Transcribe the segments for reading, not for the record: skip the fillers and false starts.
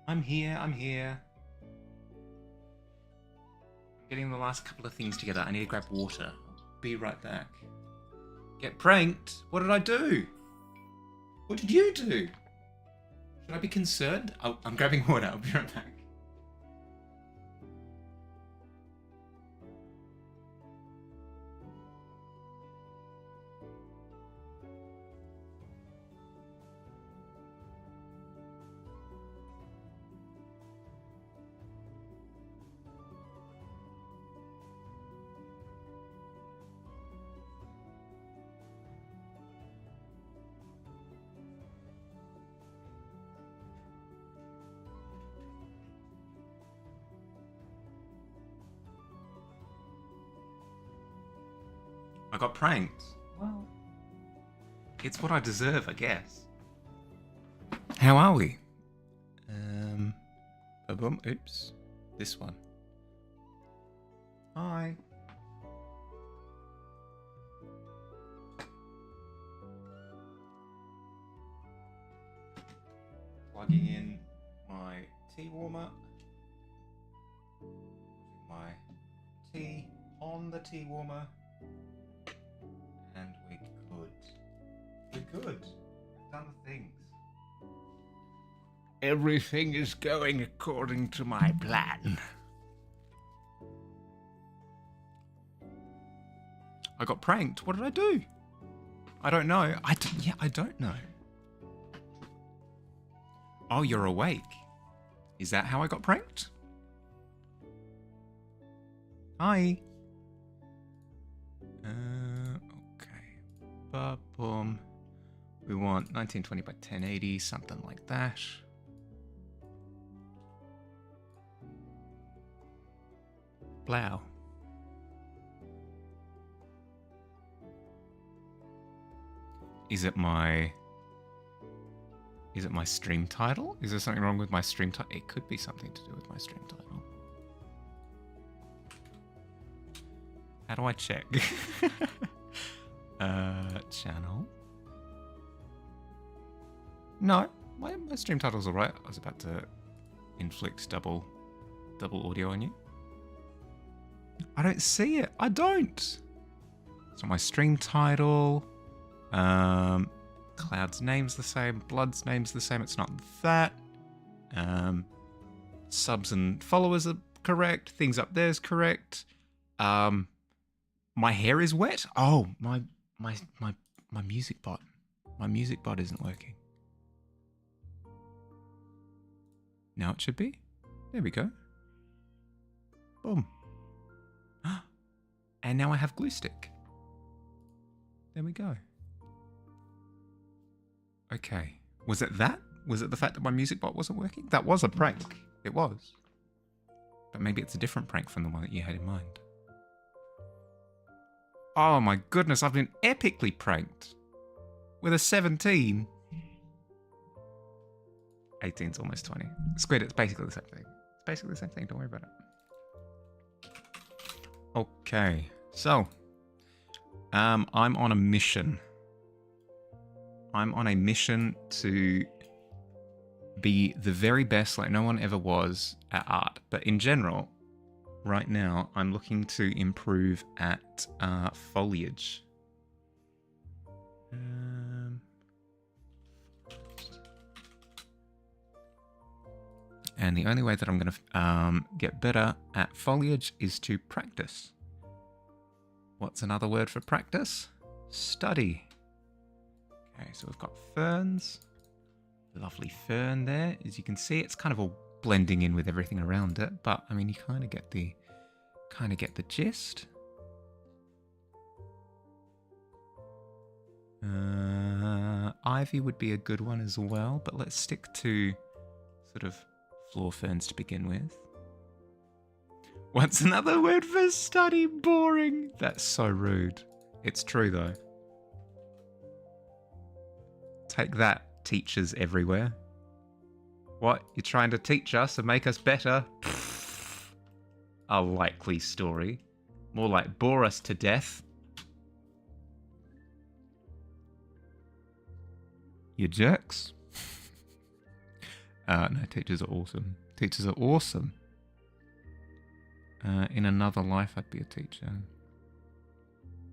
I'm here, I'm here. I'm getting the last couple of things together. I need to grab water. Be right back. Get pranked? What did I do? What did you do? Should I be concerned? Oh, I'm grabbing water. I'll be right back. I got pranked. Well, it's what I deserve, I guess. How are we? Boom. Oops. This one. Hi. Plugging in my tea warmer. My tea on the tea warmer. And we're good. We're good. We've done the things. Everything is going according to my plan. I got pranked. What did I do? I don't know. I don't know. Oh, you're awake. Is that how I got pranked? Hi. Okay. Boom. We want 1920 by 1080, something like that. Blow. Is it my stream title? Is there something wrong with my stream title? It could be something to do with my stream title. How do I check? Channel. No, my stream title's alright. I was about to inflict double audio on you. I don't see it. I don't. So my stream title. Cloud's name's the same. Blood's name's the same. It's not that. Subs and followers are correct. Things up there's correct. My hair is wet. Oh, my music bot. My music bot isn't working. Now it should be. There we go. Boom. And now I have glue stick. There we go. Okay. Was it that? Was it the fact that my music bot wasn't working? That was a prank. It was. But maybe it's a different prank from the one that you had in mind. Oh my goodness, I've been epically pranked. With a 17. 18's almost 20. Squid, it's basically the same thing. It's basically the same thing, don't worry about it. Okay, so. I'm on a mission. I'm on a mission to be the very best like no one ever was at art. But in general, right now, I'm looking to improve at foliage. And the only way that I'm going to get better at foliage is to practice. What's another word for practice? Study. Okay, so we've got ferns. Lovely fern there. As you can see, it's kind of all blending in with everything around it, but I mean, you kind of get the gist. Ivy would be a good one as well, but let's stick to sort of floor ferns to begin with. What's another word for study? Boring. That's so rude. It's true though. Take that, teachers everywhere. What? You're trying to teach us and make us better? A likely story. More like bore us to death. You jerks. No, teachers are awesome. Teachers are awesome. In another life, I'd be a teacher.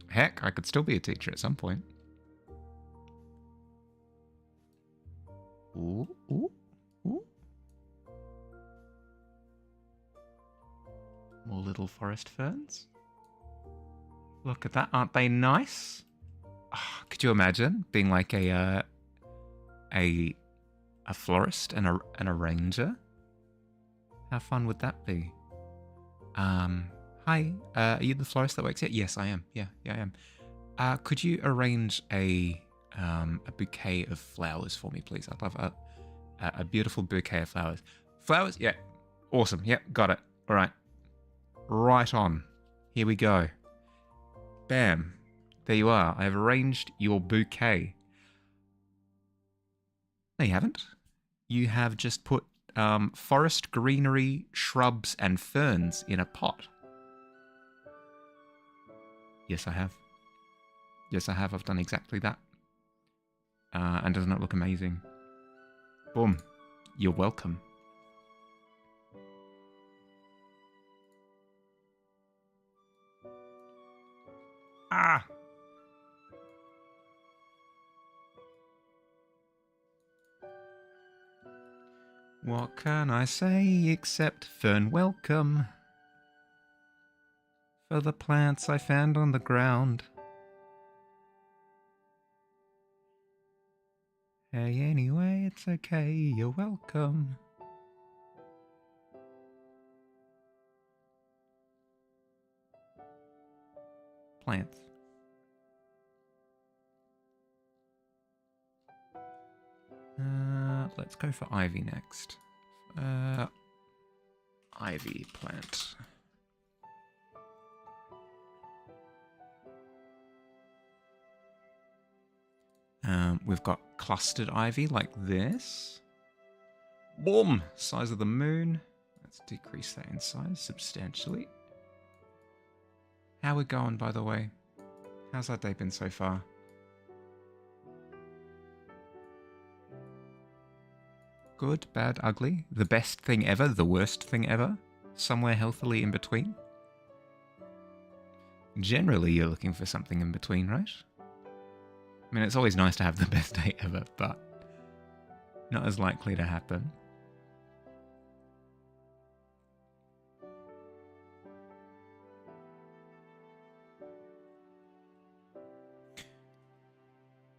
Heck, I could still be a teacher at some point. Ooh, ooh, ooh. More little forest ferns. Look at that. Aren't they nice? Oh, could you imagine being like a florist and a ranger? How fun would that be? Hi. Are you the florist that works here? Yes, I am. Yeah, I am. Could you arrange a bouquet of flowers for me, please? I'd love a beautiful bouquet of flowers. Flowers? Yeah. Awesome. Yep, got it. All right. Right on. Here we go. Bam. There you are. I have arranged your bouquet. No, you haven't. You have just put forest greenery, shrubs, and ferns in a pot. Yes, I have. Yes, I have. I've done exactly that. And doesn't it look amazing? Boom. You're welcome. Ah! What can I say except fern welcome for the plants I found on the ground? Hey, anyway, it's okay, you're welcome. Plants. Let's go for ivy next. Ivy plant. We've got clustered ivy like this. Boom! Size of the moon. Let's decrease that in size substantially. How we going, by the way? How's our day been so far? Good, bad, ugly. The best thing ever, the worst thing ever. Somewhere healthily in between. Generally, you're looking for something in between, right? I mean, it's always nice to have the best day ever, but not as likely to happen.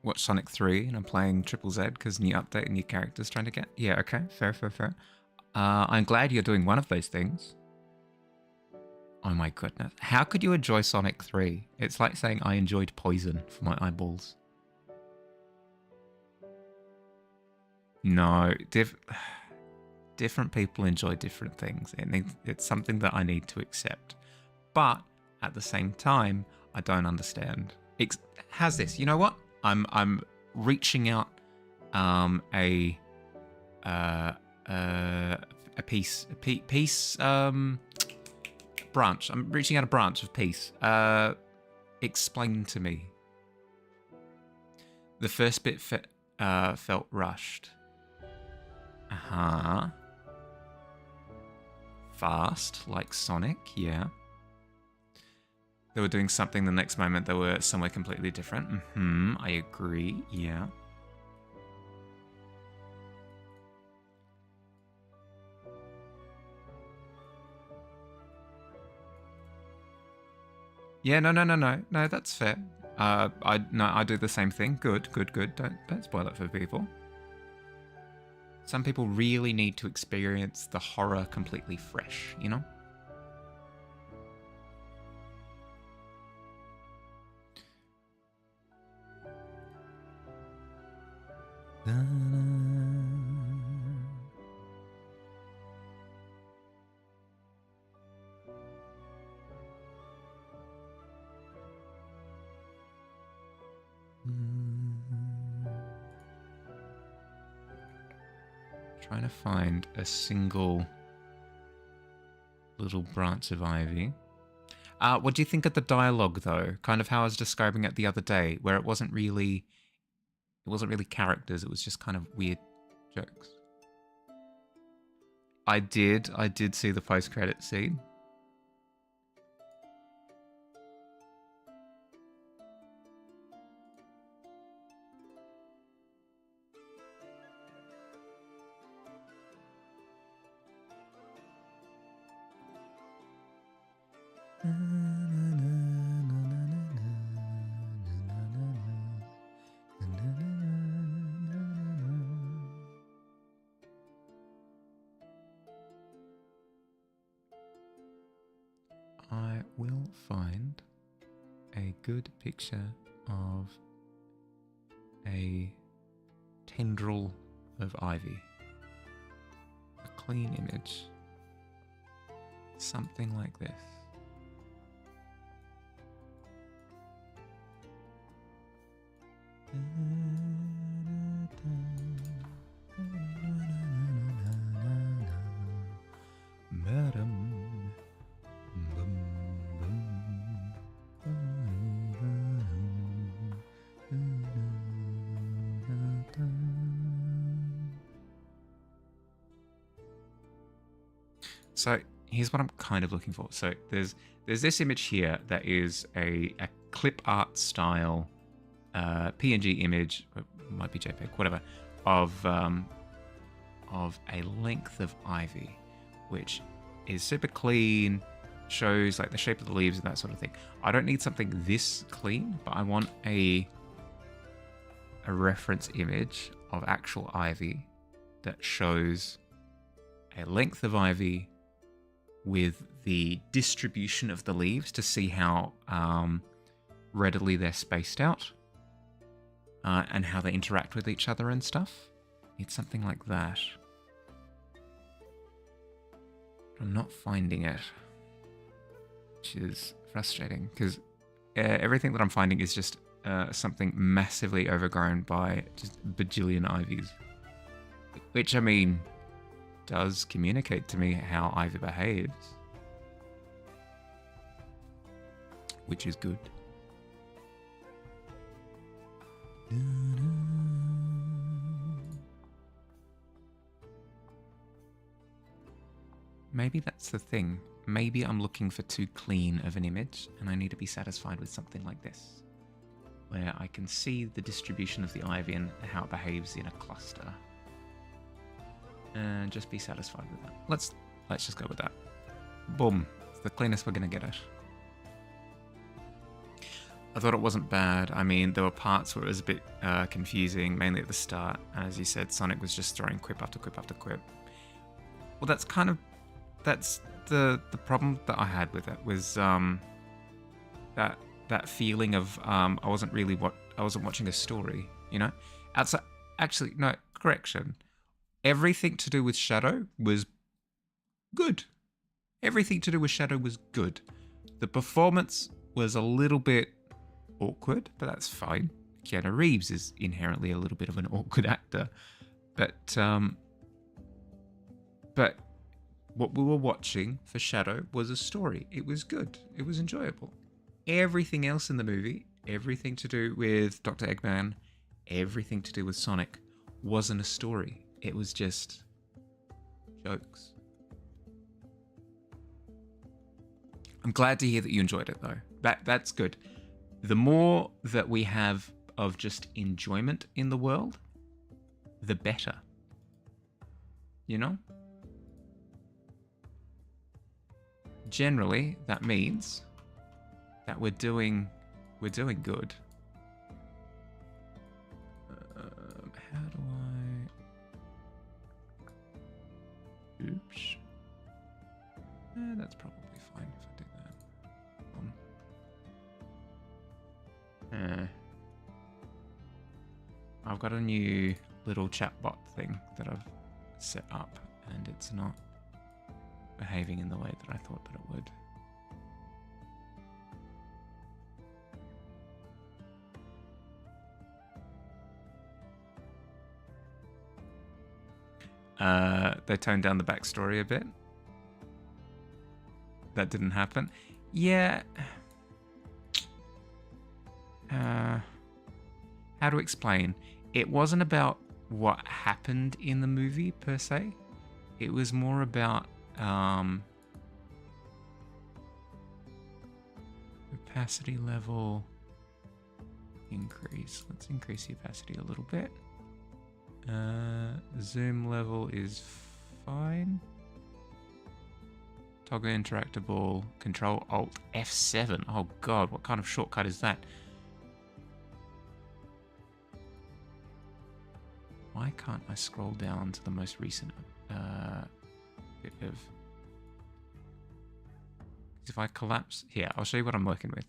Watch Sonic 3 and I'm playing Triple Z because new update and new characters trying to get... Yeah, okay, fair. I'm glad you're doing one of those things. Oh my goodness. How could you enjoy Sonic 3? It's like saying I enjoyed poison for my eyeballs. No, different people enjoy different things. It's something that I need to accept. But at the same time, I don't understand. How's this? You know what? I'm reaching out a piece branch. I'm reaching out a branch of peace. Explain to me. The first bit felt rushed. Fast, like Sonic, yeah. They were doing something, the next moment they were somewhere completely different. I agree, yeah. Yeah, no, that's fair. I do the same thing. Good. Don't spoil it for people. Some people really need to experience the horror completely fresh, you know? Trying to find a single little branch of ivy. What do you think of the dialogue, though? Kind of how I was describing it the other day, where it wasn't really characters, it was just kind of weird jokes. I did see the post-credit scene. I will find a good picture of a tendril of ivy. A clean image. Something like this. So here's what I'm kind of looking for. So there's this image here that is a clip art style PNG image, it might be JPEG, whatever, of a length of ivy, which is super clean, shows like the shape of the leaves and that sort of thing. I don't need something this clean, but I want a reference image of actual ivy that shows a length of ivy with the distribution of the leaves to see how readily they're spaced out and how they interact with each other and stuff. Need something like that. But I'm not finding it, which is frustrating because everything that I'm finding is just something massively overgrown by just bajillion ivies. Which, I mean, does communicate to me how ivy behaves, which is good. Maybe that's the thing. Maybe I'm looking for too clean of an image and I need to be satisfied with something like this, where I can see the distribution of the ivy and how it behaves in a cluster. And just be satisfied with that. Let's just go with that. Boom. It's the cleanest we're going to get it. I thought it wasn't bad. I mean, there were parts where it was a bit confusing, mainly at the start. As you said, Sonic was just throwing quip after quip after quip. Well, that's the problem that I had with it was that feeling of I wasn't watching a story, you know? Actually, no, correction. Everything to do with Shadow was good. Everything to do with Shadow was good. The performance was a little bit awkward, but that's fine. Keanu Reeves is inherently a little bit of an awkward actor. But what we were watching for Shadow was a story. It was good. It was enjoyable. Everything else in the movie, everything to do with Dr. Eggman, everything to do with Sonic, wasn't a story. It was just jokes. I'm glad to hear that you enjoyed it, though. That's good. The more that we have of just enjoyment in the world, the better. You know? Generally, that means that we're doing good. How do I... Oops. That's probably fine if I do that. I've got a new little chatbot thing that I've set up, and it's not behaving in the way that I thought that it would. They toned down the backstory a bit. That didn't happen. Yeah. How to explain? It wasn't about what happened in the movie per se. It was more about opacity level increase. Let's increase the opacity a little bit. Zoom level is fine. Toggle interactable. Control Alt F7. Oh god, what kind of shortcut is that? Why can't I scroll down to the most recent bit of... If I collapse... Here, I'll show you what I'm working with.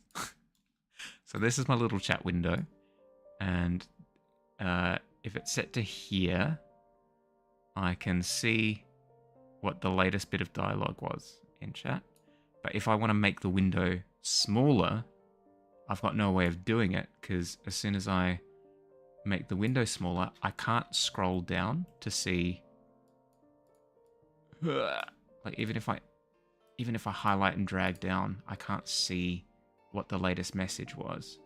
So this is my little chat window. And if it's set to here, I can see what the latest bit of dialogue was in chat. But if I want to make the window smaller, I've got no way of doing it, because as soon as I make the window smaller, I can't scroll down to see... Like, even if I highlight and drag down, I can't see what the latest message was.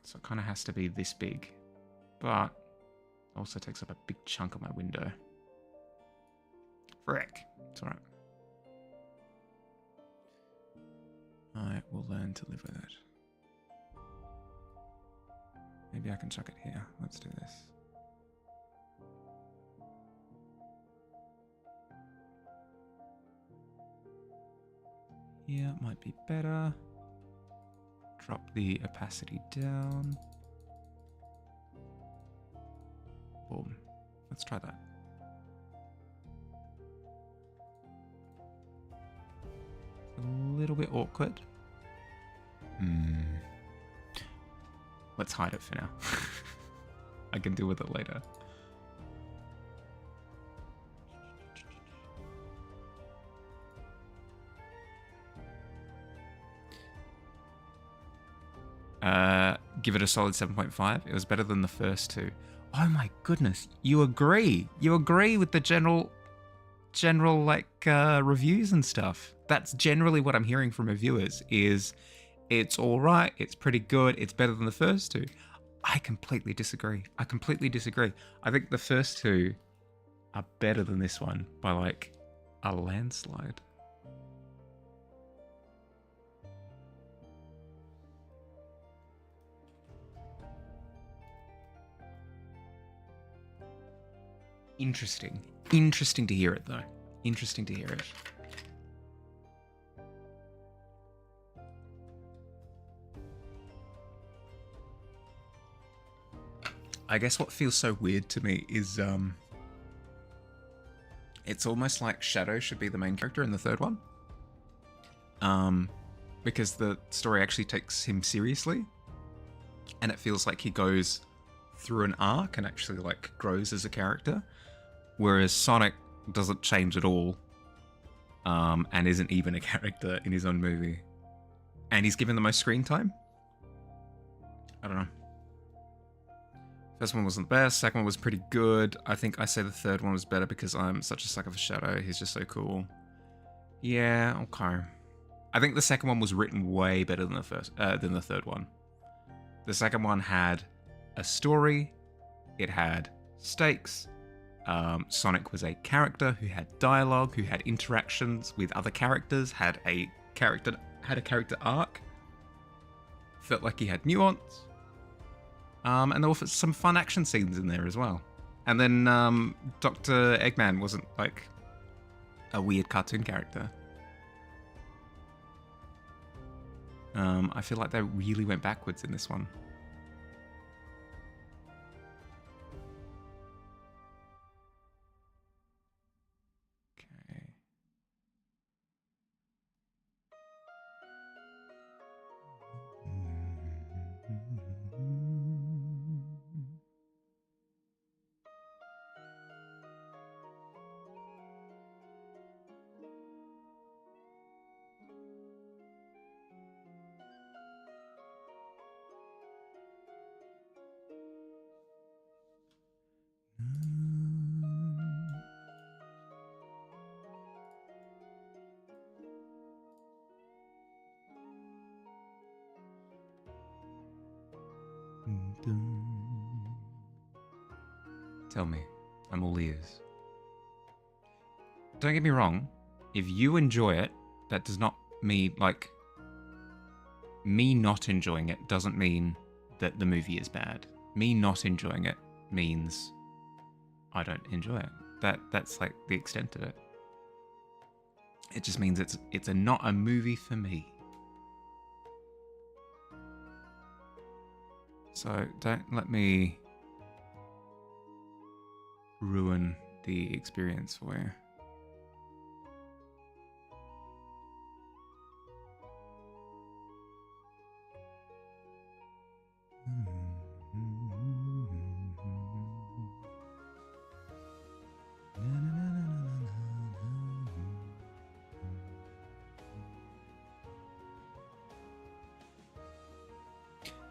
So it kind of has to be this big, but also takes up a big chunk of my window. Frick. It's alright. I will learn to live with it. Maybe I can chuck it here. Let's do this. Here might be better. Drop the opacity down. Boom. Let's try that. A little bit awkward. Let's hide it for now. I can deal with it later. Give it a solid 7.5. It was better than the first two. Oh my goodness, you agree? You agree with the general like reviews and stuff? That's generally what I'm hearing from reviewers. Is it's all right, it's pretty good, it's better than the first two. I completely disagree. I think the first two are better than this one by like a landslide. Interesting to hear it though. Interesting to hear it. I guess what feels so weird to me is it's almost like Shadow should be the main character in the third one. Because the story actually takes him seriously. And it feels like he goes through an arc and actually like grows as a character. Whereas Sonic doesn't change at all. And isn't even a character in his own movie. And he's given the most screen time. I don't know. First one wasn't the best, second one was pretty good. I think I say the third one was better because I'm such a sucker for Shadow. He's just so cool. Yeah, okay. I think the second one was written way better than the third one. The second one had a story, it had stakes. Sonic was a character who had dialogue, who had interactions with other characters, had a character arc. Felt like he had nuance. And there were some fun action scenes in there as well. And then Dr. Eggman wasn't like a weird cartoon character. I feel like they really went backwards in this one. Okay. Tell me. I'm all ears. Don't get me wrong. If you enjoy it, that does not mean, like... Me not enjoying it doesn't mean that the movie is bad. Me not enjoying it means I don't enjoy it. That's like the extent of it. It just means it's not a movie for me. So don't let me ruin the experience for you.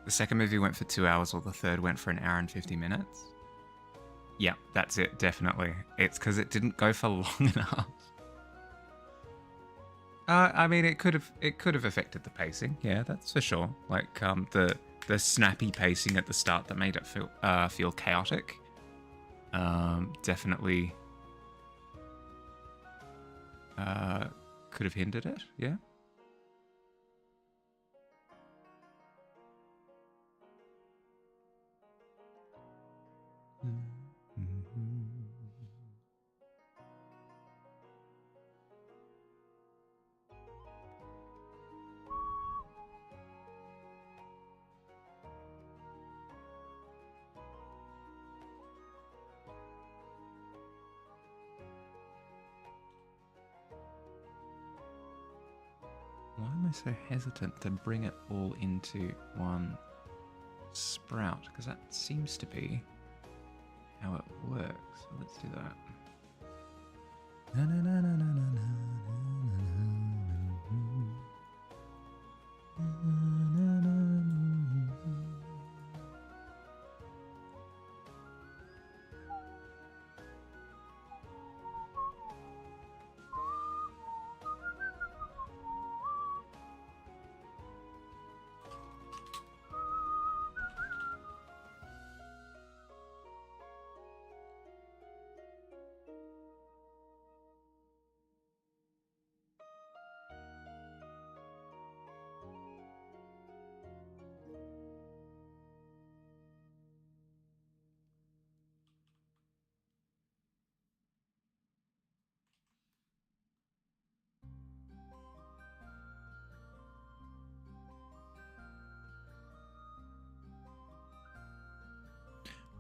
The second movie went for 2 hours, or the third went for 1 hour and 50 minutes. Yeah, that's it, definitely. It's because it didn't go for long enough. I mean, it could have affected the pacing. Yeah, that's for sure. Like the snappy pacing at the start that made it feel chaotic. Definitely could have hindered it. Yeah. Why am I so hesitant to bring it all into one sprout? Because that seems to be how it works. So let's do that.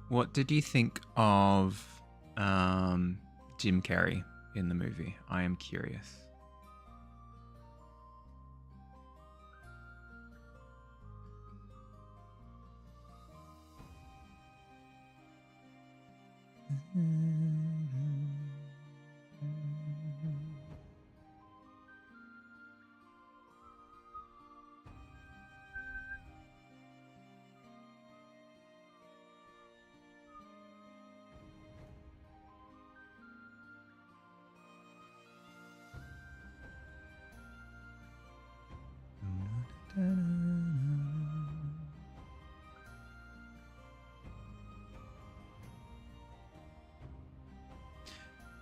What did you think of Jim Carrey in the movie? I am curious.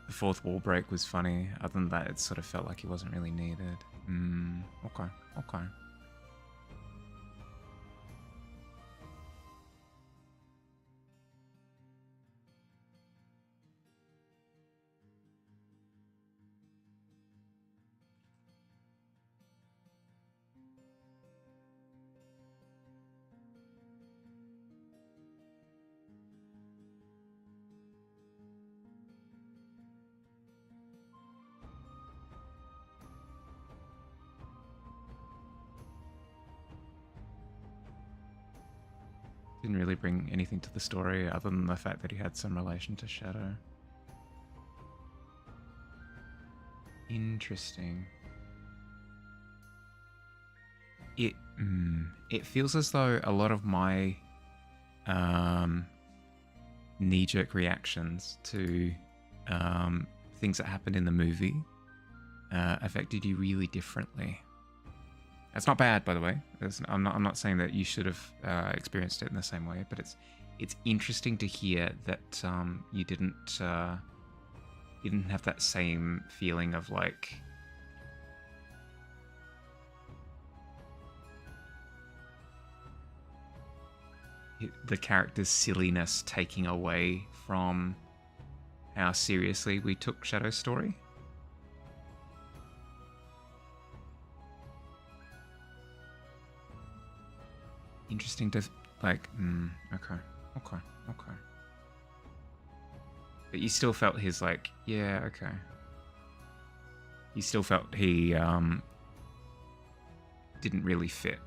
The fourth wall break was funny. Other than that, it sort of felt like it wasn't really needed. Okay. Didn't really bring anything to the story other than the fact that he had some relation to Shadow. Interesting. It feels as though a lot of my knee-jerk reactions to things that happened in the movie affected you really differently. That's not bad, by the way. I'm not saying that you should have experienced it in the same way, but it's interesting to hear that you didn't have that same feeling of like the character's silliness taking away from how seriously we took Shadow's story. Interesting to like. Okay. But you still felt his like, yeah, okay. You still felt he didn't really fit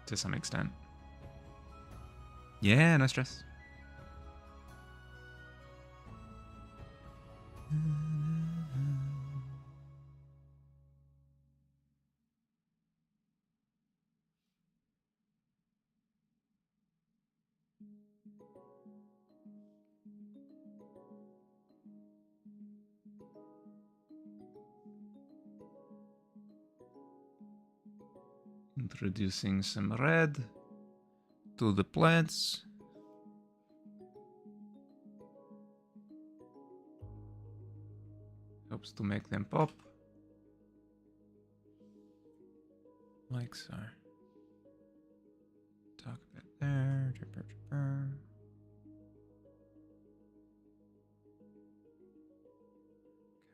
to some extent. Yeah, no stress. Introducing some red to the plants. Helps to make them pop. Like so. Talk a bit there.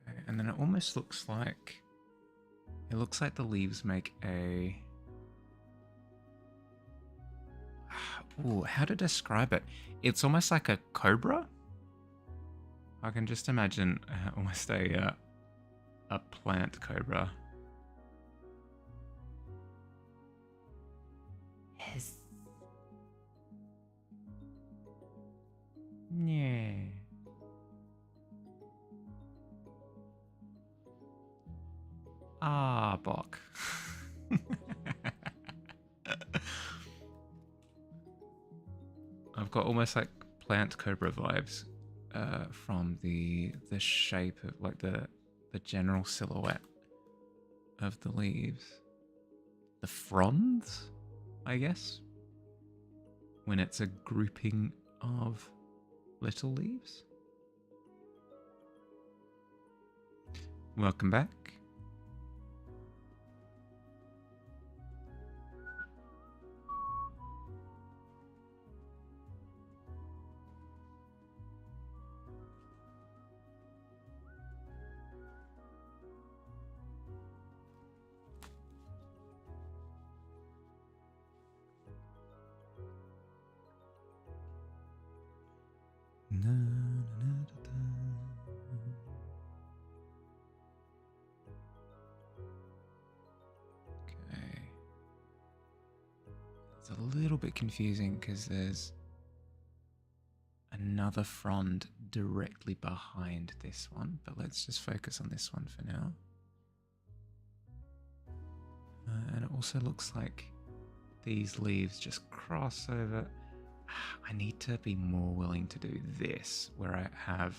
Okay, and then it almost looks like the leaves make a ooh, how to describe it? It's almost like a cobra. I can just imagine almost a plant cobra. Yes. Yeah. Ah, Bok. I've got almost like plant cobra vibes from the shape of like the general silhouette of the leaves. The fronds, I guess, when it's a grouping of little leaves. Welcome back. Okay. It's a little bit confusing because there's another frond directly behind this one, but let's just focus on this one for now. And it also looks like these leaves just cross over. I need to be more willing to do this, where I have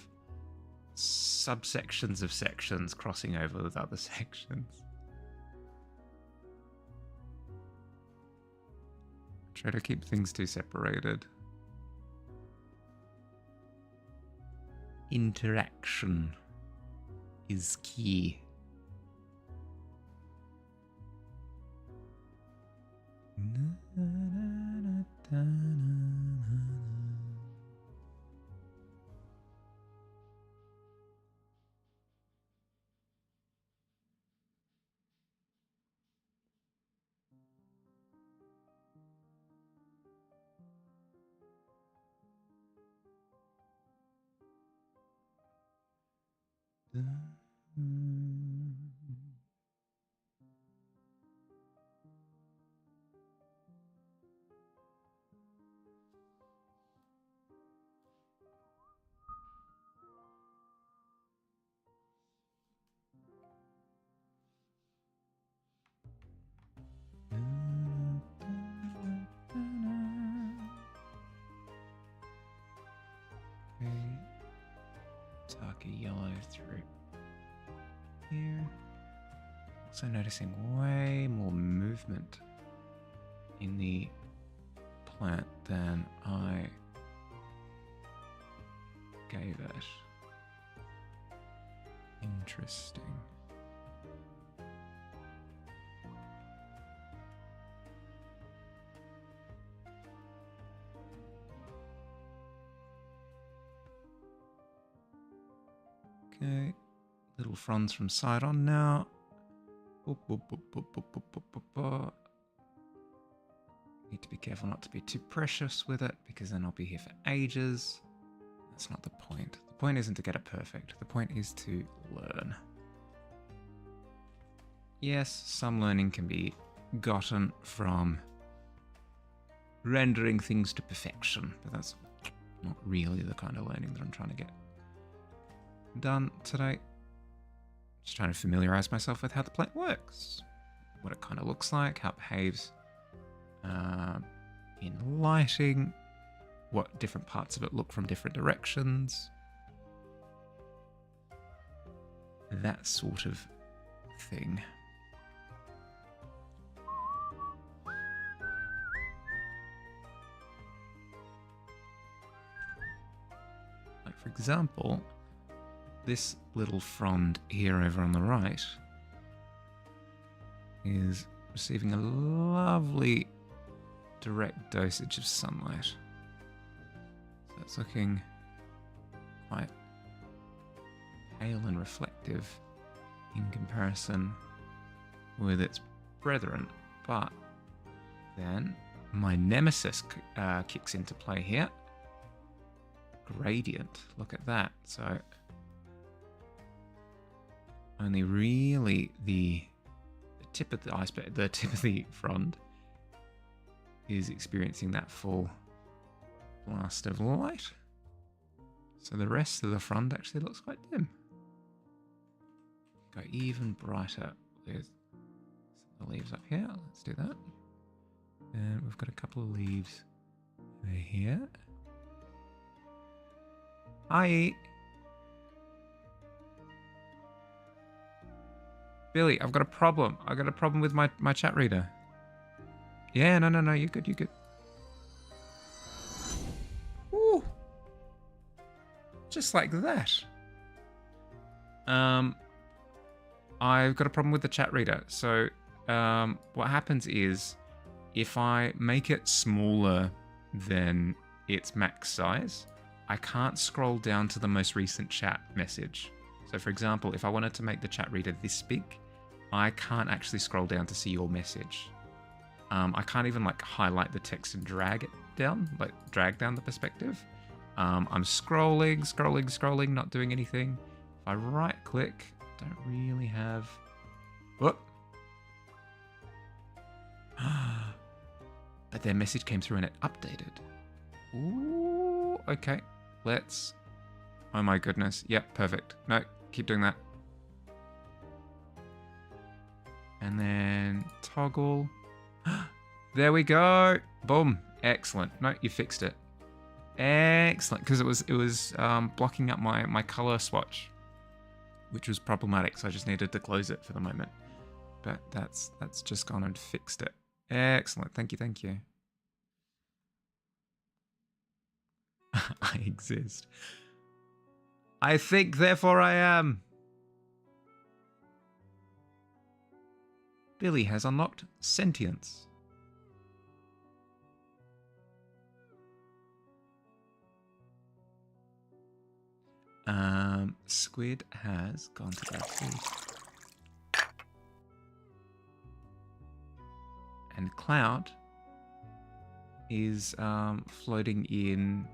subsections of sections crossing over with other sections. Try to keep things too separated. Interaction is key. Tuck a yellow through here. Also noticing way more movement in the plant than I gave it. Interesting. Okay, little fronds from side on now. Boop, boop, boop, boop, boop, boop, boop, boop, boop. Need to be careful not to be too precious with it, because then I'll be here for ages. That's not the point. The point isn't to get it perfect. The point is to learn. Yes, some learning can be gotten from rendering things to perfection, but that's not really the kind of learning that I'm trying to get done today. Just trying to familiarize myself with how the plant works, what it kind of looks like, how it behaves in lighting, what different parts of it look from different directions, that sort of thing. Like, for example, this little frond here over on the right is receiving a lovely direct dosage of sunlight. So it's looking quite pale and reflective in comparison with its brethren. But then my nemesis kicks into play here. Gradient, look at that. So only really the tip of the iceberg, the tip of the frond is experiencing that full blast of light. So the rest of the frond actually looks quite dim. Go even brighter with some of the leaves up here. Let's do that. And we've got a couple of leaves over here. Hi. Billy, I've got a problem. I've got a problem with my chat reader. Yeah, no, you're good, you're good. Ooh. Just like that. I've got a problem with the chat reader. So, what happens is, if I make it smaller than its max size, I can't scroll down to the most recent chat message. So, for example, if I wanted to make the chat reader this big, I can't actually scroll down to see your message. I can't even like highlight the text and drag it down, like drag down the perspective. I'm scrolling, not doing anything. If I right click, don't really have... Whoop. But their message came through and it updated. Ooh, okay. Let's... Oh my goodness. Yep, perfect. No, keep doing that. And then toggle. There we go. Boom. Excellent. No, you fixed it. Excellent. Because it was blocking up my color swatch, which was problematic. So I just needed to close it for the moment. But that's just gone and fixed it. Excellent. Thank you. Thank you. I exist. I think, therefore I am. Billy has unlocked sentience. Squid has gone to go food. And Cloud is floating in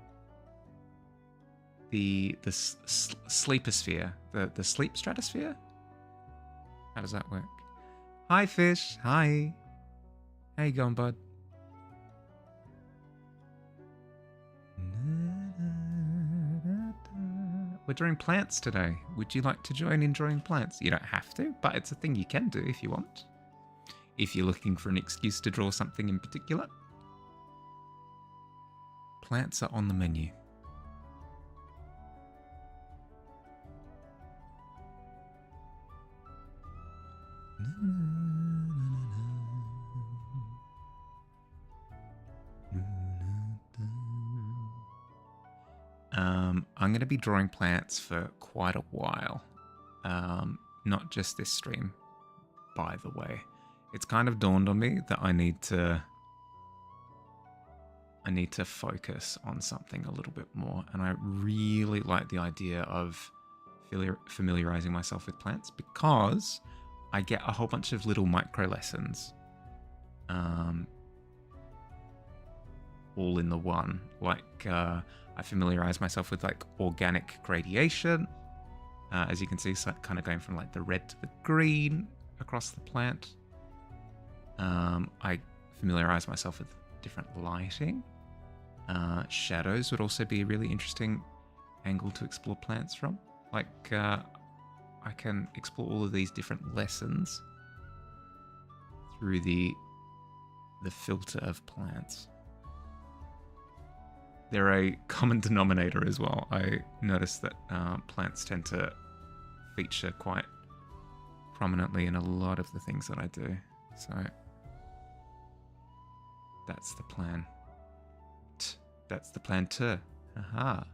the sleeposphere, the sleep stratosphere. How does that work? Hi, fish. Hi. How you going, bud? We're drawing plants today. Would you like to join in drawing plants? You don't have to, but it's a thing you can do if you want. If you're looking for an excuse to draw something in particular. Plants are on the menu. I'm going to be drawing plants for quite a while. Not just this stream, by the way. It's kind of dawned on me that I need to focus on something a little bit more, and I really like the idea of familiarizing myself with plants because I get a whole bunch of little micro lessons, all in the one. Like I familiarize myself with like organic gradation, as you can see, so kind of going from like the red to the green across the plant. I familiarize myself with different lighting. Shadows would also be a really interesting angle to explore plants from. Like, I can explore all of these different lessons through the filter of plants. They're a common denominator as well. I noticed that plants tend to feature quite prominently in a lot of the things that I do. So that's the plan. That's the plan too. Aha.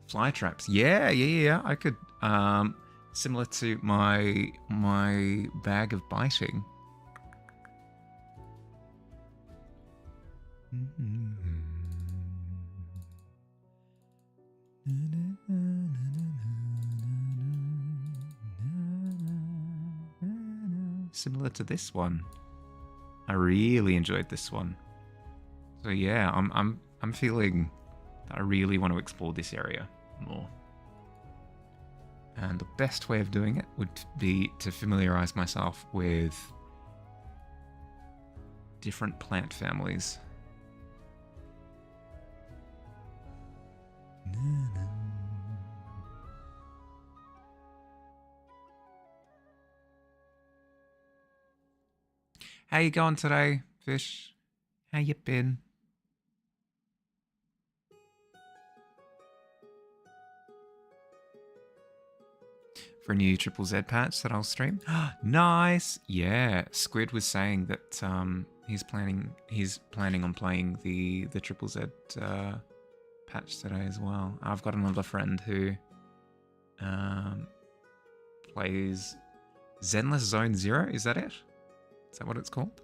Fly traps. Yeah. I could, similar to my bag of biting. Similar to this one. I really enjoyed this one. So yeah, I'm feeling that I really want to explore this area more. And the best way of doing it would be to familiarize myself with different plant families. How you going today, fish? How you been? For a new Triple Z patch that I'll stream. Nice. Yeah, Squid was saying that he's planning on playing the Triple Z patch today as well. I've got another friend who plays Zenless Zone Zero. Is that it? Is that what it's called?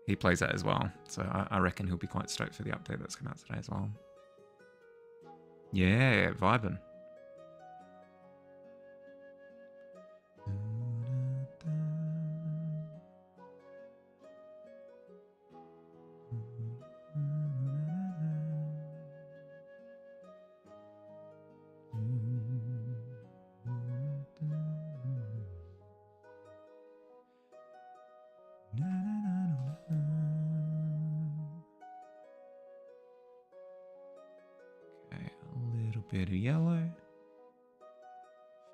He plays that as well, so I reckon he'll be quite stoked for the update that's come out today as well. Yeah, vibing. Bit of yellow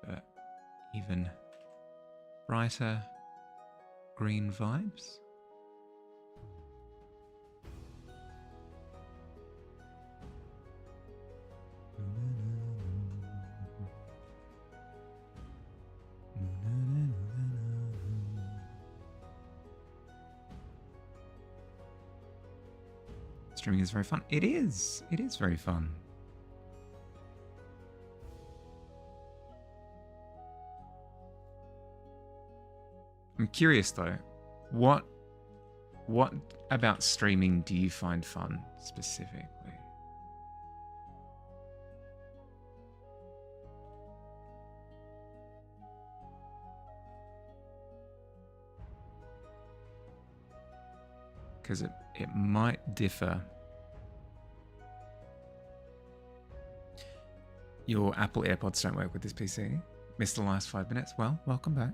for even brighter green vibes. Streaming is very fun. It is very fun. I'm curious though, what about streaming do you find fun specifically? Because it might differ. Your Apple AirPods don't work with this PC. Missed the last 5 minutes. Well, welcome back.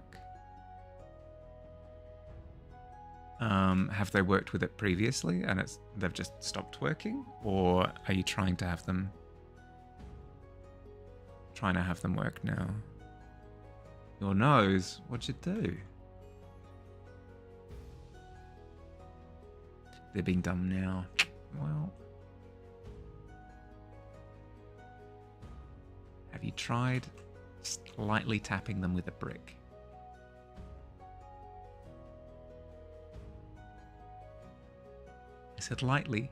Have they worked with it previously and they've just stopped working, or are you trying to have them work now? Your nose? What'd you do? They're being dumb now. Well. Have you tried slightly tapping them with a brick? I said lightly.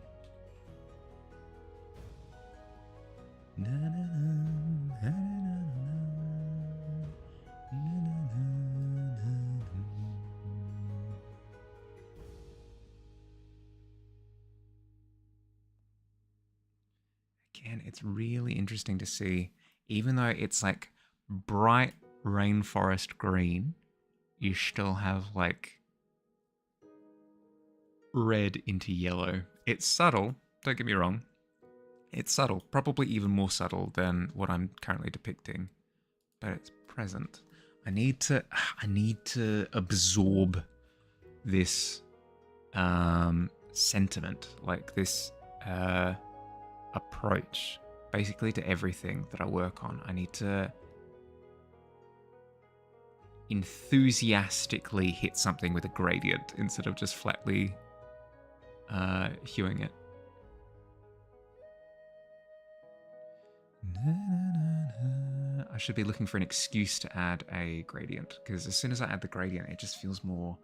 Again, it's really interesting to see, even though it's like bright rainforest green, you still have like red into yellow. It's subtle, don't get me wrong. It's subtle, probably even more subtle than what I'm currently depicting, but it's present. I need to absorb this sentiment, like this approach, basically to everything that I work on. I need to enthusiastically hit something with a gradient instead of just flatly hewing it. I should be looking for an excuse to add a gradient, because as soon as I add the gradient, it just feels more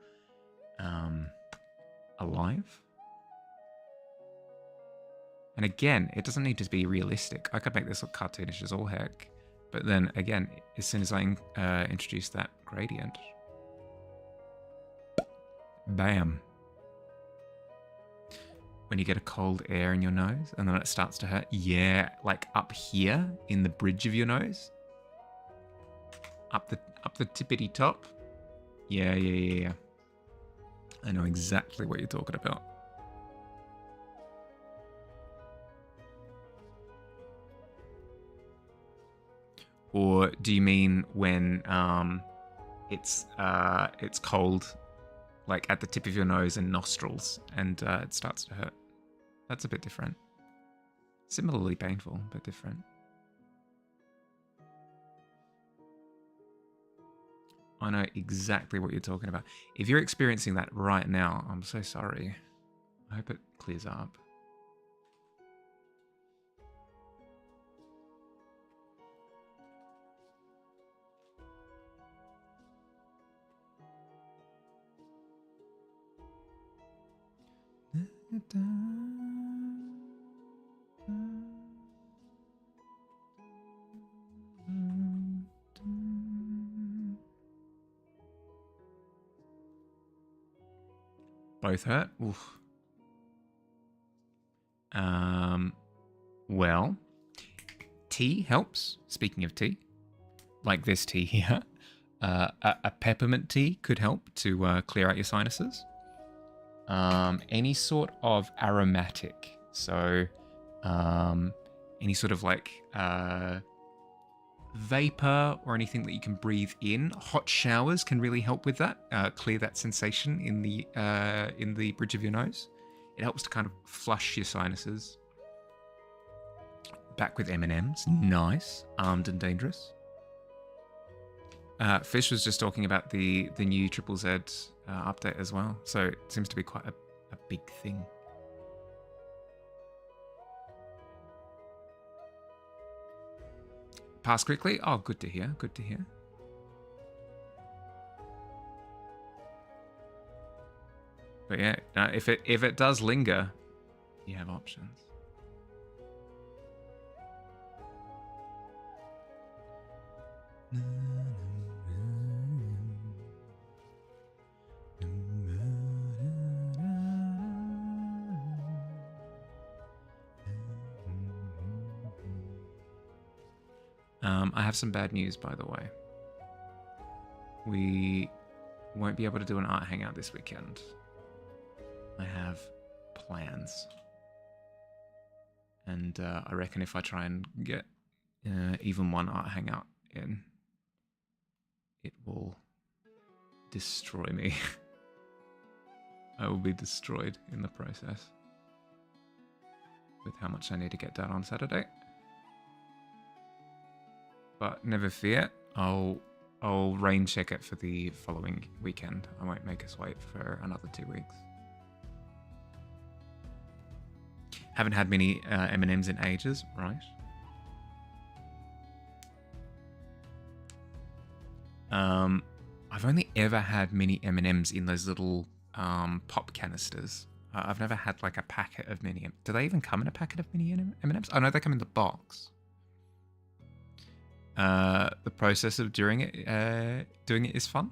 alive. And again, it doesn't need to be realistic. I could make this look cartoonish as all heck. But then again, as soon as I introduce that gradient, bam. When you get a cold air in your nose and then it starts to hurt. Yeah, like up here in the bridge of your nose. Up the tippity top. Yeah. I know exactly what you're talking about. Or do you mean when it's cold, like at the tip of your nose and nostrils, and it starts to hurt? That's a bit different. Similarly painful, but different. I know exactly what you're talking about. If you're experiencing that right now, I'm so sorry. I hope it clears up. Both hurt? Oof. Well, tea helps. Speaking of tea, like this tea here, a peppermint tea could help to clear out your sinuses. Any sort of aromatic, so any sort of like vapor or anything that you can breathe in. Hot showers can really help with that, clear that sensation in the bridge of your nose. It helps to kind of flush your sinuses. Back with M&Ms, nice. Armed and Dangerous. Fish was just talking about the new Triple Z update as well, so it seems to be quite a big thing. Pass quickly? Oh, good to hear, good to hear. But yeah, if it does linger, you have options. I have some bad news, by the way. We won't be able to do an art hangout this weekend. I have plans. And I reckon if I try and get even one art hangout in, it will destroy me. I will be destroyed in the process with how much I need to get done on Saturday. But never fear, I'll I'll rain check it for the following weekend. I won't make us wait for another 2 weeks. Haven't had many M&Ms in ages, right? I've only ever had mini M&Ms in those little pop canisters. I've never had like a packet of mini. Do they even come in a packet of mini M&Ms? Oh no, they come in the box. The process of doing it is fun.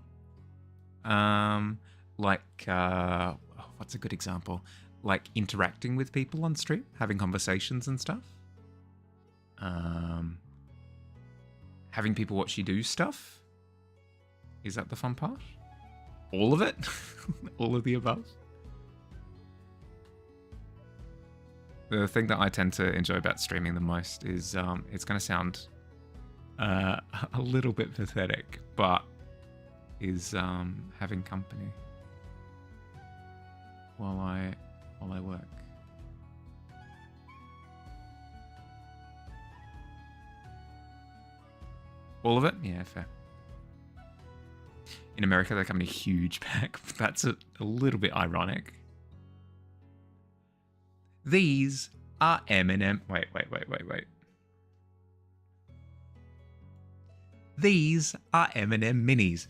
What's a good example? Like interacting with people on stream, having conversations and stuff. Having people watch you do stuff. Is that the fun part? All of it? All of the above? The thing that I tend to enjoy about streaming the most is, it's going to sound a little bit pathetic, but is having company while I work. All of it? Yeah, fair. In America, they come in a huge pack. That's a little bit ironic. These are M&M. Wait. These are M&M minis.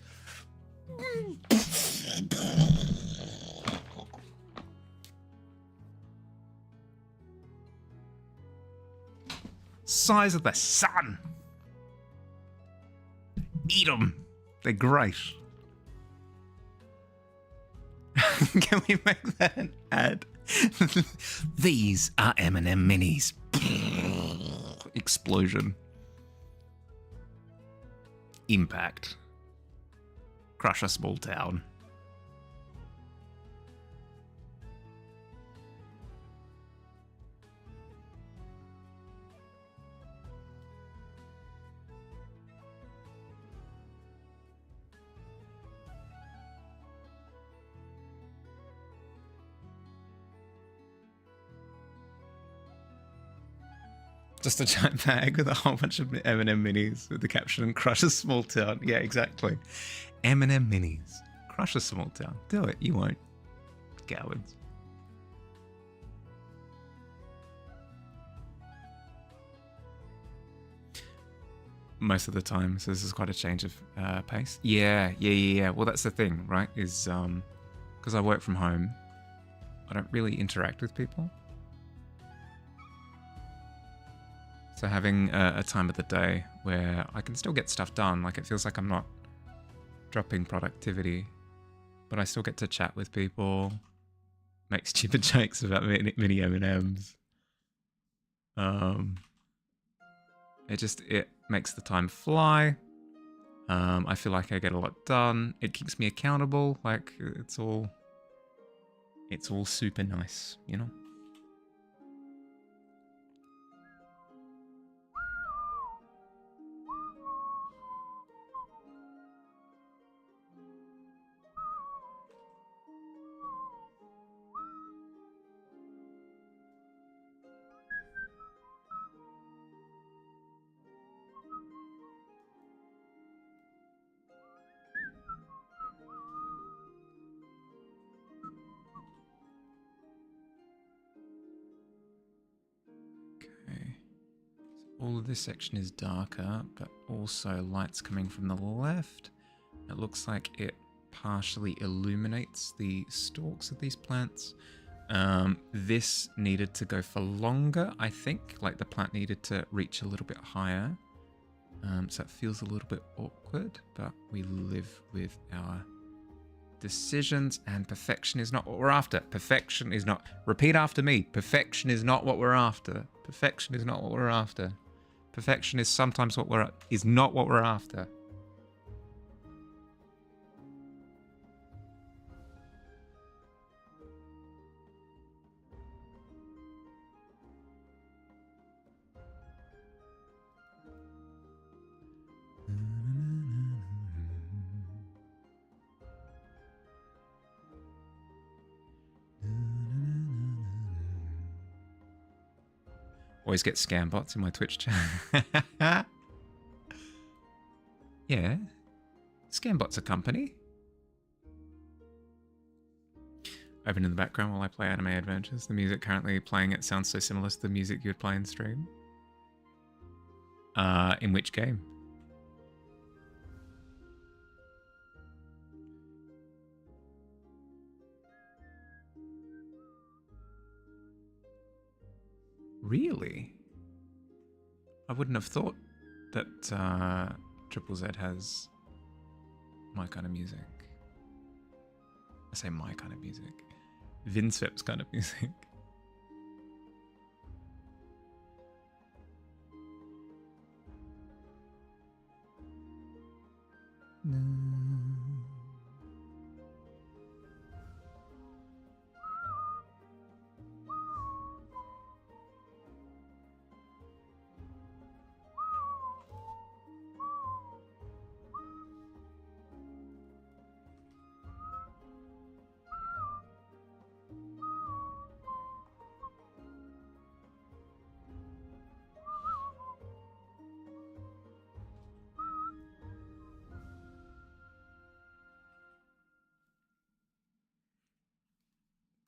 Size of the sun. Eat them. They're great. Can we make that an ad? These are M&M minis. Explosion. Impact. Crush a small town. Just a giant bag with a whole bunch of M&M minis with the caption, crush a small town. Yeah, exactly. M&M minis. Crush a small town. Do it. You won't. Cowards. Most of the time, so this is quite a change of pace. Yeah. Well, that's the thing, right? Is because I work from home, I don't really interact with people. So having a time of the day where I can still get stuff done, like it feels like I'm not dropping productivity, but I still get to chat with people, make stupid jokes about mini M&Ms. It makes the time fly. I feel like I get a lot done. It keeps me accountable. Like it's all super nice, you know? All of this section is darker, but also light's coming from the left. It looks like it partially illuminates the stalks of these plants. This needed to go for longer, I think. Like the plant needed to reach a little bit higher. So it feels a little bit awkward, but we live with our decisions, and perfection is not what we're after. Perfection is not... Repeat after me. Perfection is not what we're after. Perfection is not what we're after. Perfection is sometimes is not what we're after. Always get scam bots in my Twitch chat. Yeah. Scambot's a company. Open in the background while I play Anime Adventures. The music currently playing it sounds so similar to the music you would play in stream. In which game? Really? I wouldn't have thought that Triple Z has my kind of music. I say my kind of music. Vinsvep's kind of music. No.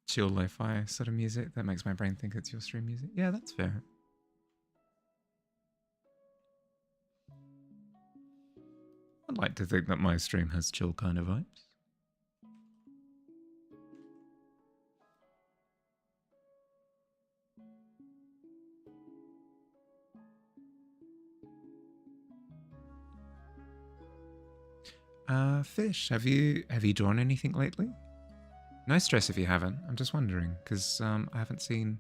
Chill lo-fi sort of music that makes my brain think it's your stream music. Yeah, that's fair. I'd like to think that my stream has chill kind of vibes. Fish, have you drawn anything lately? No stress if you haven't. I'm just wondering because I haven't seen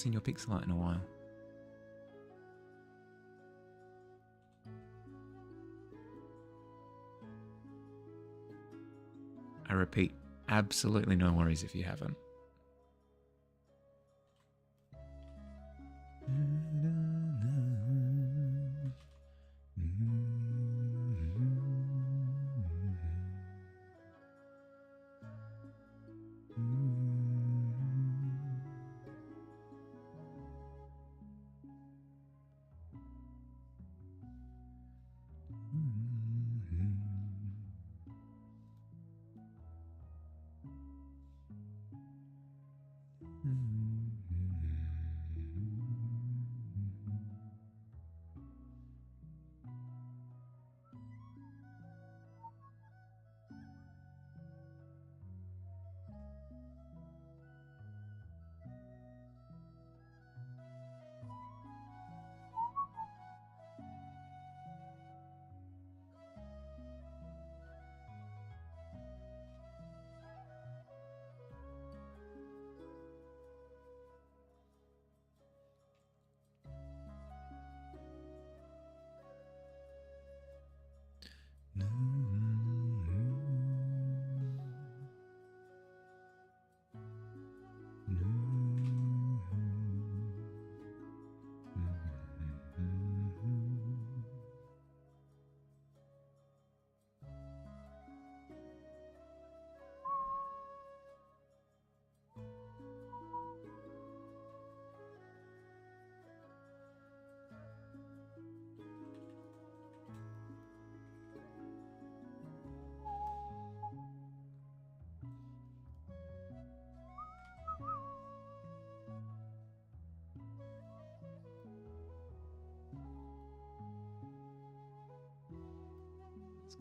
your pixel art in a while. I repeat, absolutely no worries if you haven't.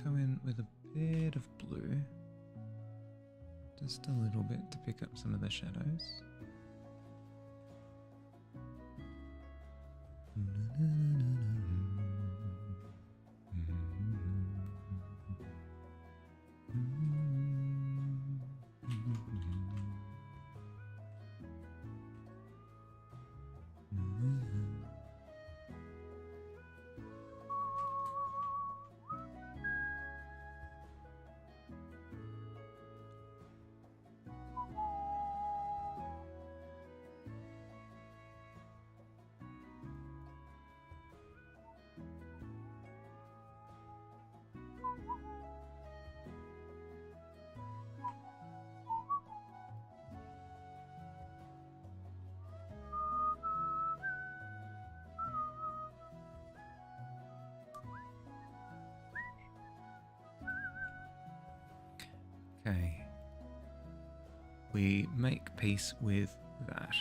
Go in with a bit of blue, just a little bit to pick up some of the shadows. Okay. We make peace with that.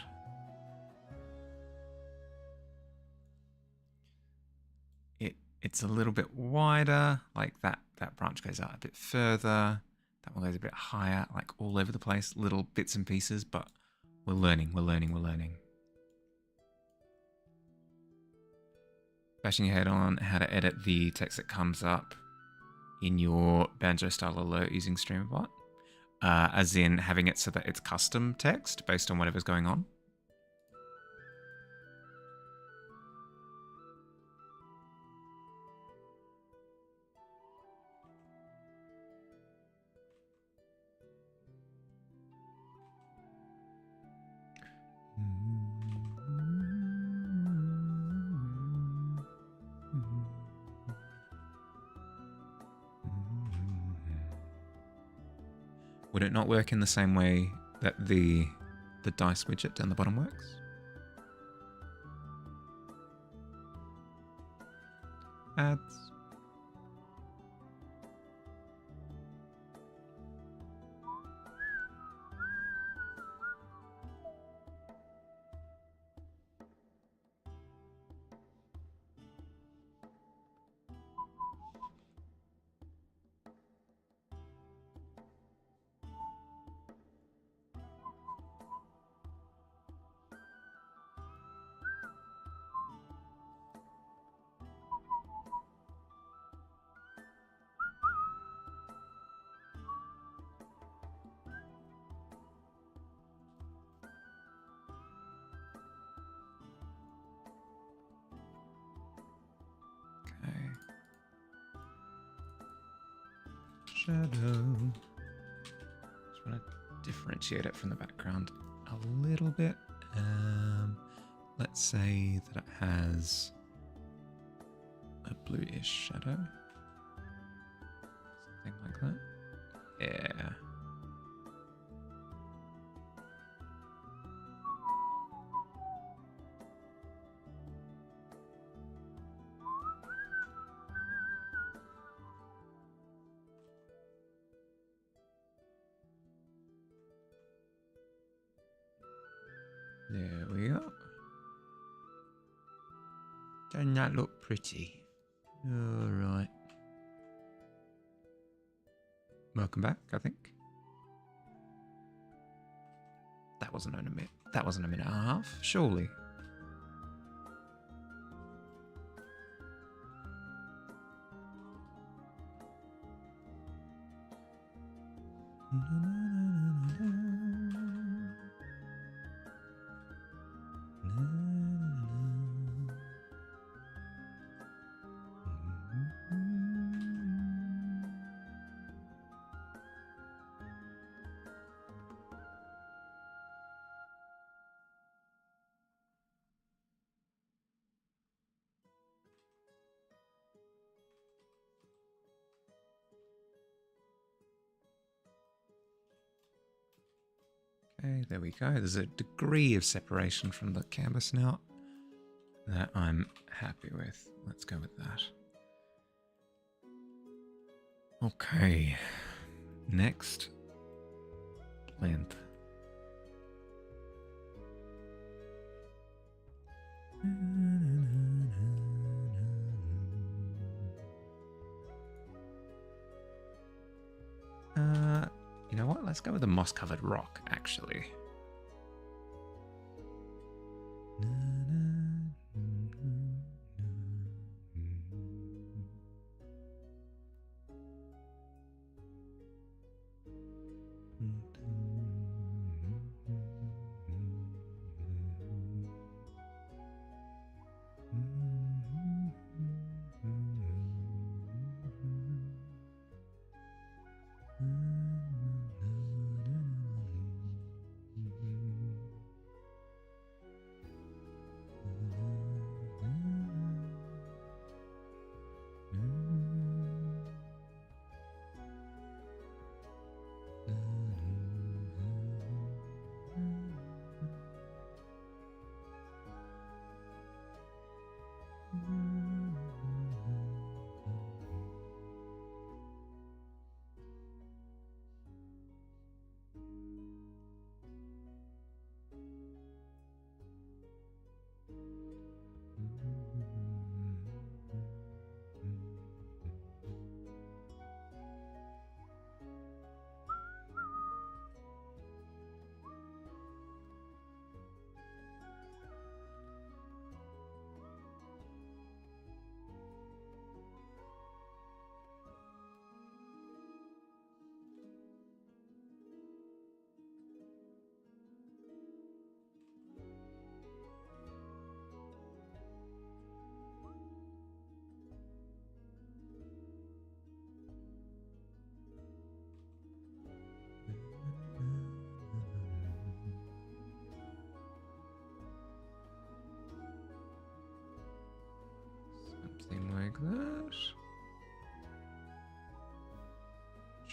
It's a little bit wider, like that branch goes out a bit further, that one goes a bit higher, like all over the place, little bits and pieces, but we're learning. Bashing your head on how to edit the text that comes up in your Banjo style alert using StreamerBot, as in having it so that it's custom text based on whatever's going on. Would it not work in the same way that the dice widget down the bottom works? Ads. Shadow. Just want to differentiate it from the background a little bit. Let's say that it has a bluish shadow. Something like that. Yeah. There we go. Doesn't that look pretty? All right. Welcome back, I think. That wasn't a minute. That wasn't a minute and a half, surely. Okay, there we go. There's a degree of separation from the canvas now that I'm happy with. Let's go with that. Okay, next, plinth. You know what? Let's go with the moss-covered rock, actually.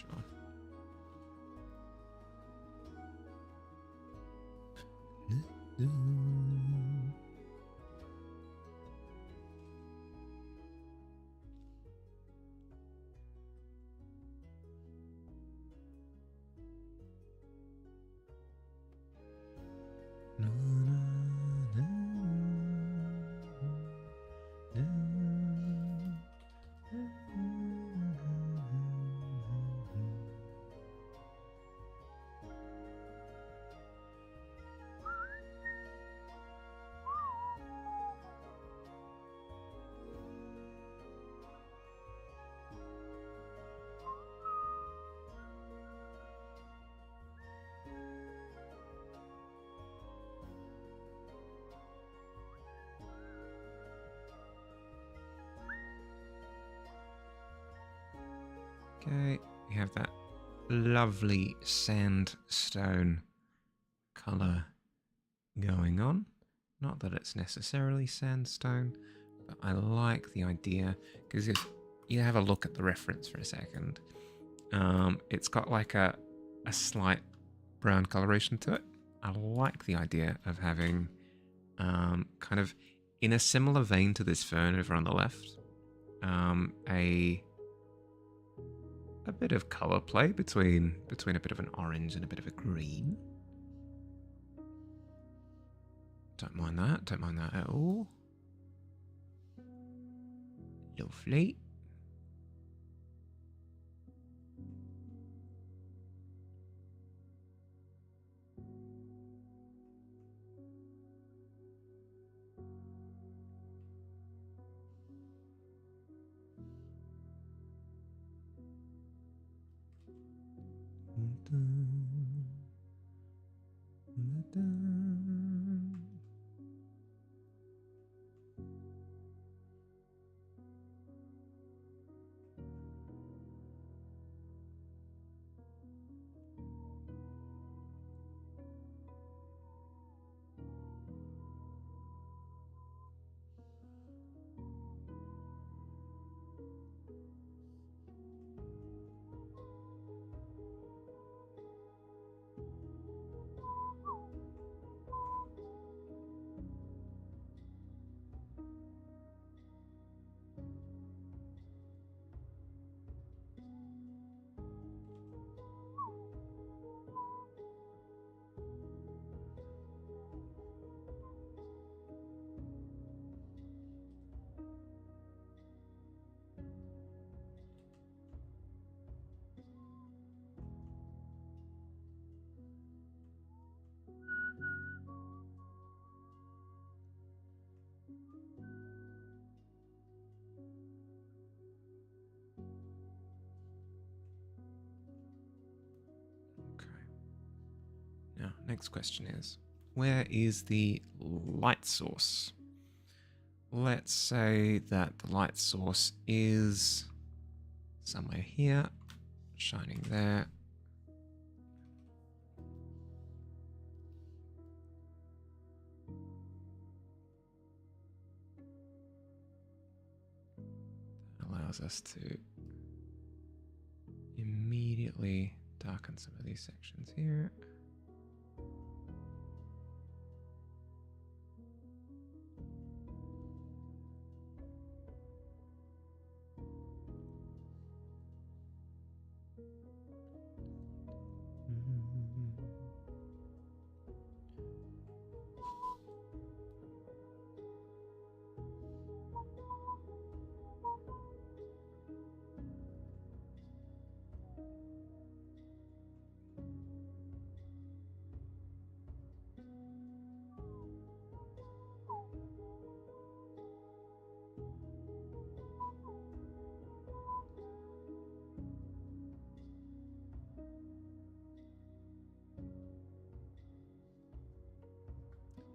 Sure. Okay, we have that lovely sandstone colour going on. Not that it's necessarily sandstone, but I like the idea, because if you have a look at the reference for a second, it's got like a slight brown coloration to it. I like the idea of having kind of in a similar vein to this fern over on the left, a bit of colour play between a bit of an orange and a bit of a green. Don't mind that at all. Lovely. Now, next question is, where is the light source? Let's say that the light source is somewhere here, shining there. That allows us to immediately darken some of these sections here.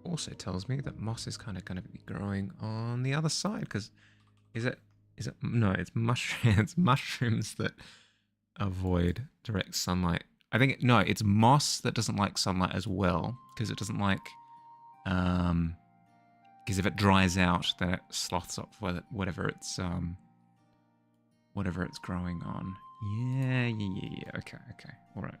Also tells me that moss is kind of going to be growing on the other side, because is it no, it's it's mushrooms that avoid direct sunlight. I think no, it's moss that doesn't like sunlight as well, because it doesn't like because if it dries out, then it sloths up whatever it's growing on. Yeah. Okay. All right.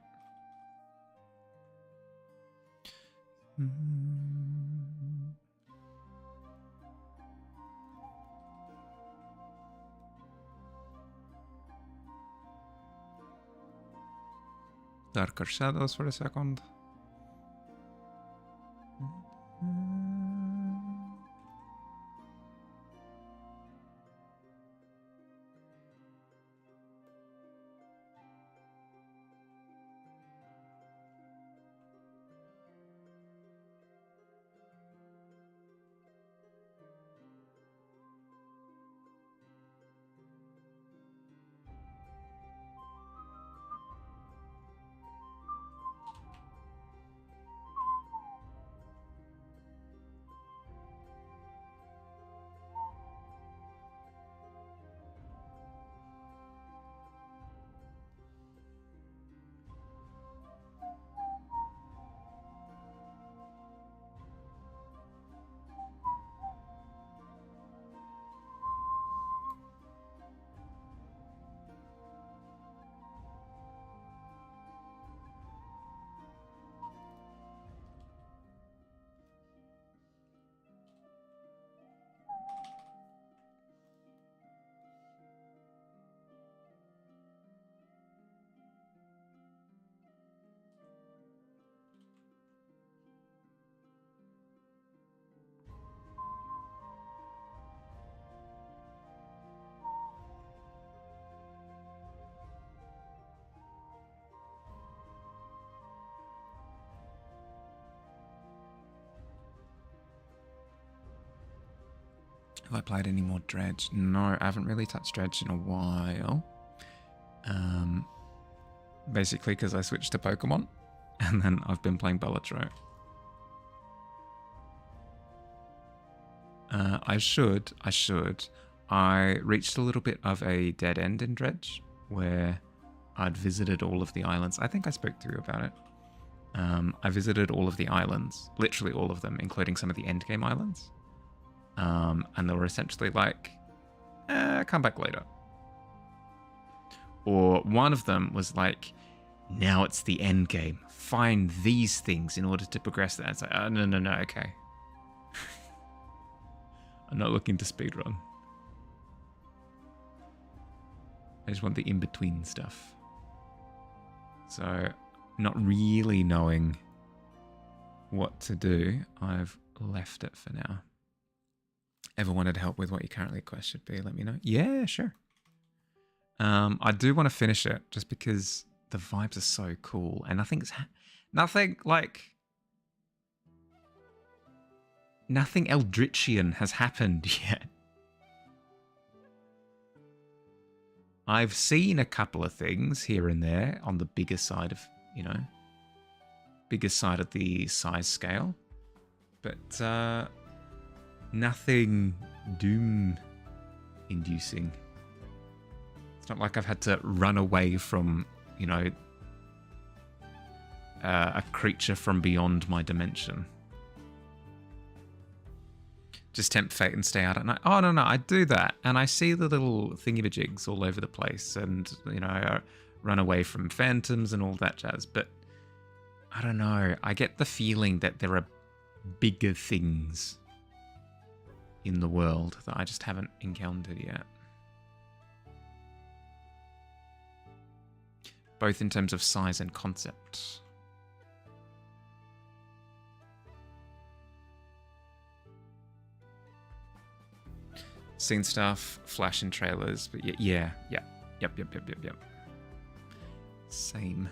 Darker shadows for a second. Have I played any more Dredge? No, I haven't really touched Dredge in a while. Basically because I switched to Pokemon, and then I've been playing Bellatrix. I should. I reached a little bit of a dead end in Dredge, where I'd visited all of the islands. I think I spoke to you about it. I visited all of the islands, literally all of them, including some of the endgame islands. And they were essentially like, come back later. Or one of them was like, now it's the end game. Find these things in order to progress that. It's like, oh, no, okay. I'm not looking to speedrun. I just want the in-between stuff. So, not really knowing what to do, I've left it for now. Ever wanted help with what your current league quest should be, let me know. Yeah, sure. I do want to finish it just because the vibes are so cool, and nothing Eldritchian has happened yet. I've seen a couple of things here and there on the bigger side of, bigger side of the size scale, but nothing doom-inducing. It's not like I've had to run away from, a creature from beyond my dimension. Just tempt fate and stay out at night. Oh, no, I do that. And I see the little thingy-majigs all over the place, and, I run away from phantoms and all that jazz. But I don't know. I get the feeling that there are bigger things in the world that I just haven't encountered yet. Both in terms of size and concept. Seen stuff, flash in trailers, but yeah. Yep. Same.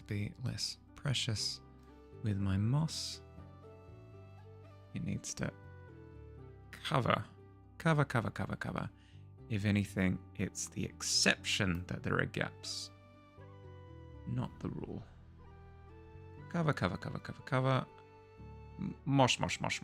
Be less precious. with my moss. It needs to cover. If anything, it's the exception that there are gaps, not the rule. Cover. Mosh. Mushy.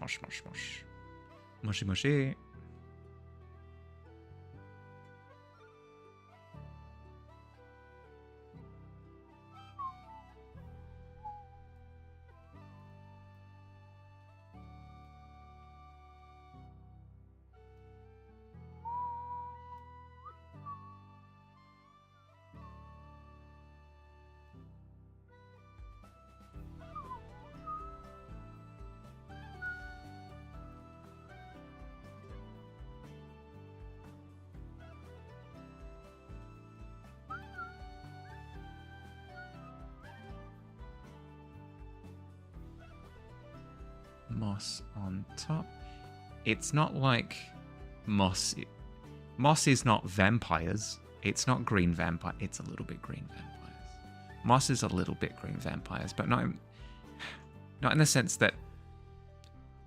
Moss on top. It's not like moss. Moss is not vampires. It's not green vampire. It's a little bit green vampires. Moss is a little bit green vampires, but not in the sense that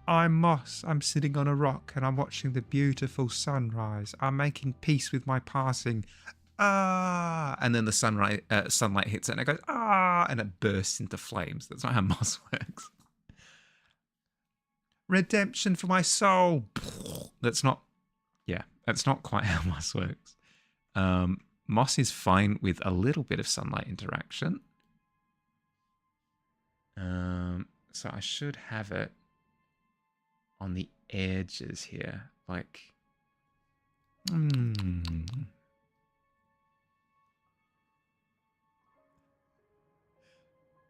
I'm moss. I'm sitting on a rock and I'm watching the beautiful sunrise. I'm making peace with my passing. And then the sunlight hits it and it goes and it bursts into flames. That's not how moss works. Redemption for my soul. That's not quite how moss works. Moss is fine with a little bit of sunlight interaction. So I should have it on the edges here, like.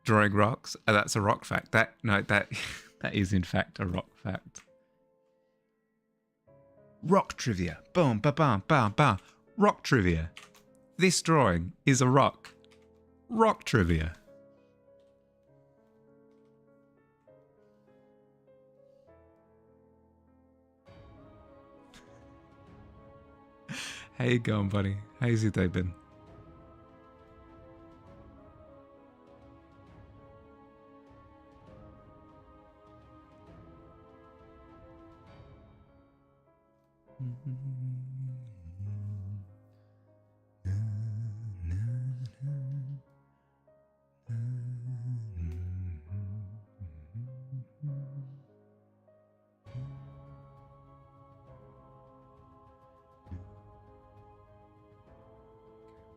Drawing rocks. Oh, that's a rock fact. That is in fact a rock fact. Rock trivia. Boom, ba bam, bam, bam. Rock trivia. This drawing is a rock. Rock trivia. How you going, buddy? How's your day been?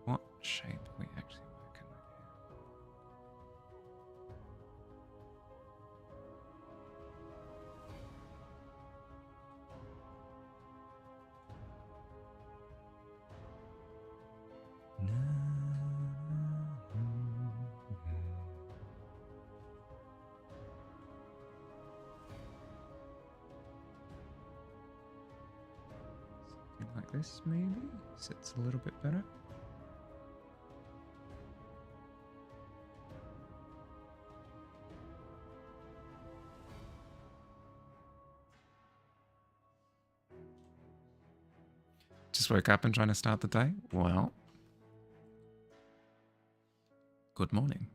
What shape are we actually working with something like this, maybe? Sits a little bit better. Just woke up and trying to start the day? Well, good morning.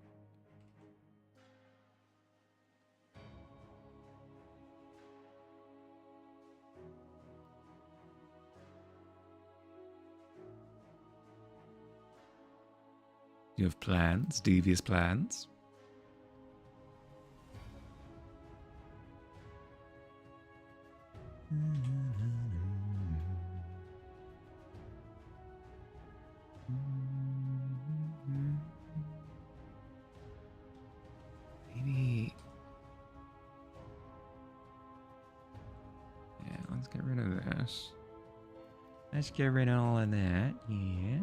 You have plans, devious plans? Maybe. Yeah, let's get rid of this. Let's get rid of all of that. Yeah.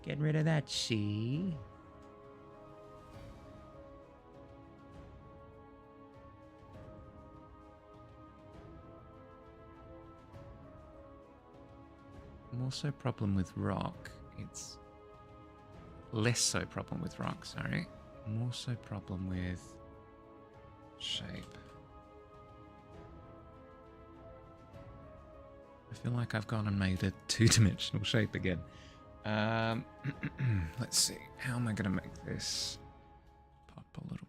Get rid of that C. More so problem with rock. It's less so problem with rock, sorry. More so problem with shape. I feel like I've gone and made a two-dimensional shape again. Let's see. How am I going to make this pop a little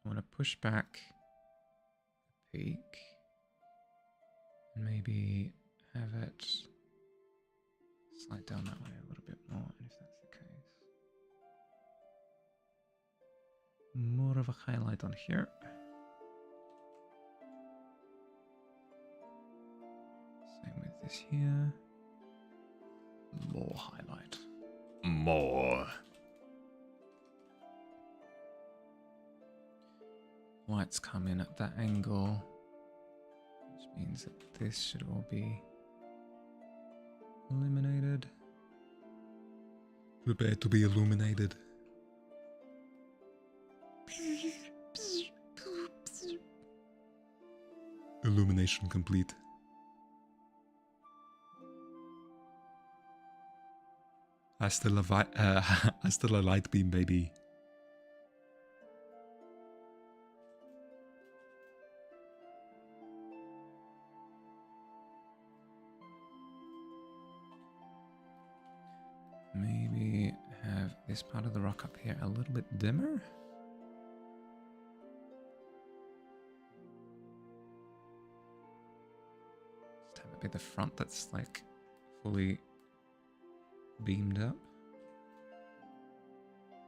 I want to push back the peak. And maybe have it slide down that way a little bit more, and if that's the case. More of a highlight on here. Same with this here. More highlight. More. Whites come in at that angle, which means that this should all be illuminated. Prepare to be illuminated. Illumination complete. I still a light beam, baby. Maybe have this part of the rock up here a little bit dimmer. Just have it be the front that's like fully beamed up.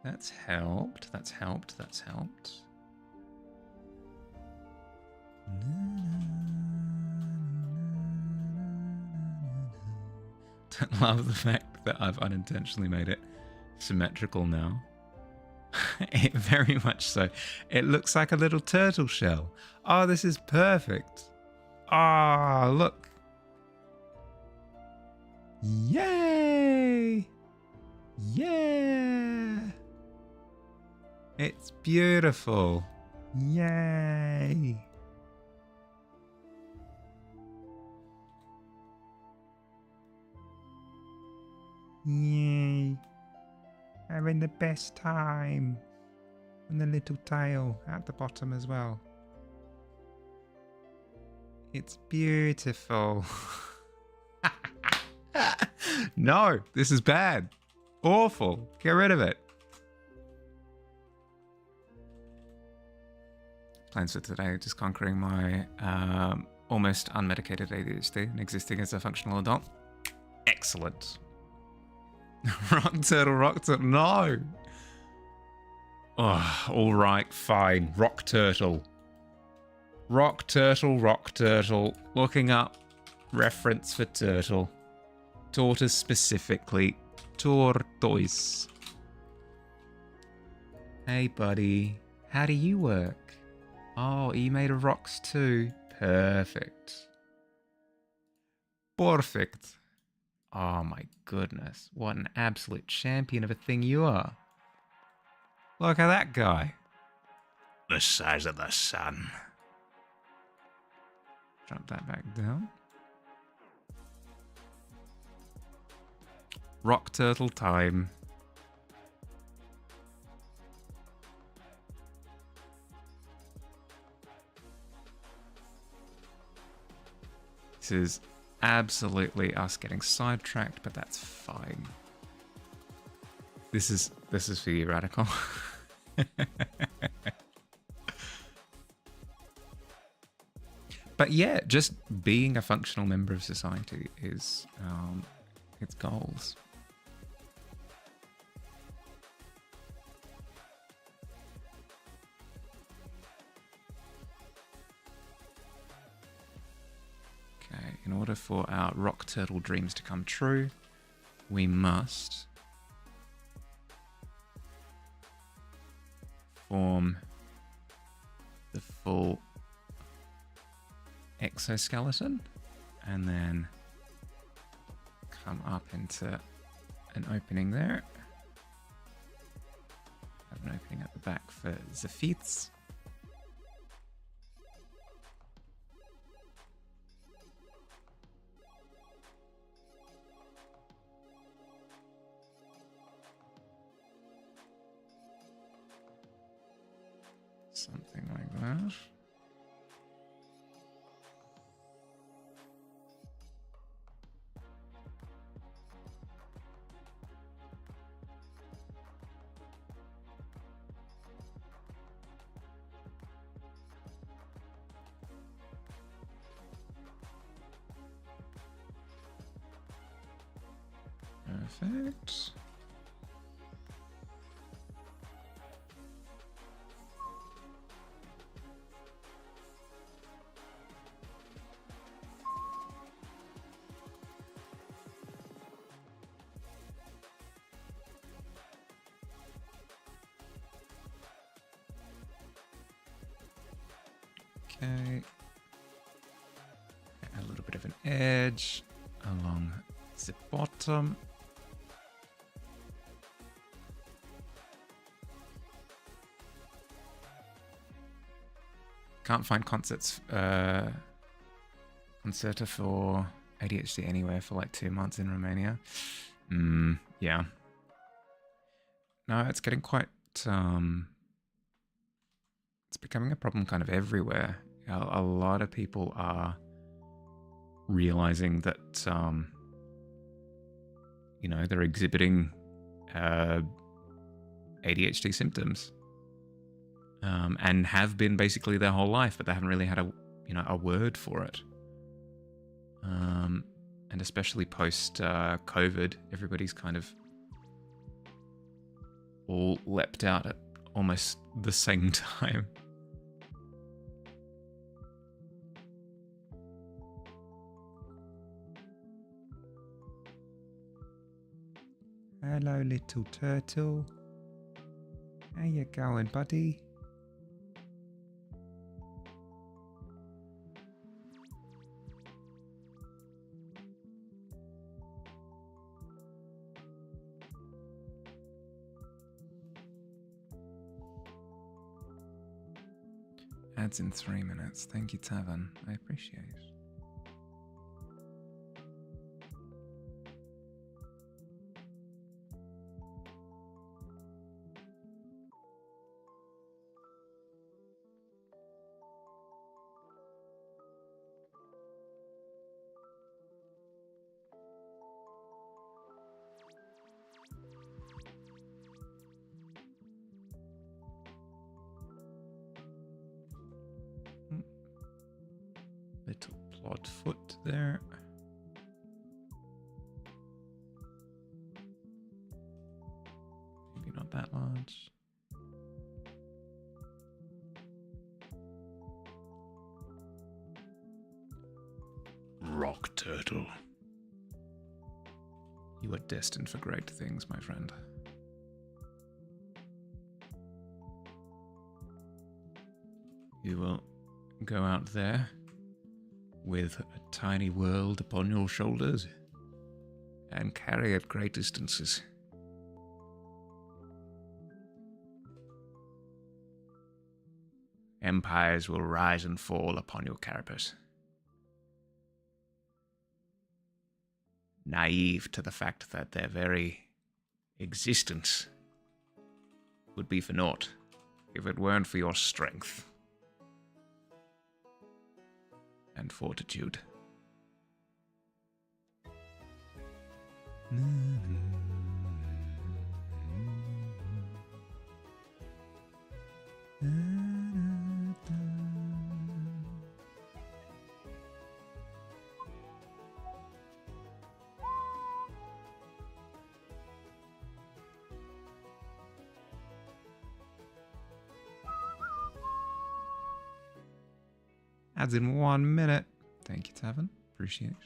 That's helped. That's helped. That's helped. Don't love the fact that I've unintentionally made it symmetrical now. It very much so. It looks like a little turtle shell. Oh, this is perfect. Ah, look. Yay! Yeah! It's beautiful. Yay! Yay! Having the best time. And the little tail at the bottom as well. It's beautiful. No, this is bad. Awful. Get rid of it. Plans for today, just conquering my almost unmedicated ADHD and existing as a functional adult. Excellent. Rock turtle, no! Oh, alright, fine. Rock turtle. Rock turtle. Looking up reference for turtle. Tortoise specifically. Tortoise. Hey, buddy. How do you work? Oh, you made of rocks too. Perfect. Perfect. Oh my goodness. What an absolute champion of a thing you are. Look at that guy. The size of the sun. Drop that back down. Rock turtle time. This is absolutely us getting sidetracked, but that's fine. This is for you, Radical. But yeah, just being a functional member of society is its goals. Okay, in order for our rock turtle dreams to come true, we must form the full exoskeleton and then come up into an opening there. Have an opening at the back for the feet. Something like that. Perfect. Okay. A little bit of an edge along the bottom. Can't find concerta for ADHD anywhere for like 2 months in Romania. Yeah. No, it's getting quite, it's becoming a problem kind of everywhere. A lot of people are realizing that, you know, they're exhibiting ADHD symptoms. And have been basically their whole life, but they haven't really had a word for it. And especially post COVID, everybody's kind of all leapt out at almost the same time. Hello, little turtle. How you going, buddy? Ads in 3 minutes. Thank you, Tavern. I appreciate it. Little plod foot there. Maybe not that large. Rock turtle. You are destined for great things, my friend. You will go out there with a tiny world upon your shoulders and carry it great distances. Empires will rise and fall upon your carapace. Naive to the fact that their very existence would be for naught if it weren't for your strength and fortitude. Ads in 1 minute. Thank you, Tavern. Appreciate it.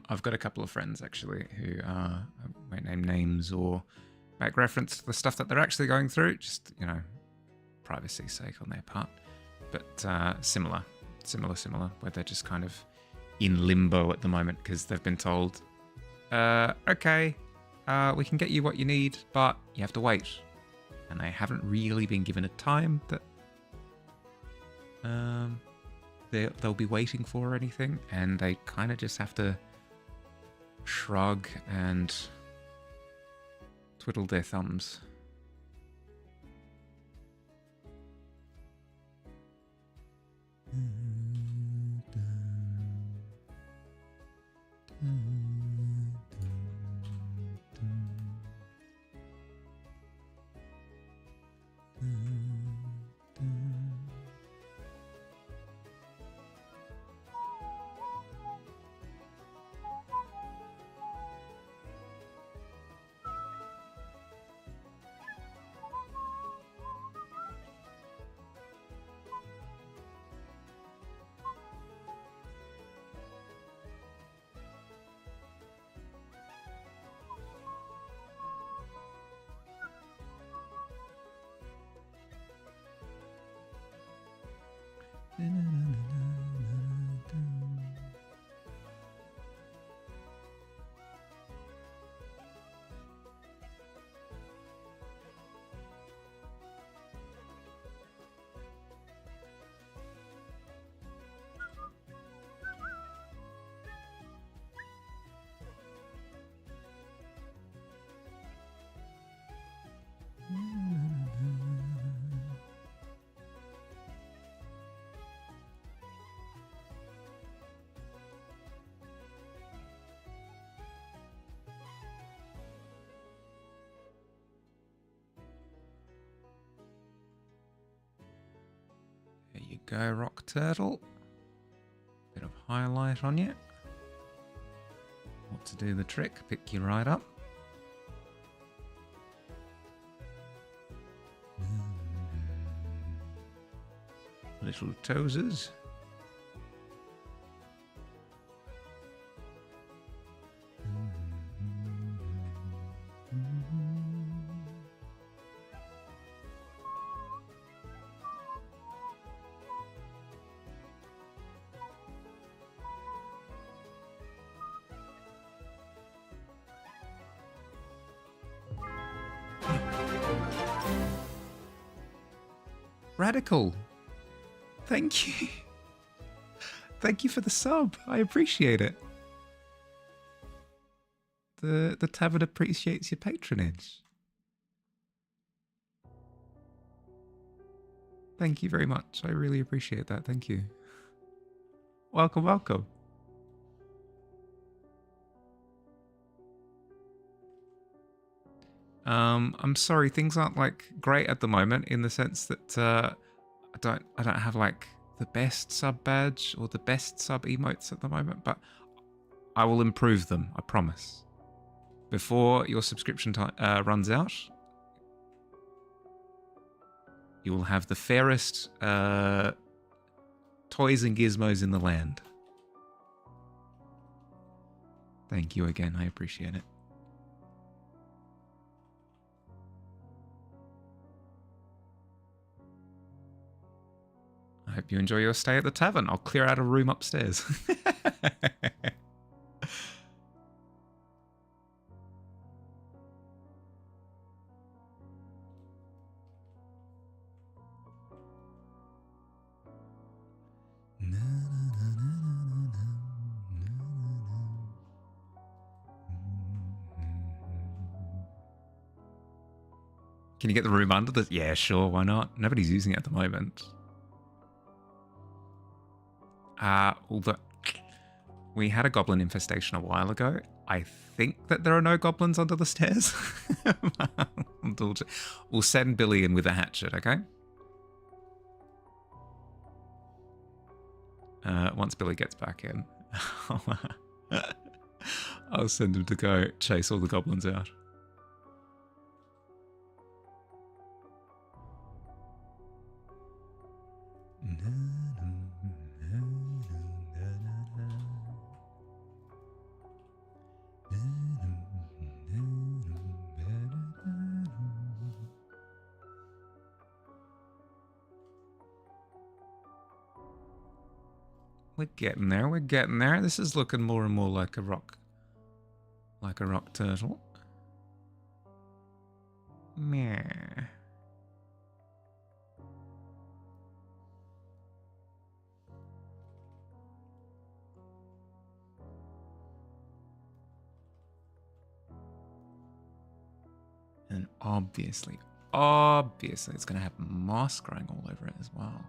I've got a couple of friends actually who I won't name names or make reference to the stuff that they're actually going through, just, you know, privacy's sake on their part. But similar, where they're just kind of in limbo at the moment because they've been told, okay, we can get you what you need, but you have to wait. And they haven't really been given a time that they'll be waiting for or anything, and they kind of just have to shrug and twiddle their thumbs. go, rock turtle. Bit of highlight on you. What to do the trick, pick you right up. Little toeses. Radical. Thank you. Thank you for the sub. I appreciate it. The Tavern appreciates your patronage. Thank you very much. I really appreciate that. Thank you. Welcome, welcome. I'm sorry, things aren't like great at the moment in the sense that I don't have like the best sub badge or the best sub emotes at the moment, but I will improve them, I promise. Before your subscription time runs out, you will have the fairest toys and gizmos in the land. Thank you again, I appreciate it. I hope you enjoy your stay at the tavern. I'll clear out a room upstairs. Can you get the room under the... Yeah, sure, why not? Nobody's using it at the moment. Although we had a goblin infestation a while ago. I think that there are no goblins under the stairs. We'll send Billy in with a hatchet, okay? Once Billy gets back in, I'll send him to go chase all the goblins out. We're getting there, we're getting there. This is looking more and more like a rock turtle. Meh. And obviously it's going to have moss growing all over it as well.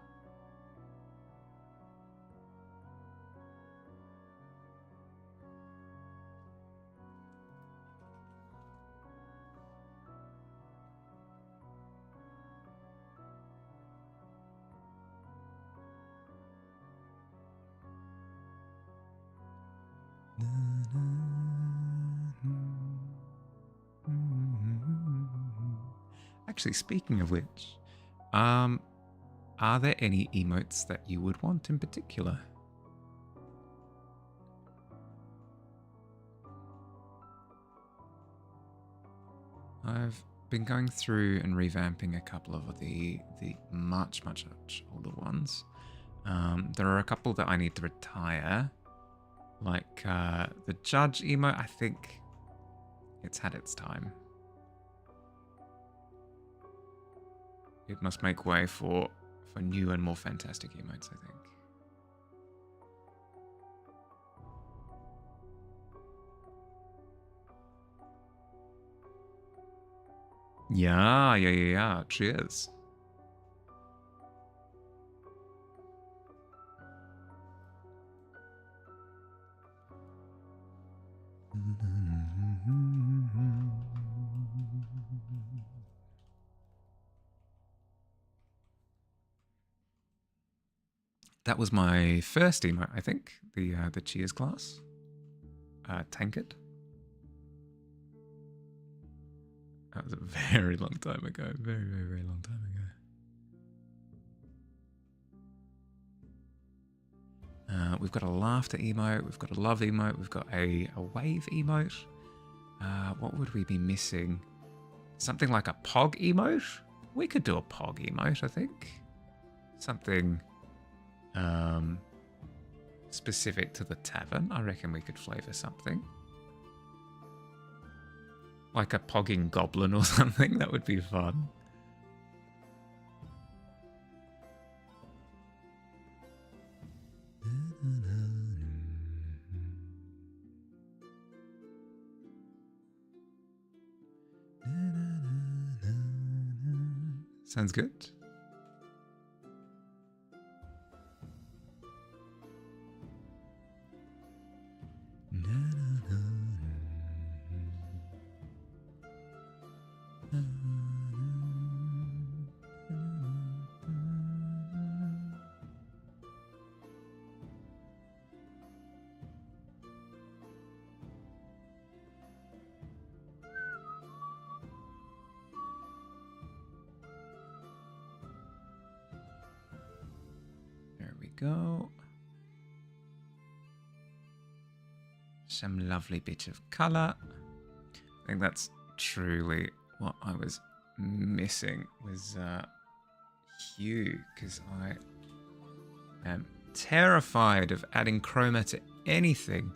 Actually, speaking of which, are there any emotes that you would want in particular? I've been going through and revamping a couple of the much older ones. There are a couple that I need to retire, like the Judge emote. I think it's had its time. It must make way for new and more fantastic emotes, I think. Yeah. Cheers. That was my first emote, I think. The Cheers class. Tankard. That was a very long time ago. Very, very, very long time ago. We've got a laughter emote. We've got a love emote. We've got a wave emote. What would we be missing? Something like a pog emote? We could do a pog emote, I think. Something specific to the tavern. I reckon we could flavour something. Like a pogging goblin or something. That would be fun. Sounds good. Go. Some lovely bit of colour. I think that's truly what I was missing was hue, because I am terrified of adding chroma to anything.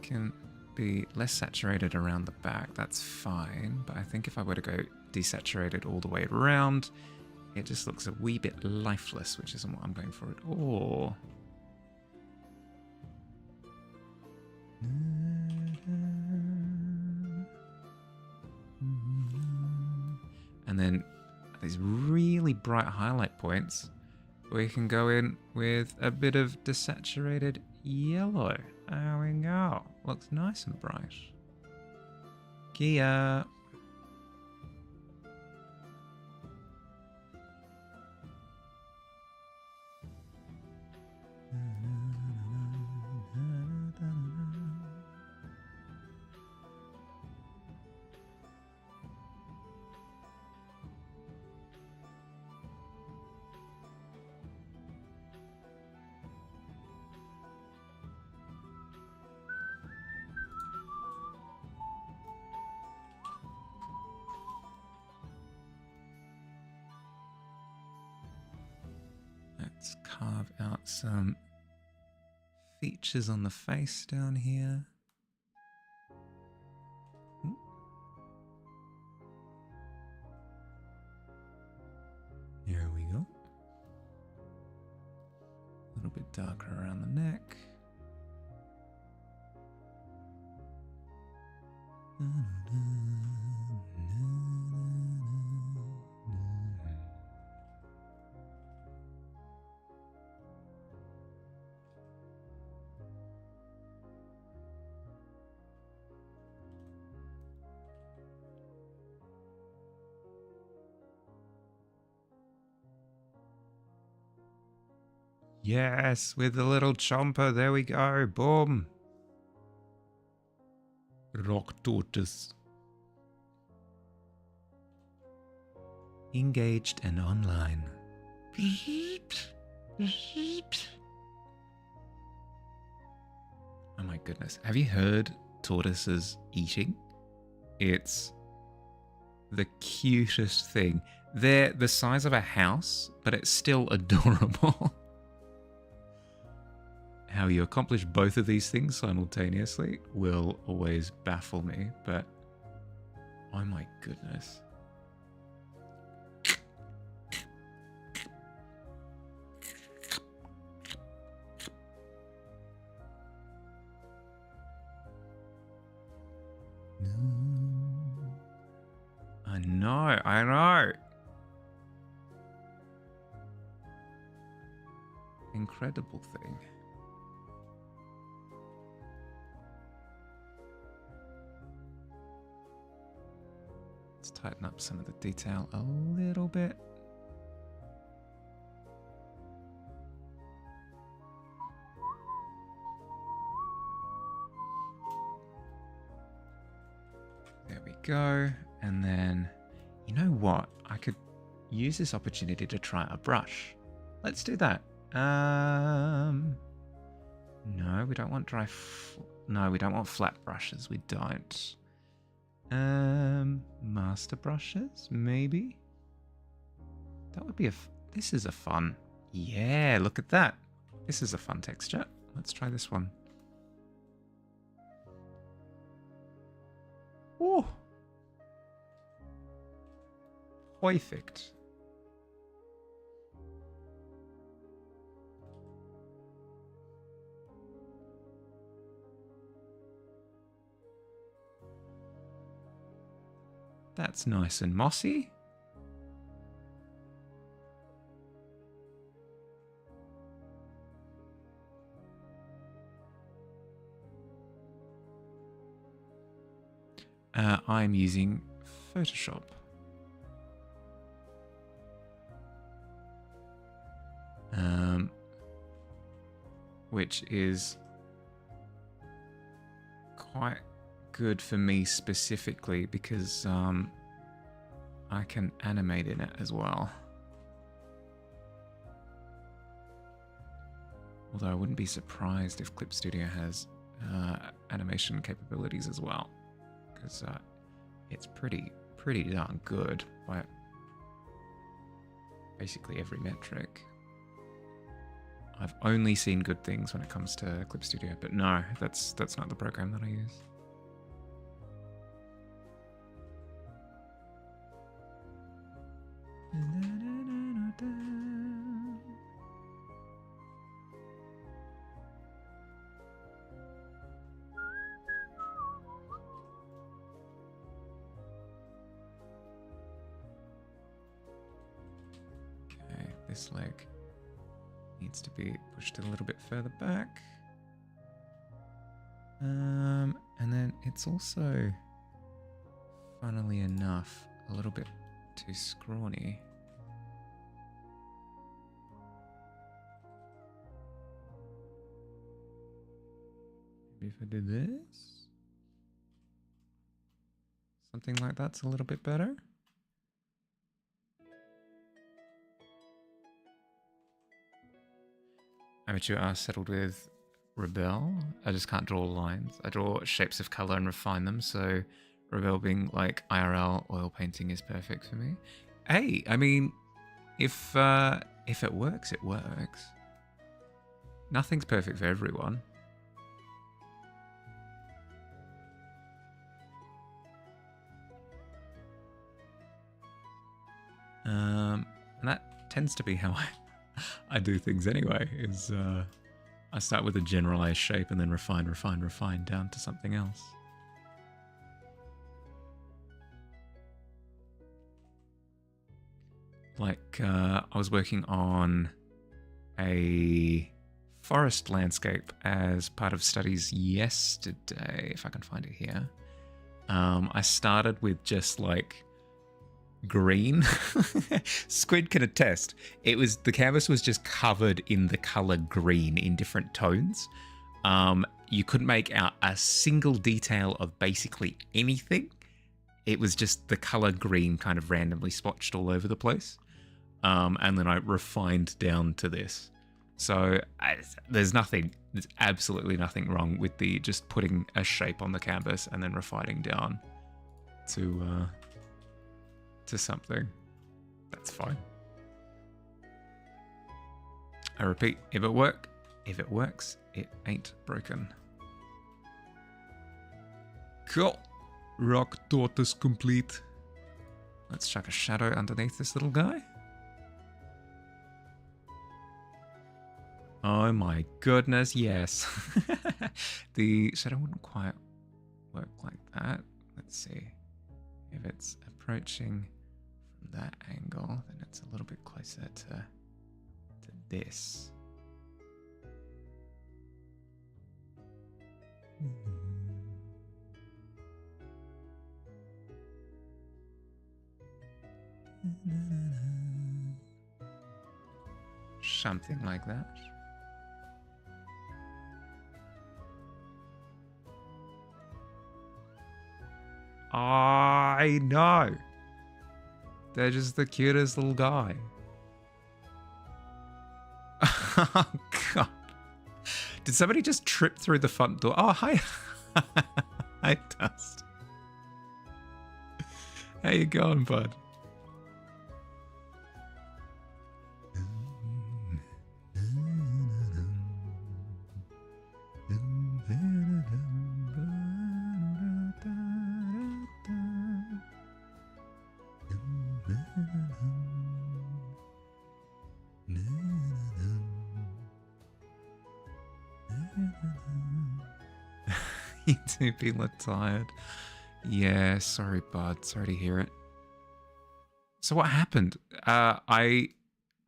Can be less saturated around the back, that's fine, but I think if I were to go desaturated all the way around, it just looks a wee bit lifeless, which isn't what I'm going for at all. And then these really bright highlight points, we can go in with a bit of desaturated yellow. There we go. Looks nice and bright. Kia. Let's carve out some features on the face down here. Here we go. A little bit darker around the neck. Yes, with the little chomper. There we go. Boom. Rock tortoise. Engaged and online. Oh my goodness. Have you heard tortoises eating? It's the cutest thing. They're the size of a house, but it's still adorable. How you accomplish both of these things simultaneously will always baffle me, but oh my goodness. I know. Incredible thing. Let's tighten up some of the detail a little bit. There we go. And then, you know what? I could use this opportunity to try a brush. Let's do that. No, we don't want no, we don't want flat brushes. We don't. Master brushes, maybe? That would be this is a fun. Yeah, look at that. This is a fun texture. Let's try this one. Oh. Perfect. That's nice and mossy. I'm using Photoshop. Which is quite good for me specifically because I can animate in it as well. Although I wouldn't be surprised if Clip Studio has animation capabilities as well, because it's pretty darn good by basically every metric. I've only seen good things when it comes to Clip Studio, but no, that's not the program that I use. Okay, this leg needs to be pushed a little bit further back. And then it's also, funnily enough, a little bit too scrawny. Maybe if I did this? Something like that's a little bit better. Amateur are settled with Rebel. I just can't draw lines. I draw shapes of color and refine them, so Rebel being like IRL oil painting is perfect for me. Hey, I mean, if it works, it works. Nothing's perfect for everyone. And that tends to be how I do things anyway, is I start with a generalized shape and then refine down to something else. Like, I was working on a forest landscape as part of studies yesterday, if I can find it here. I started with just like green. Squid can attest. The canvas was just covered in the color green in different tones. You couldn't make out a single detail of basically anything. It was just the color green kind of randomly spotched all over the place. And then I refined down to this. So there's absolutely nothing wrong with just putting a shape on the canvas and then refining down to something. That's fine. I repeat, if it works, it ain't broken. Cool. Rock tortoise complete. Let's chuck a shadow underneath this little guy. Oh my goodness, yes. The shadow wouldn't quite work like that. Let's see. If it's approaching from that angle, then it's a little bit closer to this. Something like that. I know. They're just the cutest little guy. Oh, God. Did somebody just trip through the front door? Oh, hi. Hi, Dust. How you going, bud? You do feel tired. Yeah, sorry, bud. Sorry to hear it. So what happened? I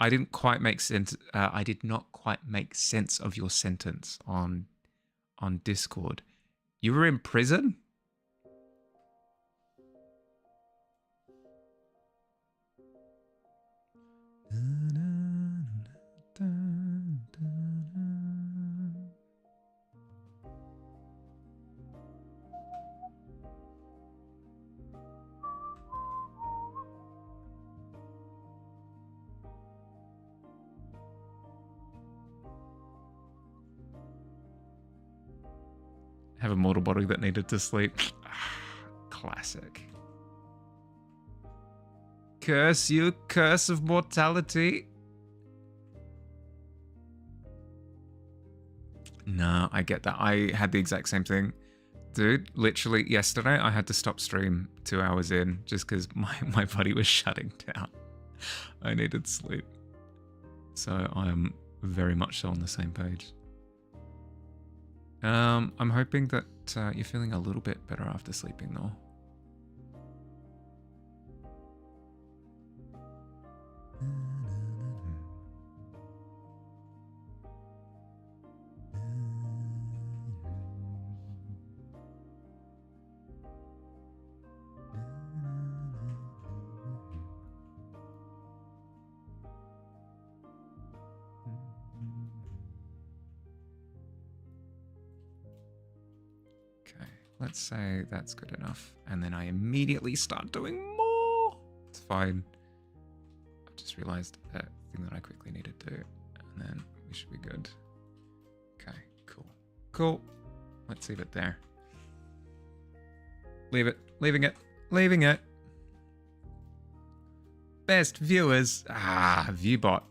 didn't quite make sense. I did not quite make sense of your sentence on Discord. You were in prison? Have a mortal body that needed to sleep. Classic. Curse you, curse of mortality. No, I get that. I had the exact same thing. Dude, literally yesterday I had to stop stream 2 hours in just because my body was shutting down. I needed sleep. So I am very much so on the same page. I'm hoping that you're feeling a little bit better after sleeping though. Let's say that's good enough. And then I immediately start doing more. It's fine. I've just realized a thing that I quickly need to do. And then we should be good. Okay, cool. Cool. Let's leave it there. Leave it. Leaving it. Leaving it. Best viewers. Viewbot.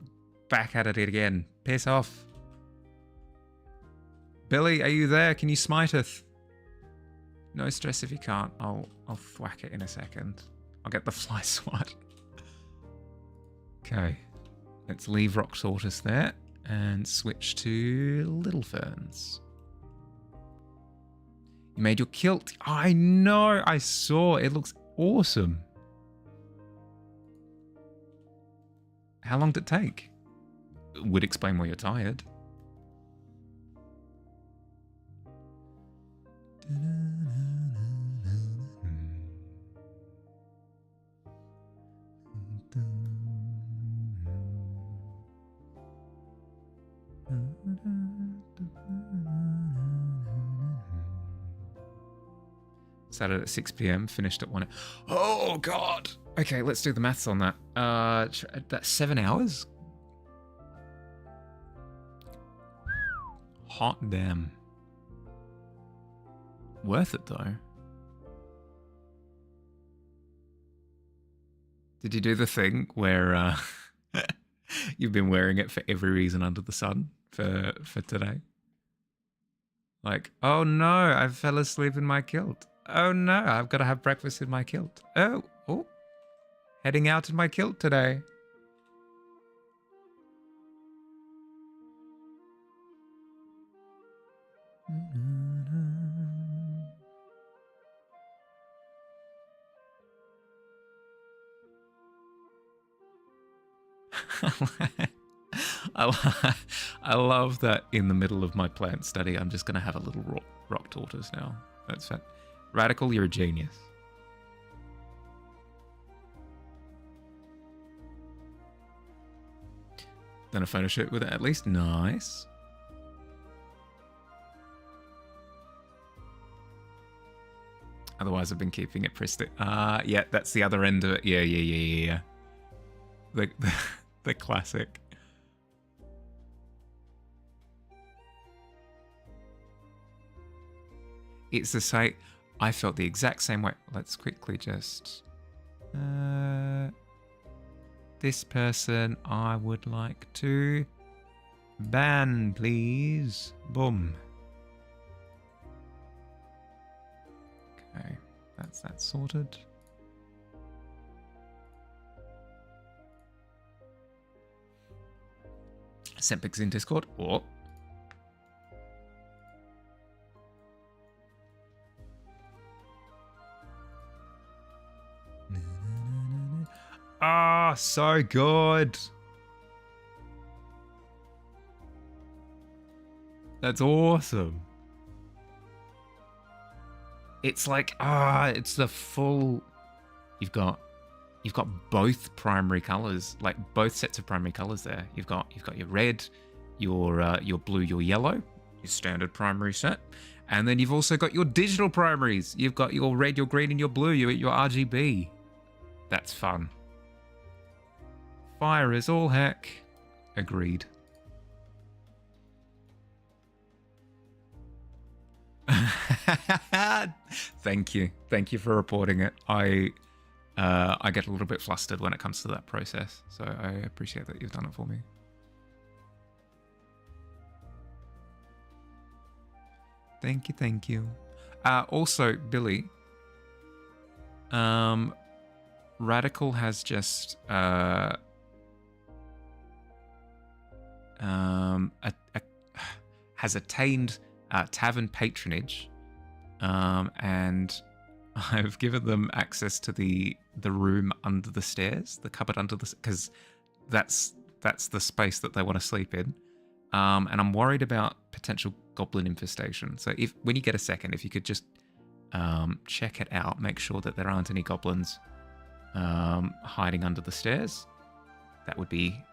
Back at it again. Piss off. Billy, are you there? Can you smiteth? No stress if you can't. I'll thwack it in a second. I'll get the fly swat. Okay. Let's leave Rock Tortoise there and switch to Little Ferns. You made your kilt. I know. I saw. It looks awesome. How long did it take? Would explain why you're tired. Started at 6 p.m, finished at 1. Oh, God. Okay, let's do the maths on that. That's 7 hours? Hot damn. Worth it, though. Did you do the thing where you've been wearing it for every reason under the sun for today? Like, oh no, I fell asleep in my kilt. Oh no, I've got to have breakfast in my kilt. Oh, heading out in my kilt today. I love that in the middle of my plant study, I'm just going to have a little rock tortoise now. That's fun. Radical, you're a genius. Done a photo shoot with it at least. Nice. Otherwise, I've been keeping it pristine. Yeah, that's the other end of it. Yeah. The classic. It's the same. I felt the exact same way. Let's quickly just... this person I would like to ban, please. Boom. Okay, that's that sorted. Sempic's in Discord. Oh. Ah, so good. That's awesome. It's like, it's the full... You've got both primary colors, like both sets of primary colors there. You've got your red, your blue, your yellow, your standard primary set. And then you've also got your digital primaries. You've got your red, your green, and your blue, your RGB. That's fun. Fire is all heck. Agreed. Thank you. Thank you for reporting it. I get a little bit flustered when it comes to that process, so I appreciate that you've done it for me. Thank you, thank you. Also, Billy, Radical has just has attained Tavern patronage, and I've given them access to the room under the stairs, the cupboard under the, because that's the space that they want to sleep in. And I'm worried about potential goblin infestation. So when you get a second, if you could just check it out, make sure that there aren't any goblins hiding under the stairs. That would be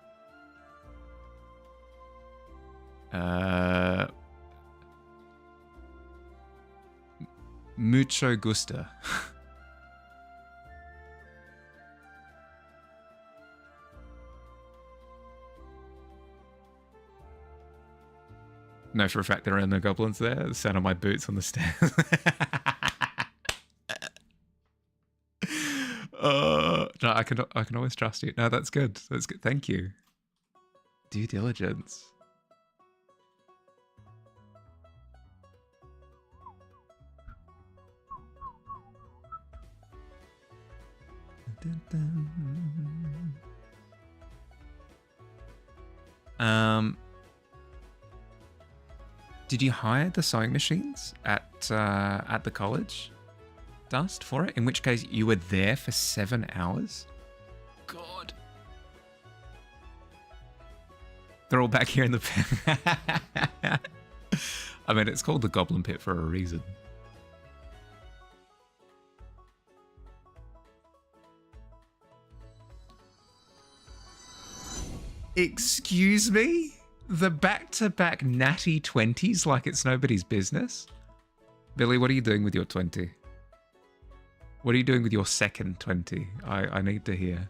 mucho gusta. No, for a fact there are no goblins there. The sound of my boots on the stairs. No, I can always trust you. No, that's good. That's good. Thank you. Due diligence. Did you hire the sewing machines at the college, Dust, for it? In which case you were there for 7 hours? God. They're all back here in the pit. I mean, it's called the Goblin Pit for a reason. Excuse me? The back-to-back natty 20s like it's nobody's business? Billy, what are you doing with your 20? What are you doing with your second 20? I need to hear.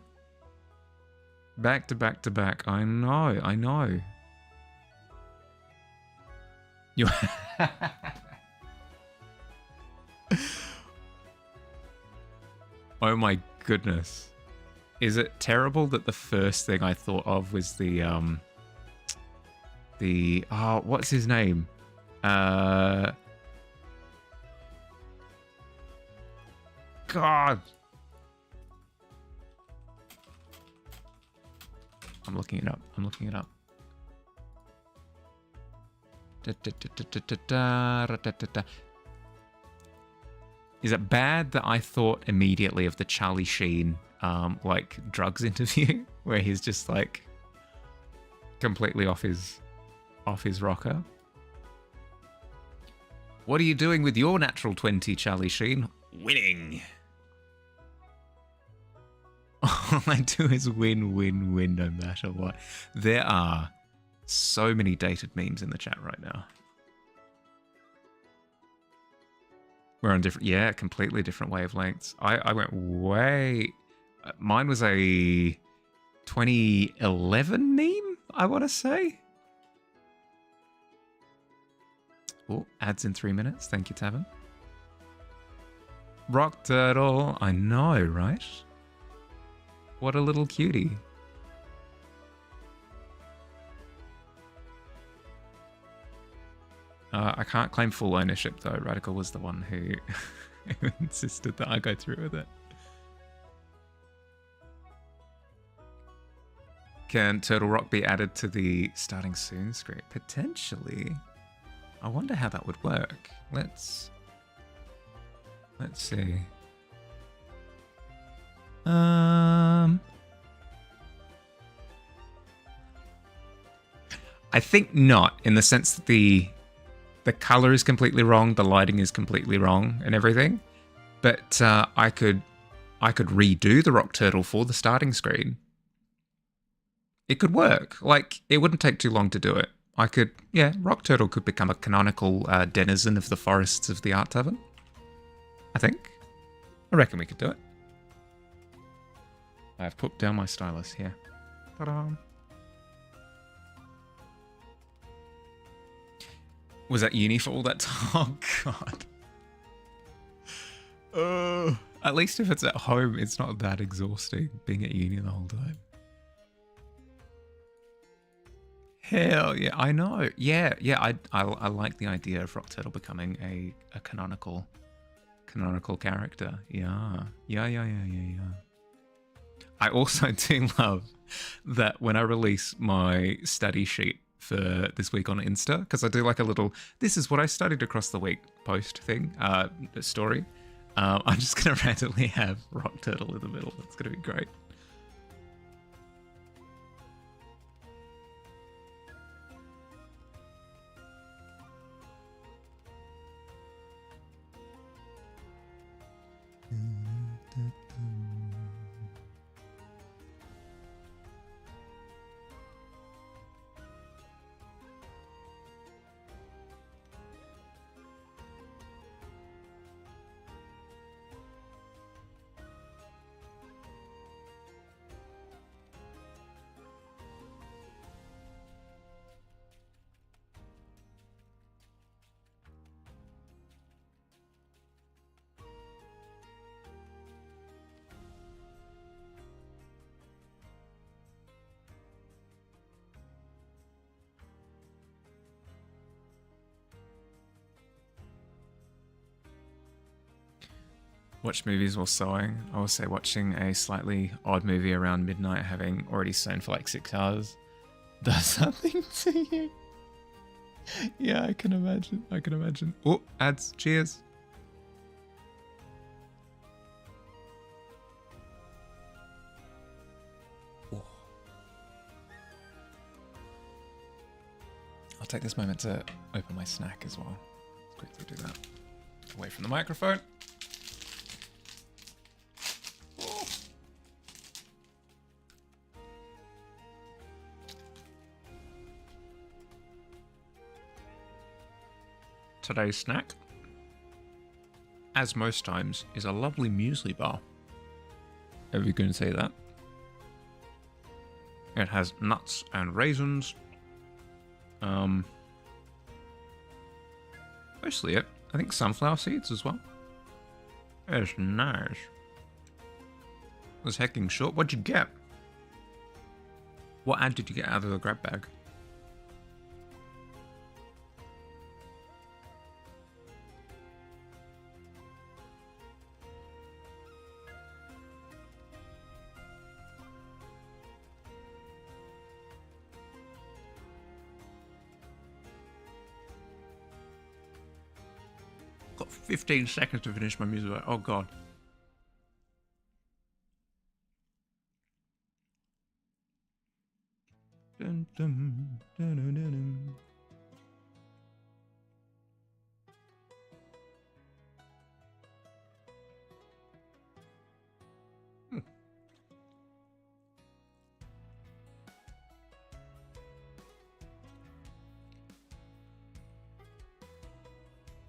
Back to back to back. I know. You. Oh my goodness. Is it terrible that the first thing I thought of was what's his name? God. I'm looking it up. Is it bad that I thought immediately of the Charlie Sheen like drugs interview where he's just like completely off his rocker? What are you doing with your natural 20, Charlie Sheen? Winning. All I do is win, win, win no matter what. There are so many dated memes in the chat right now. We're on different, yeah, completely different wavelengths. I went way, mine was a 2011 meme, I want to say. Oh, ads in 3 minutes. Thank you, Tavern. Rock Turtle. I know, right? What a little cutie. I can't claim full ownership, though. Radical was the one who, who insisted that I go through with it. Can Turtle Rock be added to the starting soon script? Potentially. I wonder how that would work. Let's see. I think not, in the sense that the color is completely wrong, the lighting is completely wrong, and everything. But I could redo the Rock Turtle for the starting screen. It could work. Like, it wouldn't take too long to do it. I could, yeah, Rock Turtle could become a canonical denizen of the forests of the Art Tavern. I think. I reckon we could do it. I've put down my stylus here. Ta-da! Was that uni for all that time? Oh, God. At least if it's at home, it's not that exhausting being at uni the whole time. Hell yeah, I know. Yeah, I like the idea of Rock Turtle becoming a canonical character. Yeah. I also do love that when I release my study sheet for this week on Insta, because I do like a little, this is what I studied across the week post thing, story. I'm just going to randomly have Rock Turtle in the middle. That's going to be great. Watch movies while sewing. I will say watching a slightly odd movie around midnight, having already sewn for like 6 hours, does something to you. Yeah, I can imagine. Oh, ads. Cheers. Oh. I'll take this moment to open my snack as well. Let's quickly do that. Away from the microphone. Today's snack, as most times, is a lovely muesli bar. Are we going to say that? It has nuts and raisins. Mostly it. I think sunflower seeds as well. It's nice. It was hecking short. What'd you get? What ad did you get out of the grab bag? Got 15 seconds to finish my music. Oh god. Dun, dun, dun, dun, dun, dun.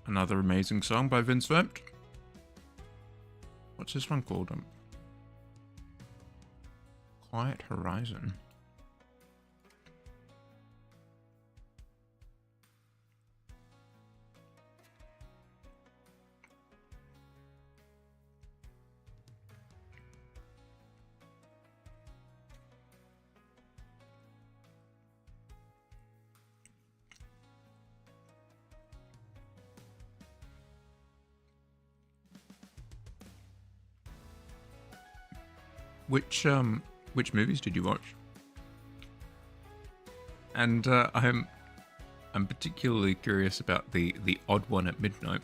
Another amazing song by Vince Vampt. What's this one called? Quiet Horizon. Which movies did you watch? And I'm particularly curious about the odd one at midnight.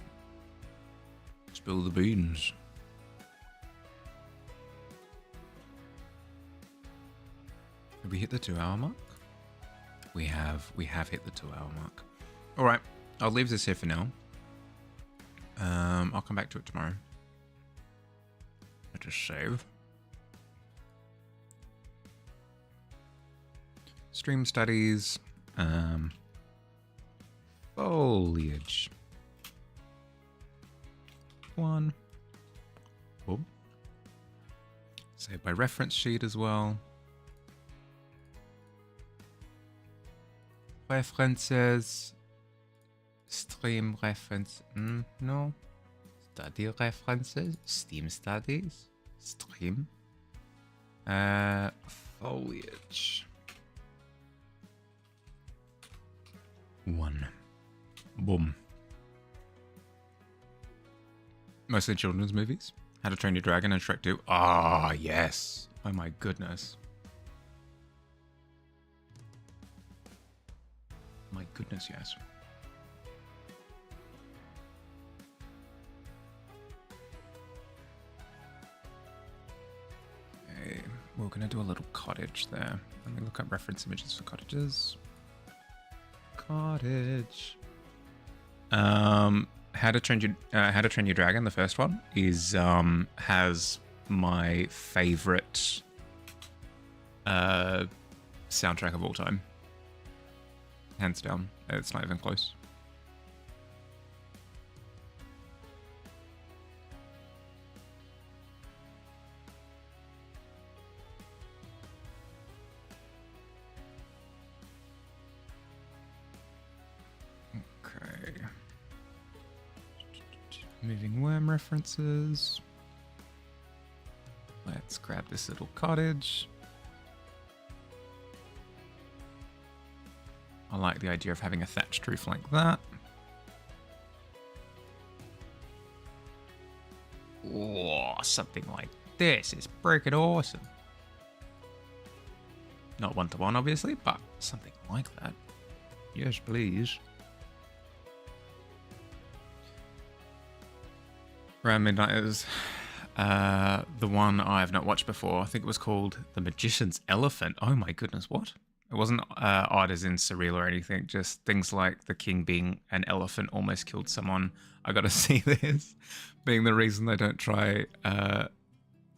Spill the beans. Have we hit the 2-hour mark? We have hit the 2-hour mark. All right, I'll leave this here for now. I'll come back to it tomorrow. I just save. Stream studies, foliage. 1. Boom. Save by reference sheet as well. References. Stream reference. No. Study references. Steam studies. Stream. Foliage. 1. Boom. Mostly children's movies. How to Train Your Dragon and Shrek 2. Ah, yes. Oh my goodness. My goodness, yes. Okay, we're going to do a little cottage there. Let me look up reference images for cottages. Cottage. How to Train Your Dragon, the first one, is has my favorite soundtrack of all time. Hands down. It's not even close. Moving worm references. Let's grab this little cottage. I like the idea of having a thatched roof like that. Oh, something like this is freaking awesome. Not one-to-one, obviously, but something like that. Yes, please. Around Midnight is the one I have not watched before. I think it was called The Magician's Elephant. Oh my goodness, what? It wasn't odd as in surreal or anything, just things like the king being an elephant almost killed someone. I gotta see this being the reason they don't try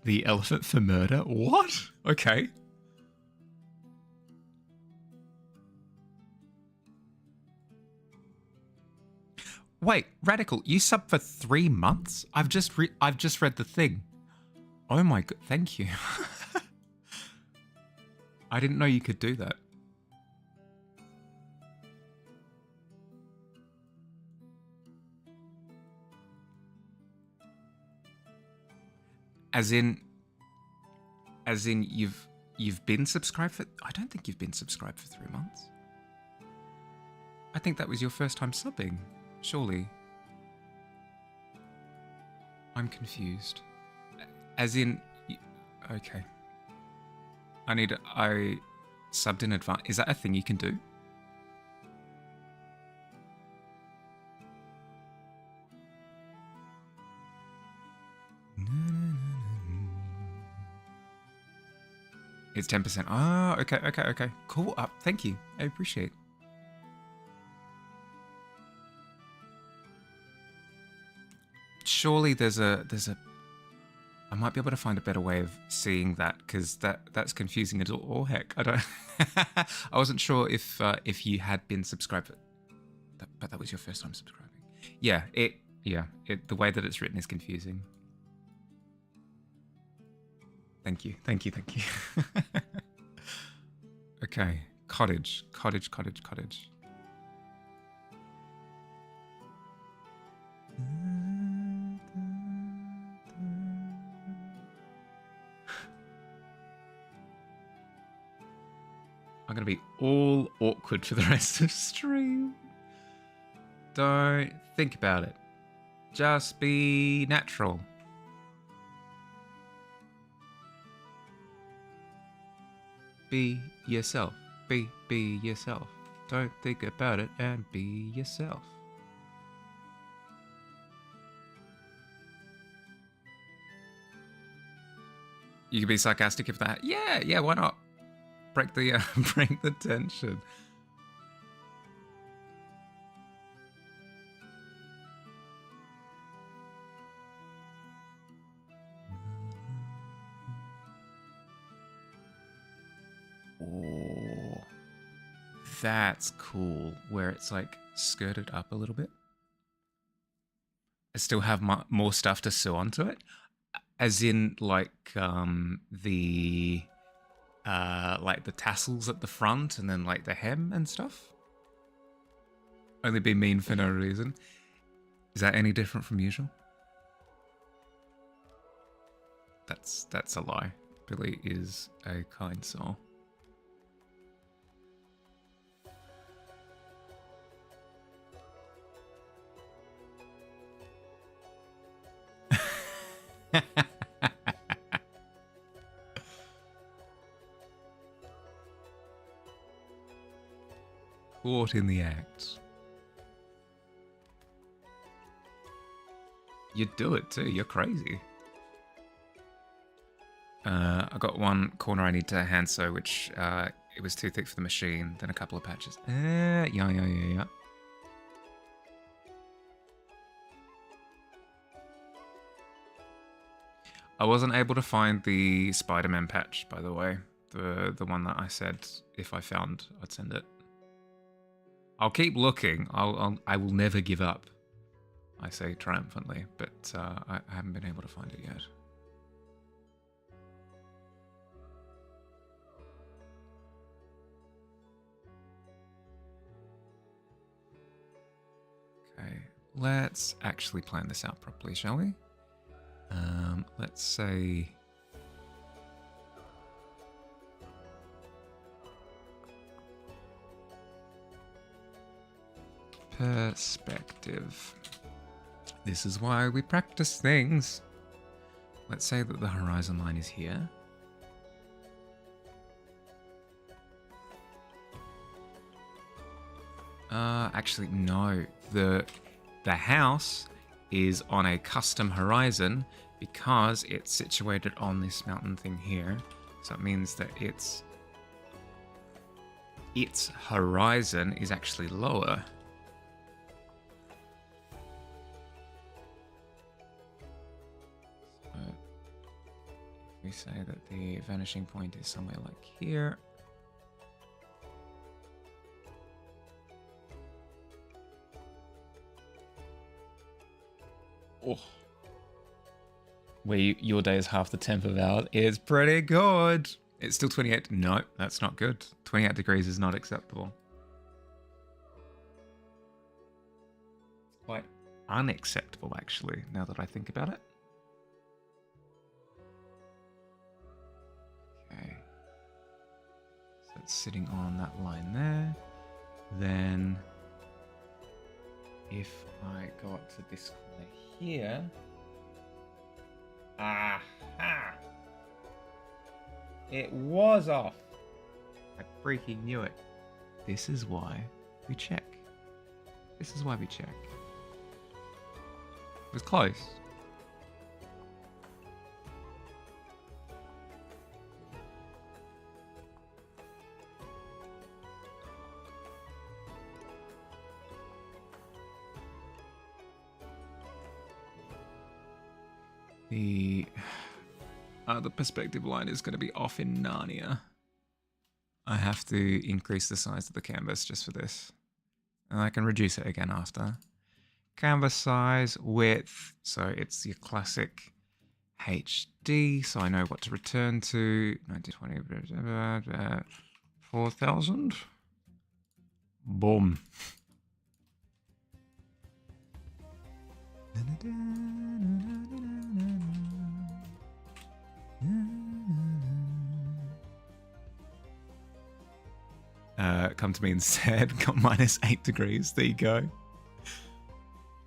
the elephant for murder. What? Okay. Wait, Radical, you sub for 3 months? I've just read the thing. Oh my god, thank you. I didn't know you could do that. As in you've been subscribed for... I don't think you've been subscribed for 3 months. I think that was your first time subbing. Surely. I'm confused. As in... Okay. I subbed in advance. Is that a thing you can do? It's 10%. Ah, okay. Cool. Thank you. I appreciate it. Surely there's a I might be able to find a better way of seeing that, because that's confusing as all heck. I don't I wasn't sure if you had been subscribed, but that was your first time subscribing. Yeah, the way that it's written is confusing. Thank you. Okay, cottage. I'm gonna be all awkward for the rest of the stream. Don't think about it. Just be natural. Be yourself. Be yourself. Don't think about it and be yourself. You can be sarcastic if that. Yeah, why not? Break the break the tension. Oh, that's cool. Where it's like skirted up a little bit. I still have more stuff to sew onto it, as in like the tassels at the front and then like the hem and stuff. Only be mean for no reason. Is that any different from usual? That's a lie. Billy is a kind soul. Caught in the act. You do it too, you're crazy. I got one corner I need to hand sew, which it was too thick for the machine, then a couple of patches. Yeah. I wasn't able to find the Spider-Man patch, by the way. The one that I said if I found, I'd send it. I'll keep looking. I will never give up, I say triumphantly, but I haven't been able to find it yet. Okay, let's actually plan this out properly, shall we? Let's say... perspective. This is why we practice things. Let's say that the horizon line is here. Actually, no. The house is on a custom horizon because it's situated on this mountain thing here. So it means that its horizon is actually lower. So if we say that the vanishing point is somewhere like here. Oh. Where your day is half the temp of ours is pretty good. It's still 28. No, that's not good. 28 degrees is not acceptable. It's quite unacceptable, actually, now that I think about it. Okay. So it's sitting on that line there. Then if I go up to this corner here... Aha! It was off. I freaking knew it. This is why we check. This is why we check. It was close. The perspective line is going to be off in Narnia. I have to increase the size of the canvas just for this. And I can reduce it again after. canvas size, width. So it's your classic HD. So I know what to return to. 1920, 4,000. Boom. Come to me instead. Got -8 degrees. There you go.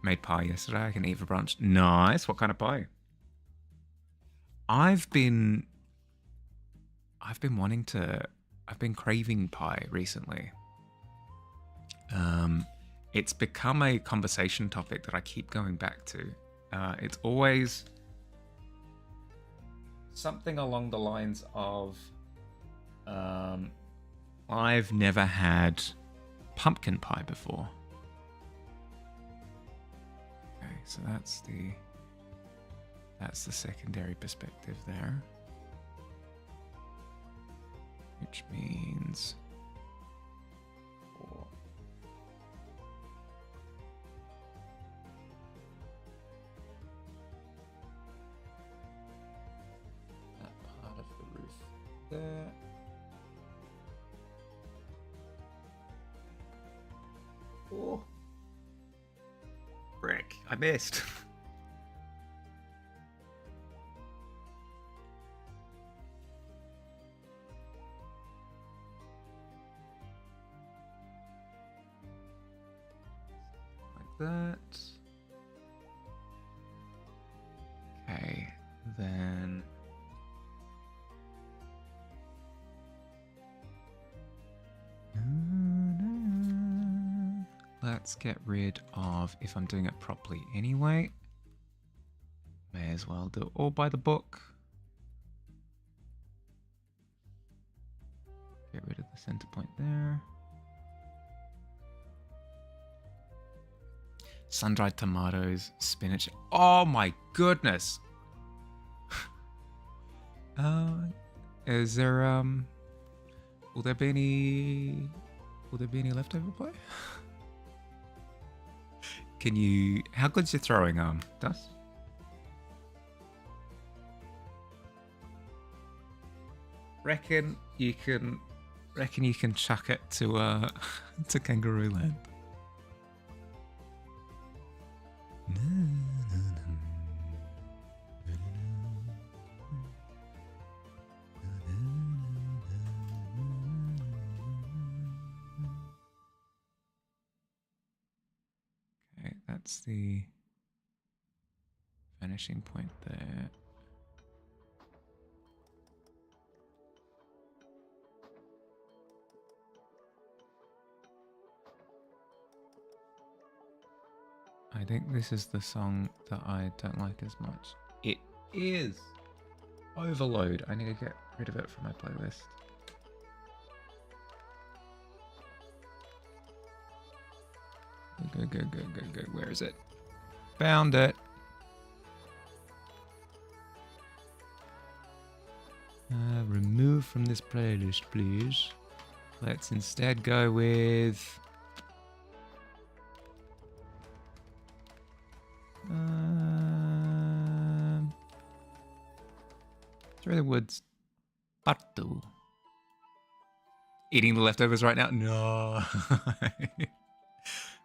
Made pie yesterday. I can eat for brunch. Nice. What kind of pie? I've been craving pie recently. It's become a conversation topic that I keep going back to. It's always something along the lines of, I've never had pumpkin pie before. Okay, so that's the secondary perspective there. Which means 4. That part of the roof there. Oh. Frick, I missed. Like that. Okay, then let's get rid of, if I'm doing it properly anyway, may as well do it all by the book. Get rid of the center point there. Sun-dried tomatoes, spinach. Oh my goodness! Is there will there be any leftover pie? Can you? How good's your throwing arm, Dust? Reckon you can chuck it to to Kangaroo Land. Okay, that's the finishing point there. I think this is the song that I don't like as much. It is Overload. I need to get rid of it from my playlist. Go. Where is it? Found it. Remove from this playlist, please. Let's instead go with... Through the Woods. Partu. Eating the leftovers right now? No.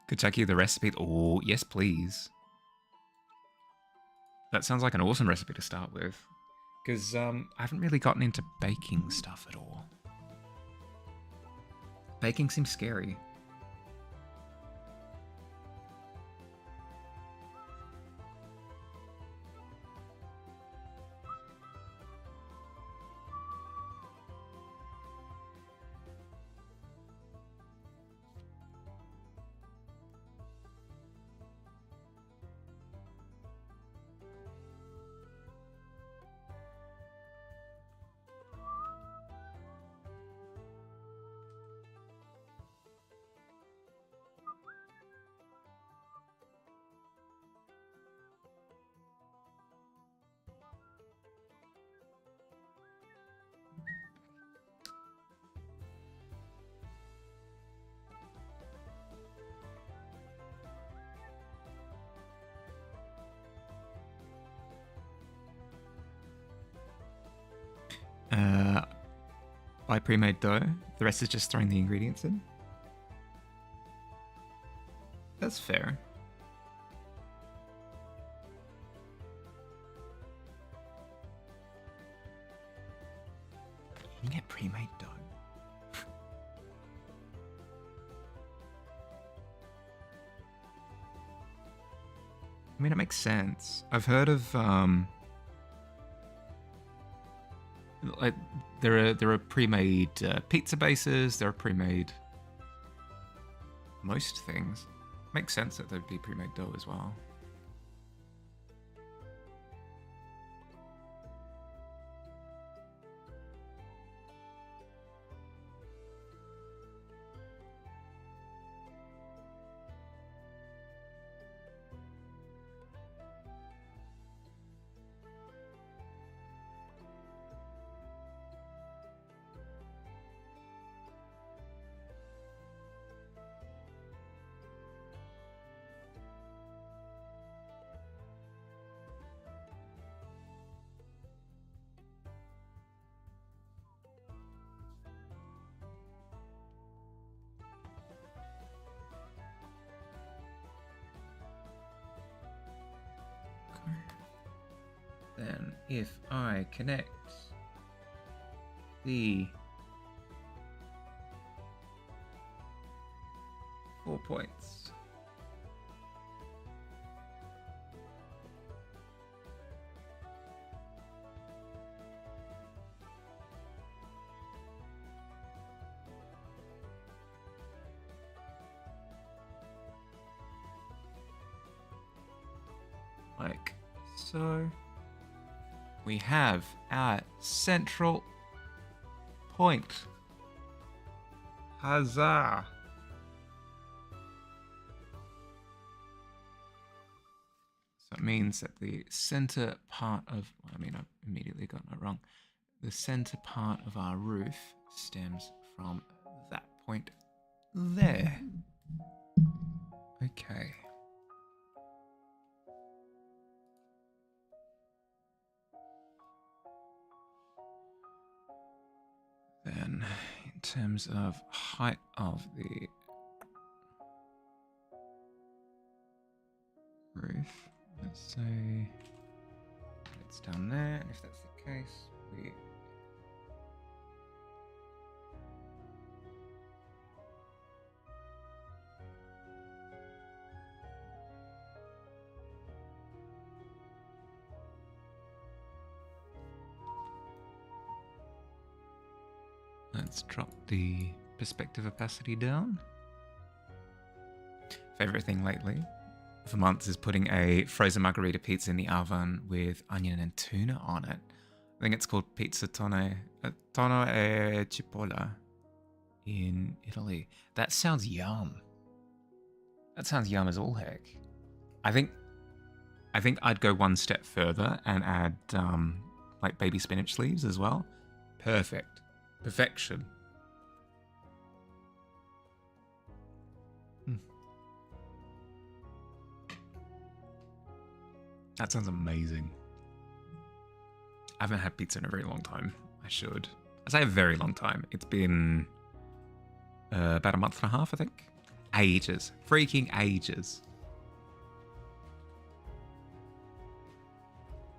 Could check you the recipe. Oh, yes, please. That sounds like an awesome recipe to start with. Because I haven't really gotten into baking stuff at all. Baking seems scary. Buy pre-made dough. The rest is just throwing the ingredients in. That's fair. You can get pre-made dough. I mean, it makes sense. I've heard of like there are pre-made pizza bases. There are pre-made most things. Makes sense that there'd be pre-made dough as well. Then if I connect the 4 points, like so, we have our central point. Huzzah! So it means that the center part of, I mean, I've immediately gotten it wrong. The center part of our roof stems from that point there. Okay. Then, in terms of height of the roof, let's say it's down there, and if that's the case, we let's drop the perspective opacity down. Favorite thing lately for months is putting a frozen margarita pizza in the oven with onion and tuna on it. I think it's called pizza tonno e cipolla in Italy. That sounds yum. That sounds yum as all heck. I think I'd go one step further and add like baby spinach leaves as well. Perfect. Perfection. That sounds amazing. I haven't had pizza in a very long time. I should. I say a very long time. It's been about a month and a half, I think. Ages. Freaking ages.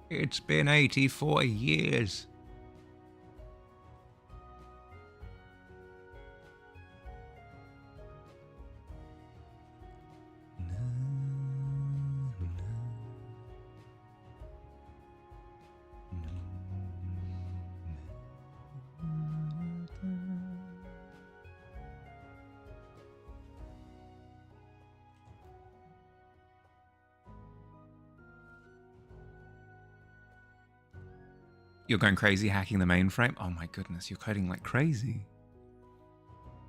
It's been 84 years. You're going crazy hacking the mainframe? Oh my goodness, you're coding like crazy.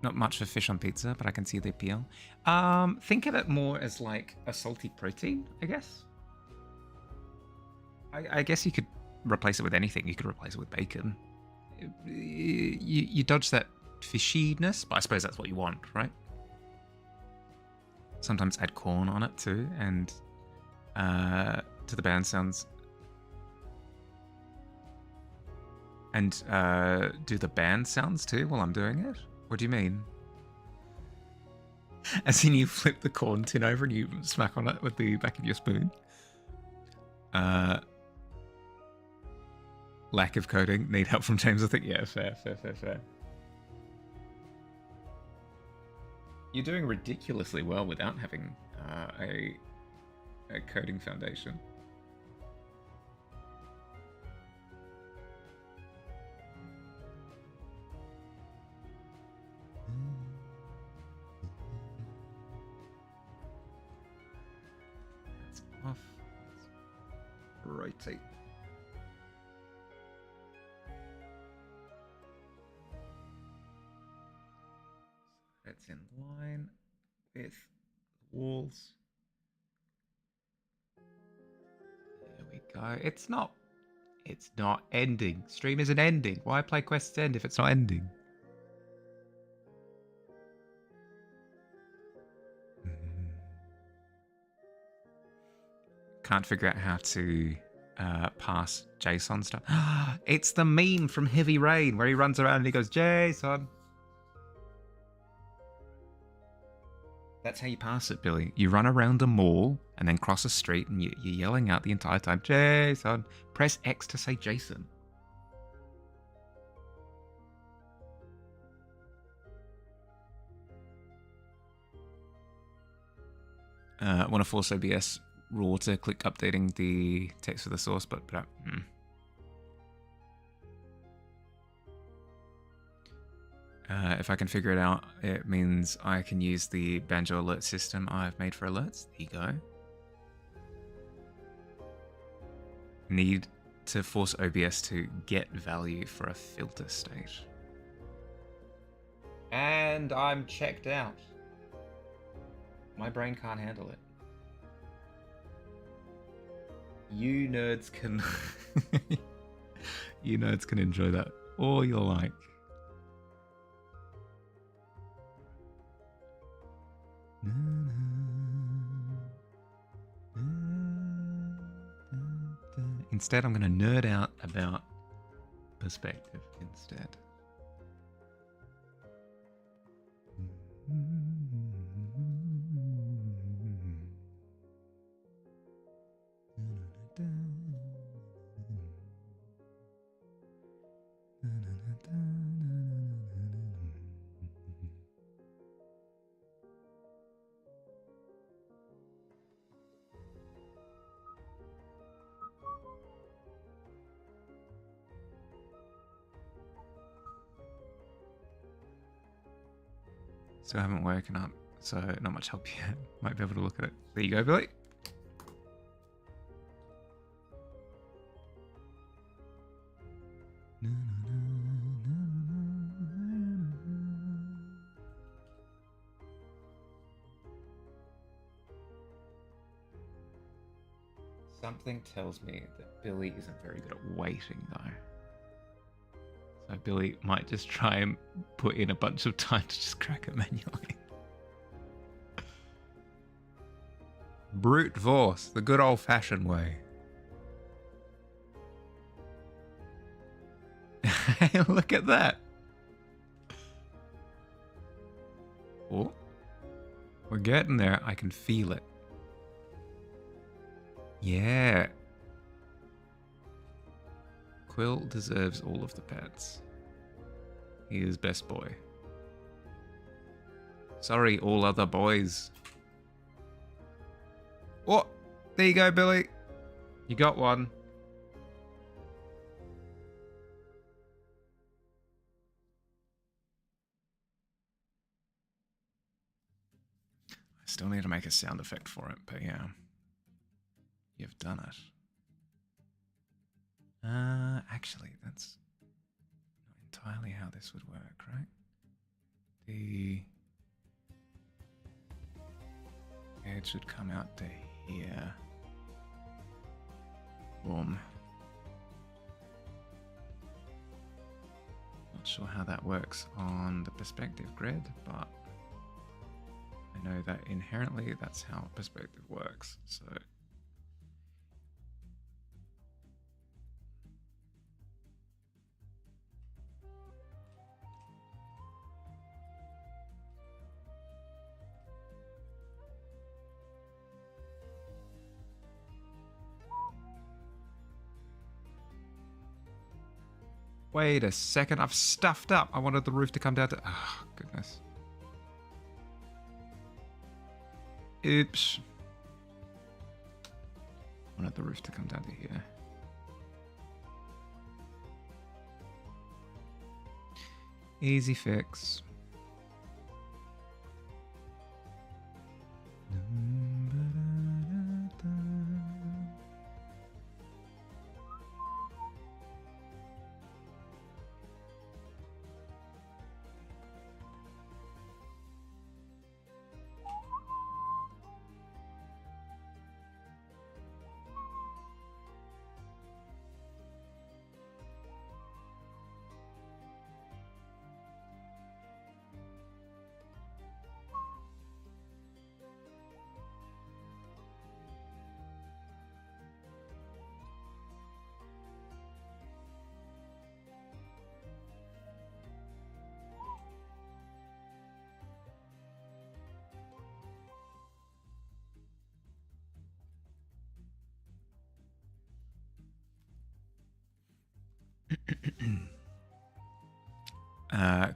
Not much for fish on pizza, but I can see the appeal. Think of it more as like a salty protein, I guess. I guess you could replace it with anything. You could replace it with bacon. You dodge that fishiness, but I suppose that's what you want, right? Sometimes add corn on it too, and to the band sounds And do the band sounds too while I'm doing it? What do you mean? As in you flip the corn tin over and you smack on it with the back of your spoon? Lack of coding. Need help from James, I think. Yeah, fair. You're doing ridiculously well without having a coding foundation. That's off. Rotate. That's in line with walls. There we go. It's not ending. Stream isn't ending. Why play quests end if it's not ending? Can't figure out how to pass JSON stuff. It's the meme from Heavy Rain where he runs around and he goes, JSON. That's how you pass it, Billy. You run around a mall and then cross a street and you're yelling out the entire time, Jason. Press X to say Jason. I want to force OBS raw to click updating the text for the source, but if I can figure it out, it means I can use the Banjo alert system I've made for alerts. There you go. Need to force OBS to get value for a filter state. And I'm checked out. My brain can't handle it. You nerds can you nerds can enjoy that all you like. Instead, I'm going to nerd out about perspective instead. So I haven't woken up, so not much help yet. Might be able to look at it. There you go, Billy. Something tells me that Billy isn't very good at waiting, though. So Billy might just try and put in a bunch of time to just crack it manually. Brute force, the good old-fashioned way. Look at that. Oh, we're getting there. I can feel it. Yeah. Quill deserves all of the pets. He is best boy. Sorry, all other boys. Oh, there you go, Billy. You got one. I still need to make a sound effect for it, but yeah. You've done it. Actually, that's not entirely how this would work, right? The edge should come out to here. Boom. Not sure how that works on the perspective grid, but I know that inherently that's how perspective works, so Wait a second, I've stuffed up. I wanted the roof to come down to... Oh, goodness. Oops. I wanted the roof to come down to here. Easy fix.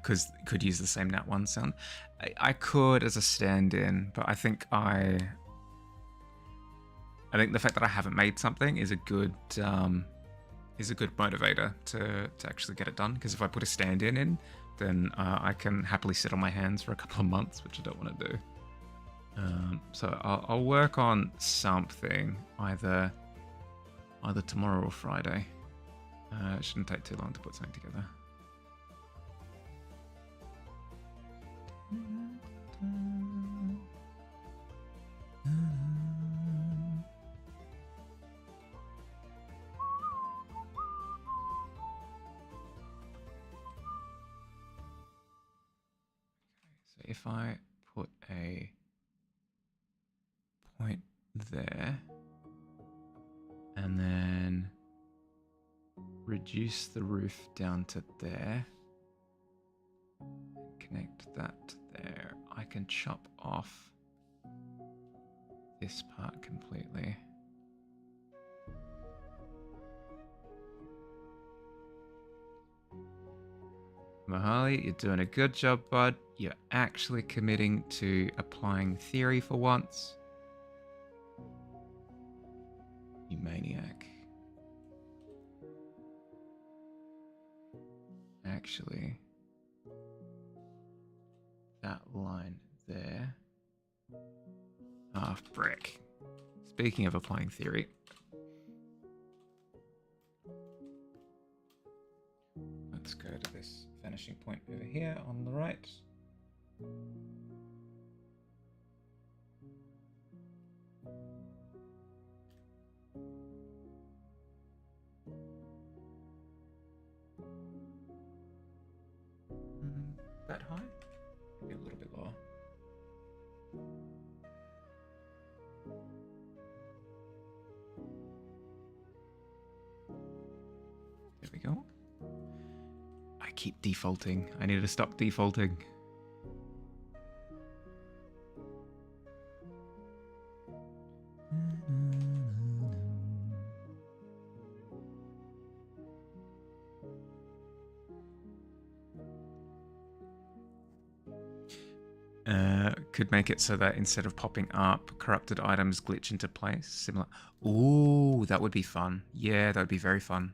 Because could use the same Nat 1 sound. I could as a stand-in, but I think the fact that I haven't made something is a good motivator to actually get it done. Because if I put a stand-in in, then I can happily sit on my hands for a couple of months, which I don't want to do. So I'll work on something either tomorrow or Friday. It shouldn't take too long to put something together. So if I put a point there and then reduce the roof down to there, connect that to there, I can chop off this part completely. Mahali, you're doing a good job, bud. You're actually committing to applying theory for once. You maniac. Actually, that line there. Half brick. Speaking of applying theory. Let's go to this vanishing point over here on the right. That high? Maybe a little bit lower. There we go. I keep defaulting. I need to stop defaulting. Could make it so that instead of popping up, corrupted items glitch into place. Similar. Ooh, that would be fun. Yeah, that would be very fun.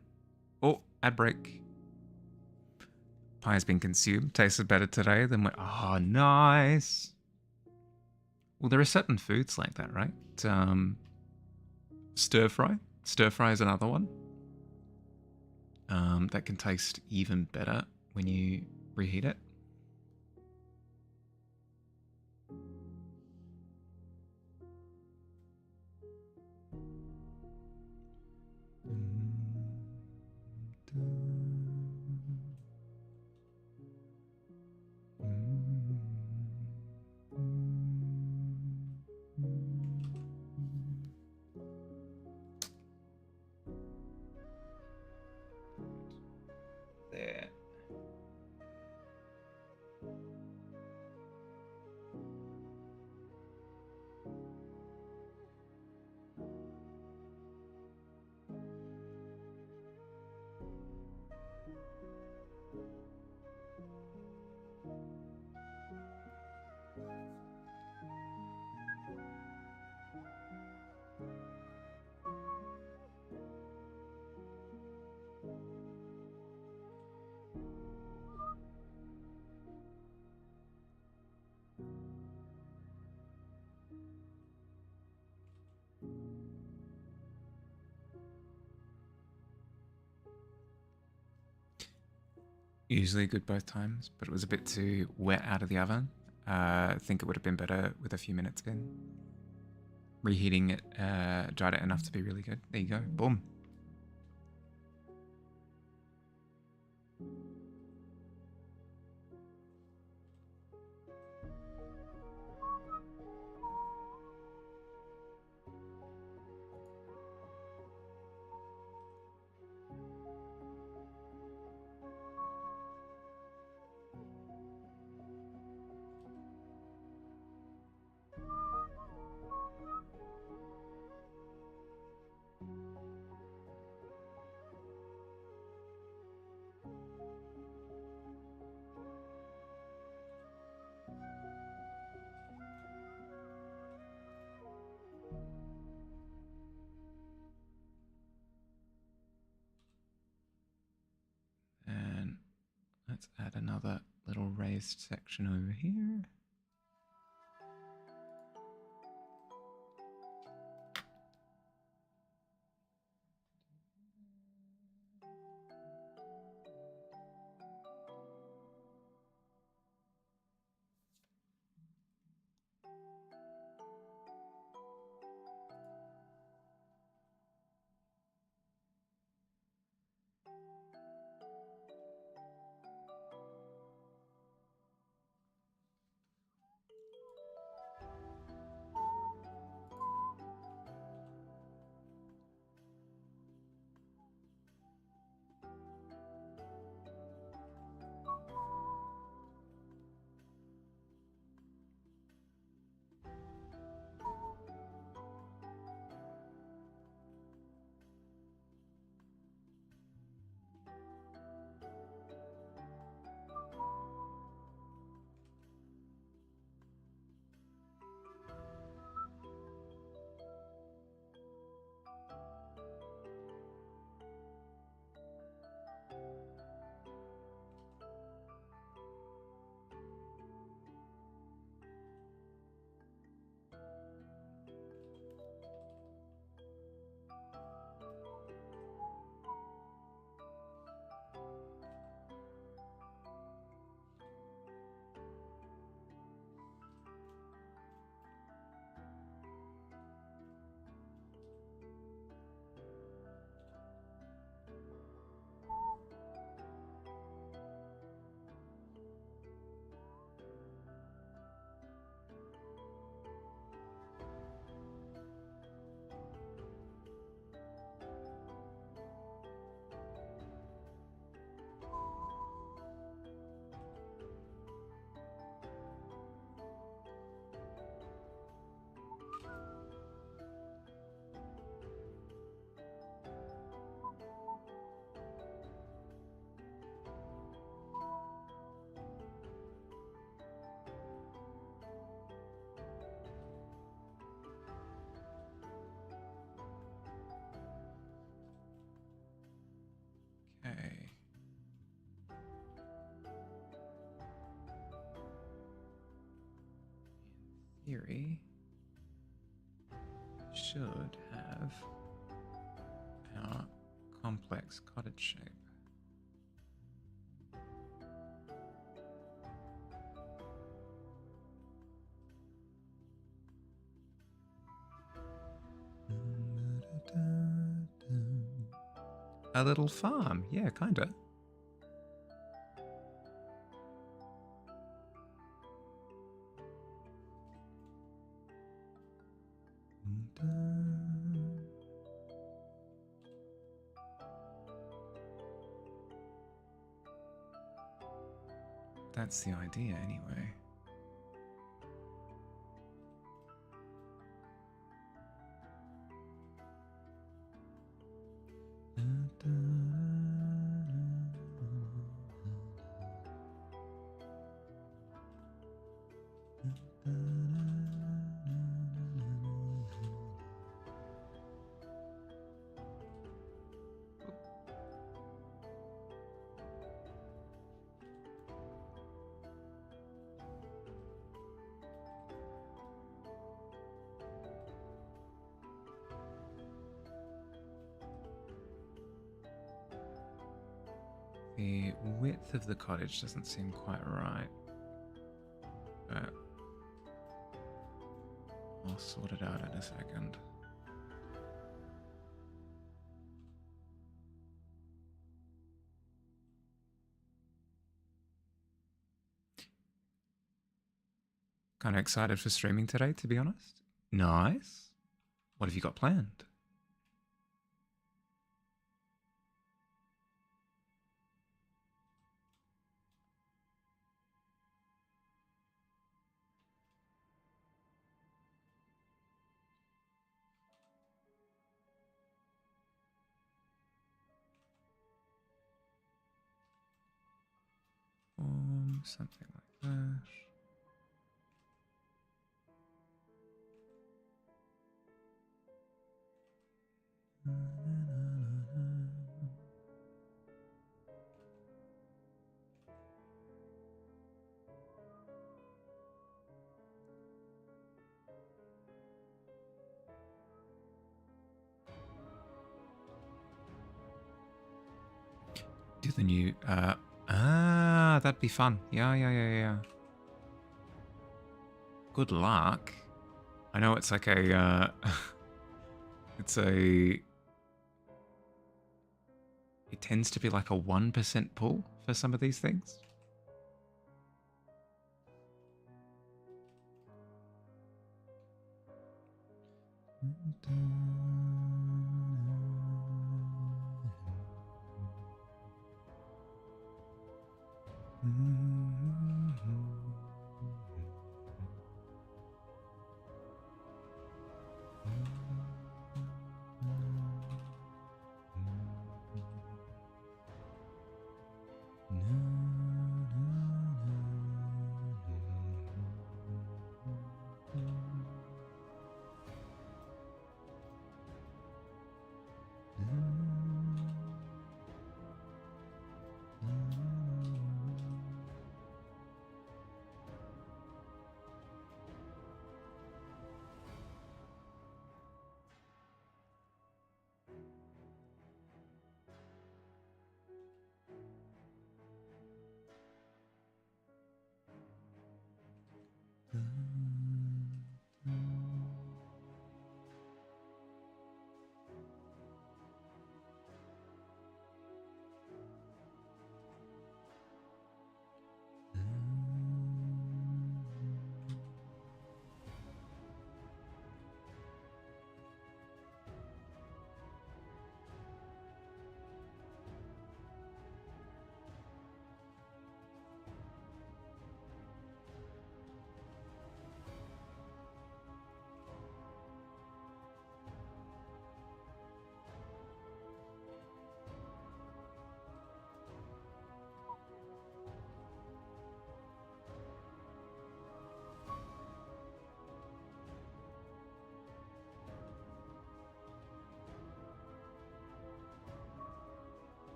Oh, ad break. Pie has been consumed. Tasted better today than when... Oh, nice. Well, there are certain foods like that, right? Stir fry. Stir fry is another one. That can taste even better when you reheat it. There. Usually good both times, but it was a bit too wet out of the oven. I think it would have been better with a few minutes in. Reheating it dried it enough to be really good. There you go. Boom. And let's add another little raised section over here. Okay. In theory, we should have our complex cottage shape. A little farm, yeah, kinda. That's the idea, anyway. The width of the cottage doesn't seem quite right. But I'll sort it out in a second. Kind of excited for streaming today, to be honest. Nice. What have you got planned? Something like that. Do the new that'd be fun. Yeah. Good luck. I know it's like a it tends to be like a 1% pull for some of these things.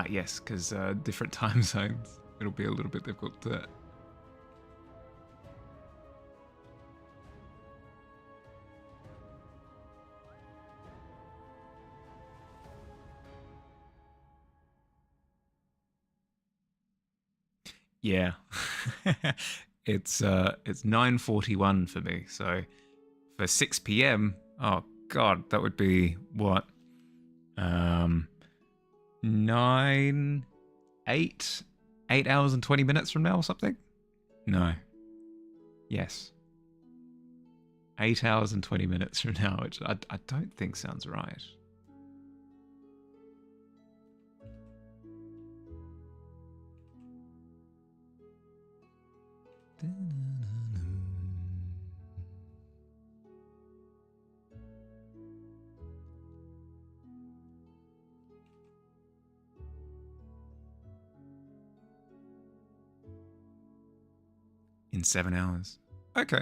Yes, because different time zones. It'll be a little bit difficult to... Yeah. It's 9:41 for me, so for 6 p.m. Oh god, that would be what? 9 8 hours and 20 minutes from now or something? No. Yes. 8 hours and 20 minutes from now, which I don't think sounds right. In 7 hours. Okay.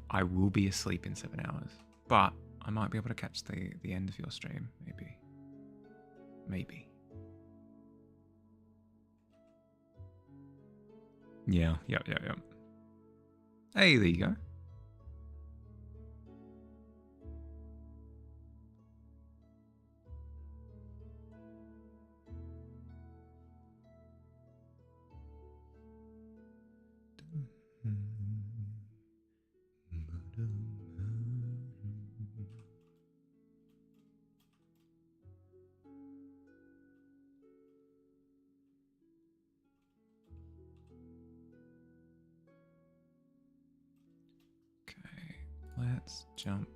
I will be asleep in 7 hours, but I might be able to catch the end of your stream, maybe. Yeah, yep. Hey, there you go. Okay, let's jump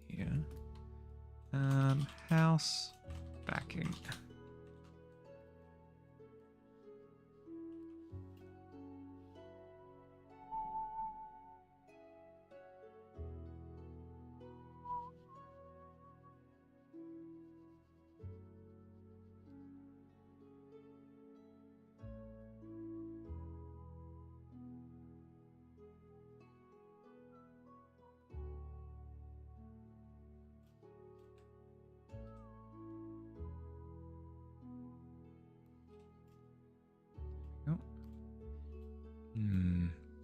here. House backing. Oh.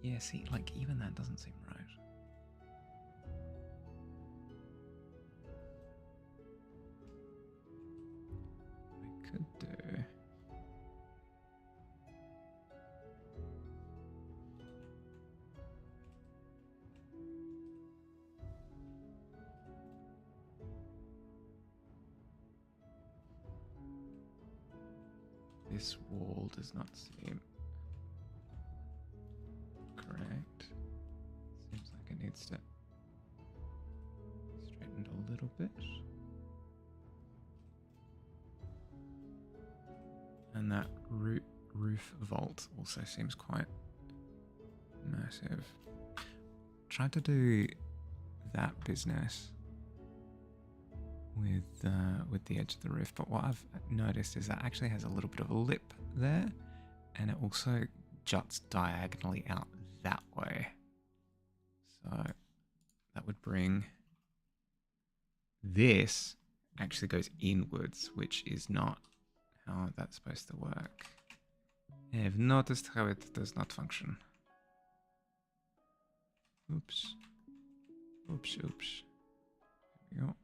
Yeah, see, like, even that doesn't seem right. I could do... This wall does not seem correct. Seems like it needs to straighten a little bit. And that roof vault also seems quite massive. Tried to do that business with the edge of the roof, but what I've noticed is that actually has a little bit of a lip there, and it also juts diagonally out that way. So that would bring this actually goes inwards, which is not how that's supposed to work. I've noticed how it does not function. Oops. Oops. There we go.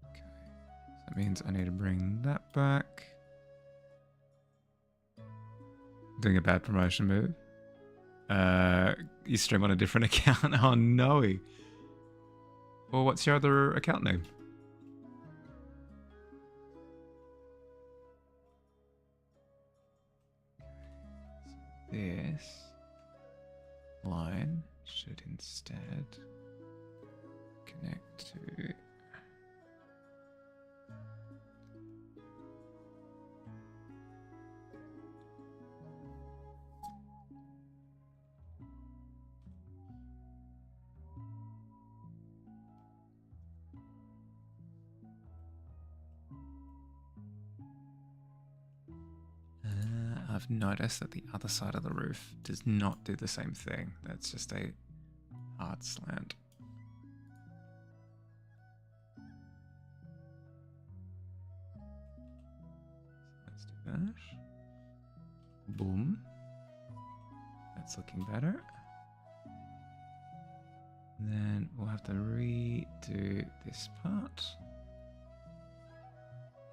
Okay, so that means I need to bring that back. Doing a bad promotion move. You stream on a different account. Oh no. Well, what's your other account name? So this line should instead connect to I've noticed that the other side of the roof does not do the same thing. That's just a hard slant. So let's do that. Boom. That's looking better. Then we'll have to redo this part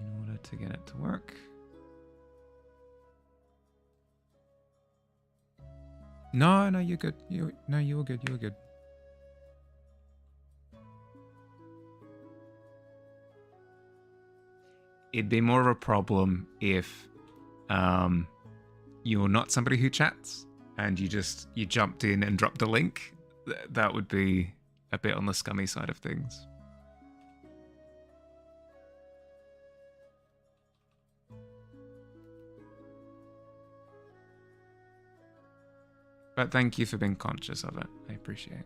in order to get it to work. No, you're good. You were good. You were good. It'd be more of a problem if you're not somebody who chats and you jumped in and dropped a link. That would be a bit on the scummy side of things. But thank you for being conscious of it. I appreciate it.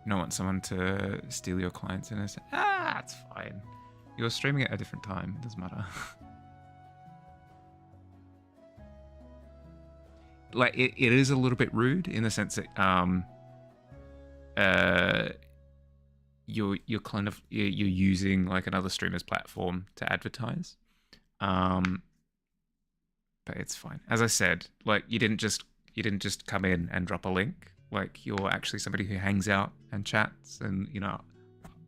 don't want someone to steal your clients and say, it's fine. You're streaming at a different time. It doesn't matter. Like it is a little bit rude in the sense that you're kind of you're using like another streamer's platform to advertise. But it's fine. As I said, like you didn't just come in and drop a link. Like you're actually somebody who hangs out and chats, and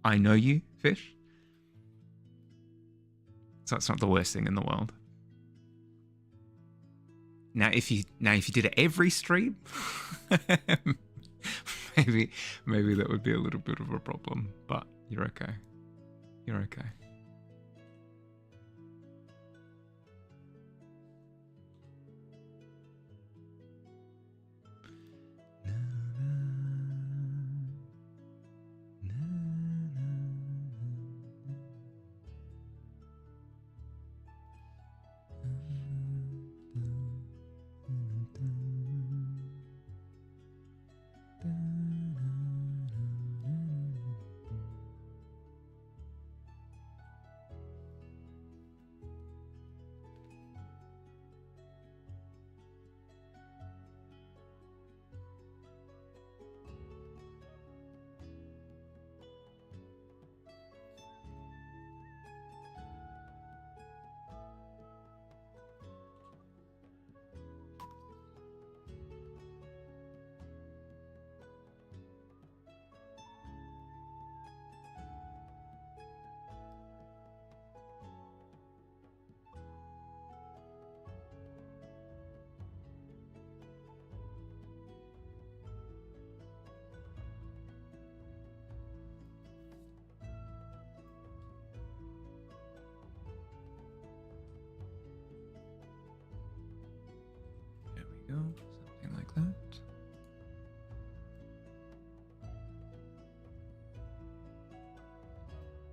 I know you, Fish. So it's not the worst thing in the world. Now if you did it every stream, maybe that would be a little bit of a problem. But you're okay. You're okay. Something like that.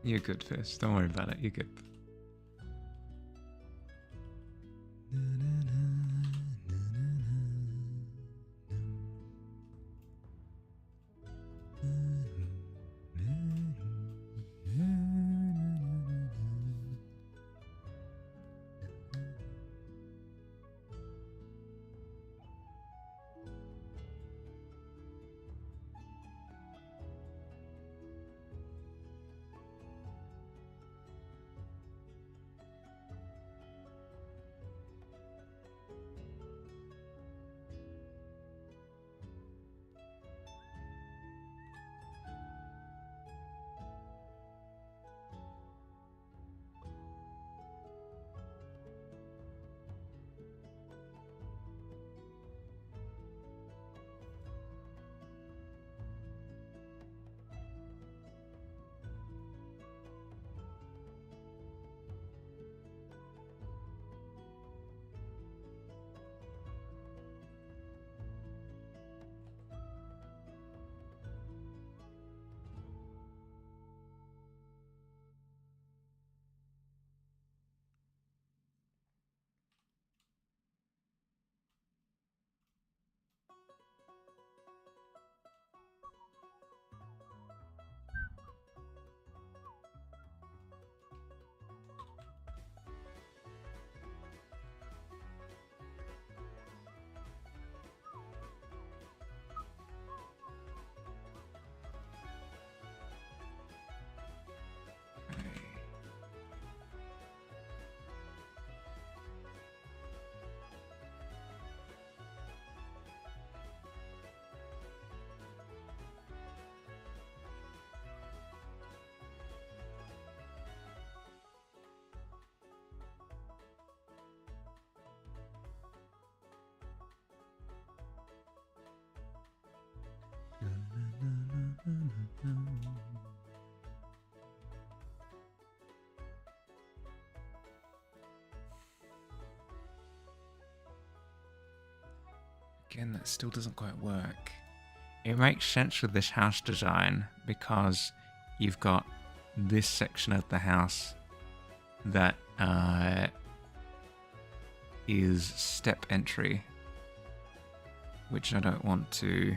You're good, Fish. Don't worry about it. You're good. Again, that still doesn't quite work. It makes sense with this house design because you've got this section of the house that is step entry, which I don't want to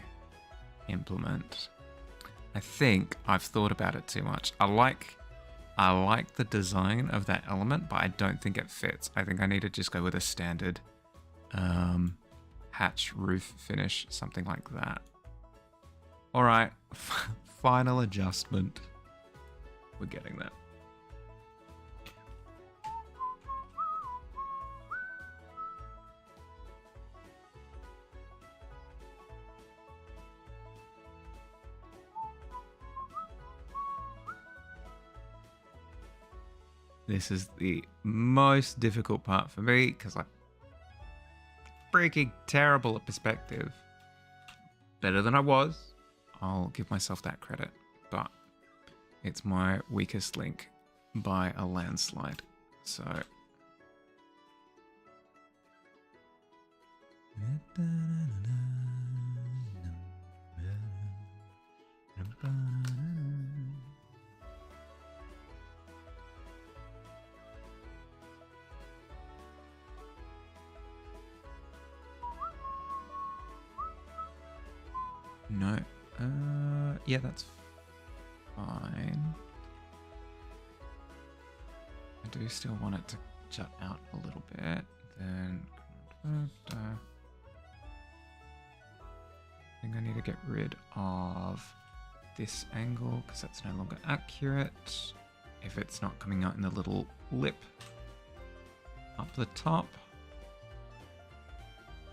implement. I think I've thought about it too much. I like the design of that element, but I don't think it fits. I think I need to just go with a standard hatch roof finish, something like that. All right, final adjustment. We're getting there. This is the most difficult part for me because I'm freaking terrible at perspective. Better than I was. I'll give myself that credit, but it's my weakest link by a landslide. So no. Yeah, that's fine. I do still want it to jut out a little bit. Then I think I need to get rid of this angle because that's no longer accurate. If it's not coming out in the little lip up the top.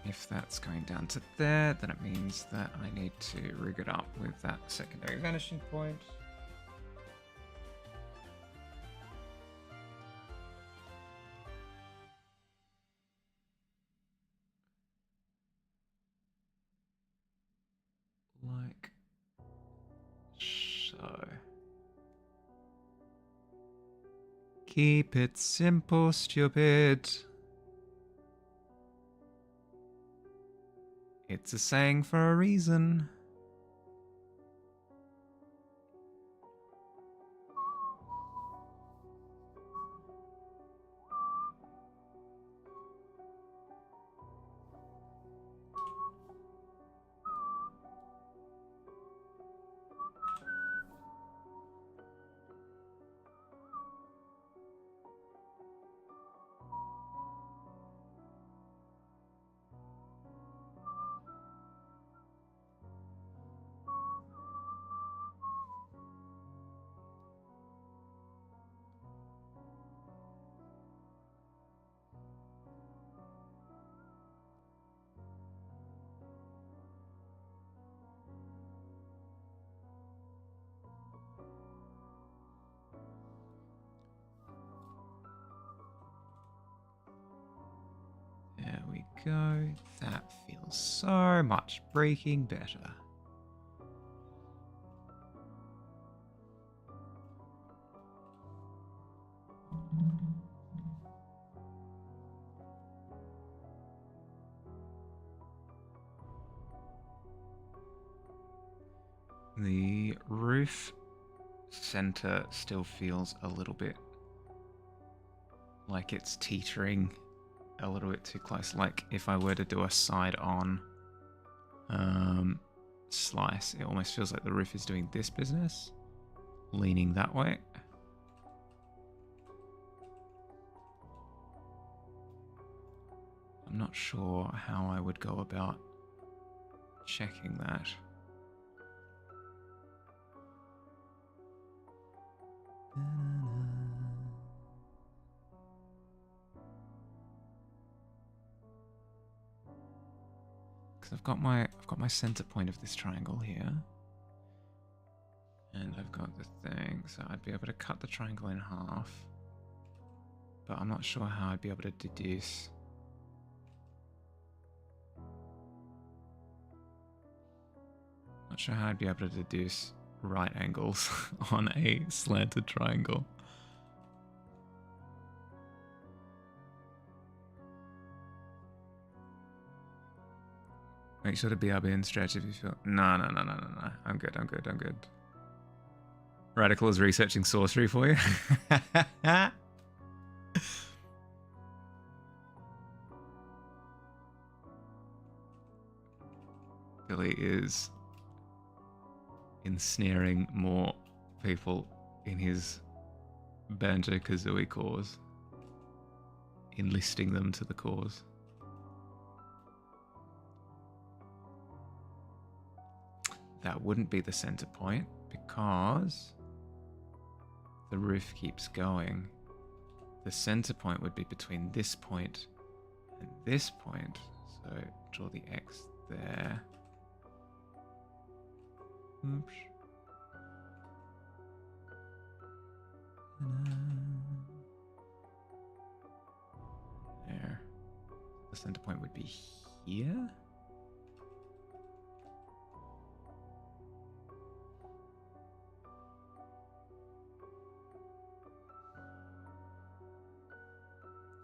If that's going down to there, then it means that I need to rig it up with that secondary vanishing point. Like so. Keep it simple, stupid. It's a saying for a reason. There we go. That feels so much breaking better. The roof center still feels a little bit like it's teetering a little bit too close. Like if I were to do a side on slice, it almost feels like the roof is doing this business, leaning that way. I'm not sure how I would go about checking that. Because I've got my center point of this triangle here. And I've got the thing, so I'd be able to cut the triangle in half. But I'm not sure how I'd be able to deduce. Not sure how I'd be able to deduce right angles on a slanted triangle. Make sure to BRB and stretch if you feel... No. I'm good. Radical is researching sorcery for you. Billy is ensnaring more people in his Banjo-Kazooie cause. Enlisting them to the cause. That wouldn't be the center point because the roof keeps going. The center point would be between this point and this point. So draw the X there. Oops. There. The center point would be here.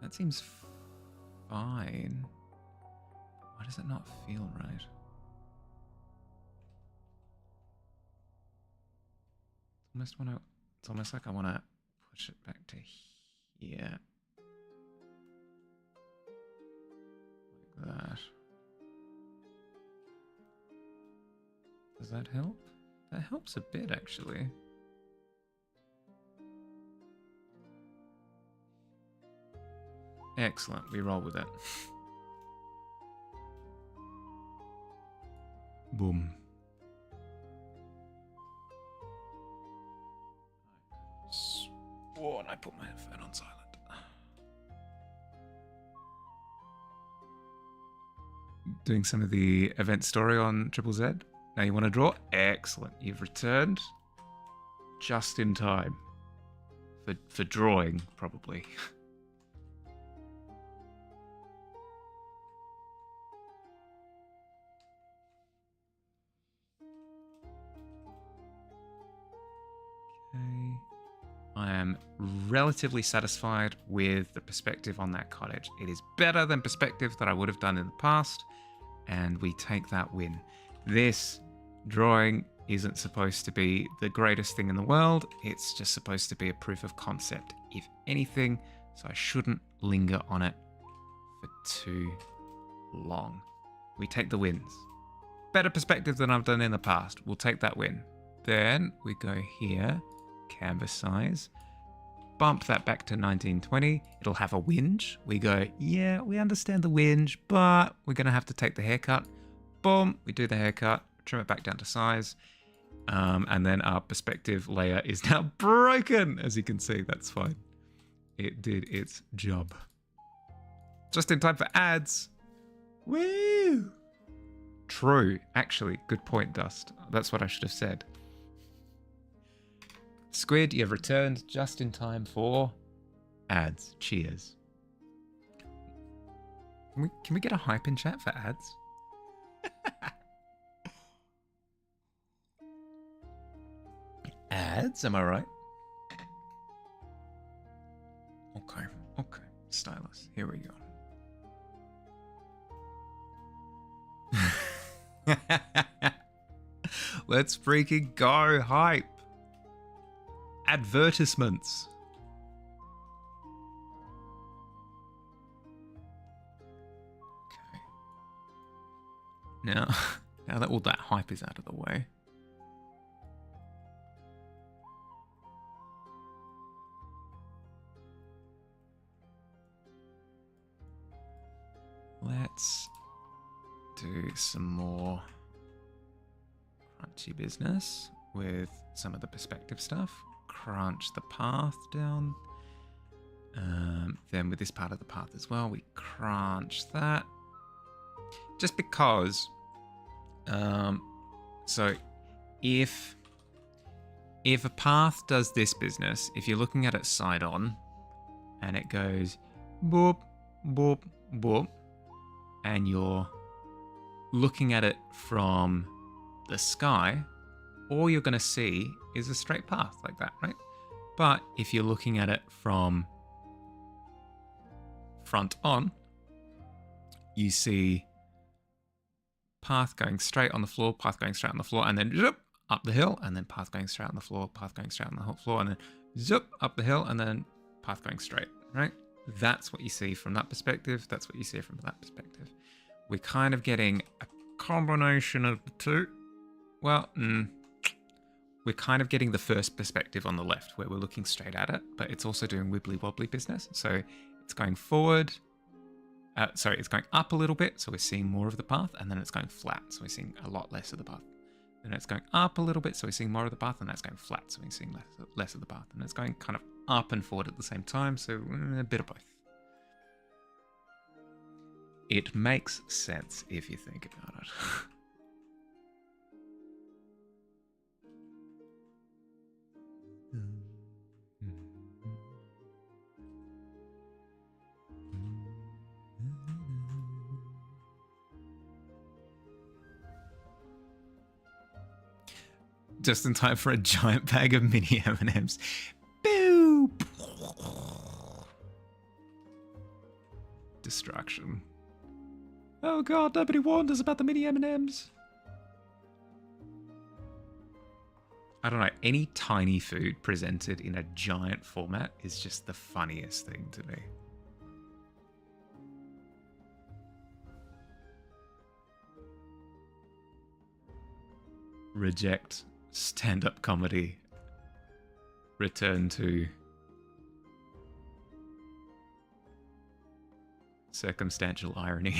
That seems fine. Why does it not feel right? It's almost like I want to push it back to here. Like that. Does that help? That helps a bit, actually. Excellent, we roll with it. Boom. Swore I put my phone on silent. Doing some of the event story on Triple Z. Now you want to draw? Excellent. You've returned just in time. For drawing, probably. I am relatively satisfied with the perspective on that cottage. It is better than perspective that I would have done in the past, and we take that win. This drawing isn't supposed to be the greatest thing in the world. It's just supposed to be a proof of concept, if anything, so I shouldn't linger on it for too long. We take the wins. Better perspective than I've done in the past. We'll take that win. Then we go here. Canvas size, bump that back to 1920. It'll have a whinge. We go, yeah, we understand the whinge, but we're going to have to take the haircut. Boom, we do the haircut, trim it back down to size, and then our perspective layer is now broken. As you can see, that's fine. It did its job. Just in time for ads. Woo! True. Actually, good point, Dust. That's what I should have said. Squid, you've returned just in time for ads. Cheers. Can we get a hype in chat for ads? Ads, am I right? Okay. Stylus, here we go. Let's freaking go, hype. Advertisements. Okay. Now that all that hype is out of the way, let's do some more crunchy business with some of the perspective stuff. Crunch the path down. Then with this part of the path as well, we crunch that. Just because, so if a path does this business, if you're looking at it side on, and it goes boop, boop, boop, and you're looking at it from the sky, all you're going to see is a straight path like that, right? But if you're looking at it from front on, you see path going straight on the floor, path going straight on the floor, and then zip, up the hill, and then path going straight on the floor, path going straight on the floor, and then zip, up the hill, and then path going straight, right? That's what you see from that perspective. That's what you see from that perspective. We're kind of getting a combination of the two. Well, we're kind of getting the first perspective on the left where we're looking straight at it, but it's also doing wibbly wobbly business. So it's going forward. It's going up a little bit, so we're seeing more of the path, and then it's going flat, so we're seeing a lot less of the path. Then it's going up a little bit, so we're seeing more of the path, and that's going flat, so we're seeing less of the path. And it's going kind of up and forward at the same time, so a bit of both. It makes sense if you think about it. Just in time for a giant bag of mini M&Ms. Boo! Destruction. Oh god, nobody warned us about the mini M&Ms. I don't know, any tiny food presented in a giant format is just the funniest thing to me. Reject stand-up comedy. Return to circumstantial irony.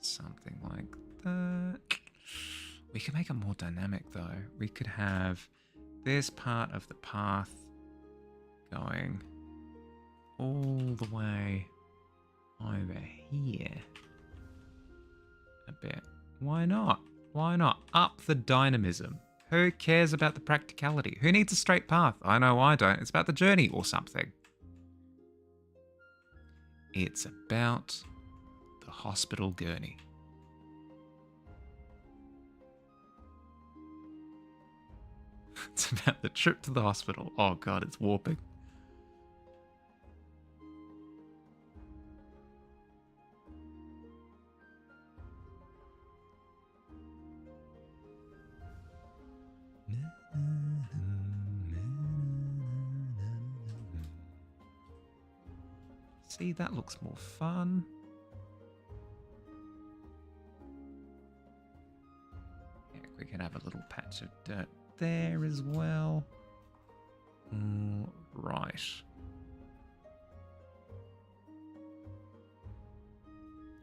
Something like that. We could make it more dynamic though. We could have this part of the path going all the way over here a bit. Why not? Why not? Up the dynamism. Who cares about the practicality? Who needs a straight path? I know I don't. It's about the journey or something. It's about the hospital gurney. It's about the trip to the hospital. Oh god, it's warping. See, that looks more fun. Yeah, we can have a little patch of dirt there as well. Right.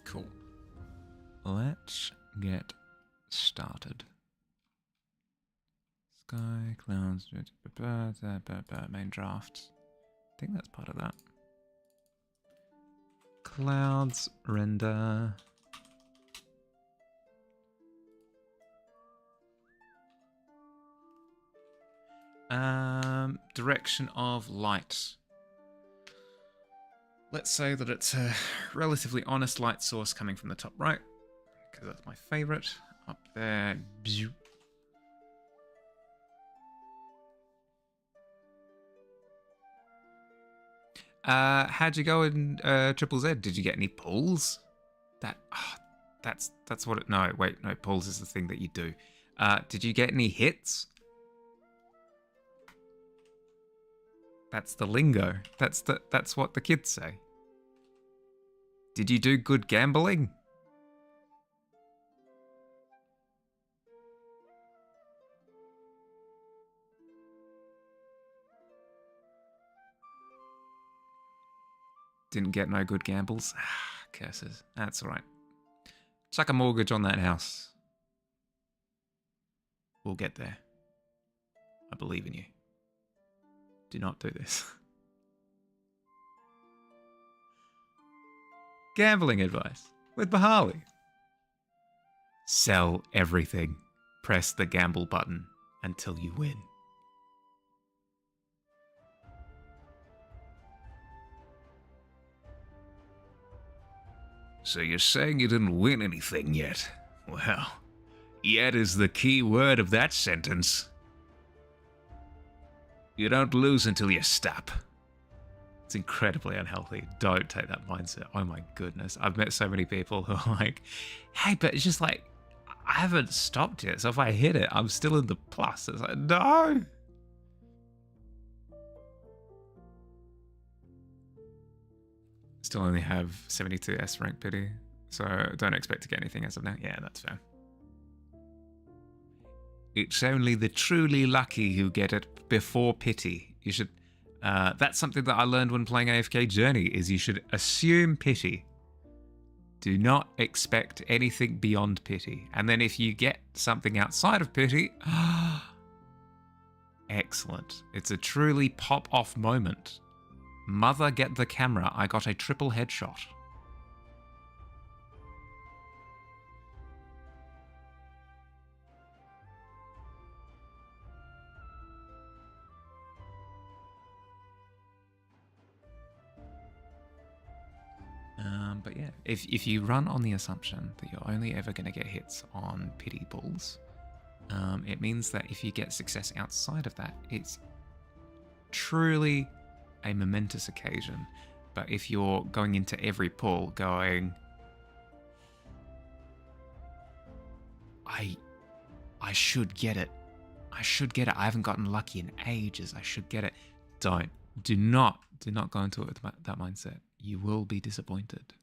Cool. Let's get started. Sky, clouds, main drafts. I think that's part of that. Clouds, render. Direction of light. Let's say that it's a relatively honest light source coming from the top right, because that's my favorite. Up there. How'd you go in Triple Z? Did you get any pulls? That's what it. No, wait, no. Pulls is the thing that you do. Did you get any hits? That's the lingo. That's what the kids say. Did you do good gambling? Didn't get no good gambles. Curses. That's all right. Chuck a mortgage on that house. We'll get there. I believe in you. Do not do this. Gambling advice with Bahali. Sell everything. Press the gamble button until you win. So you're saying you didn't win anything yet? Well, yet is the key word of that sentence. You don't lose until you stop. It's incredibly unhealthy. Don't take that mindset. Oh my goodness. I've met so many people who are like, hey, but it's just like, I haven't stopped yet. So if I hit it, I'm still in the plus. It's like, no. Still only have 72 S rank pity, so don't expect to get anything as of now. Yeah, that's fair. It's only the truly lucky who get it before pity. You should. That's something that I learned when playing AFK Journey. Is you should assume pity. Do not expect anything beyond pity. And then if you get something outside of pity, excellent. It's a truly pop-off moment. Mother, get the camera. I got a triple headshot. But yeah, if you run on the assumption that you're only ever going to get hits on pity balls, it means that if you get success outside of that, it's truly a momentous occasion. But if you're going into every pull going, I should get it. I should get it. I haven't gotten lucky in ages. I should get it. Do not go into it with that mindset. You will be disappointed.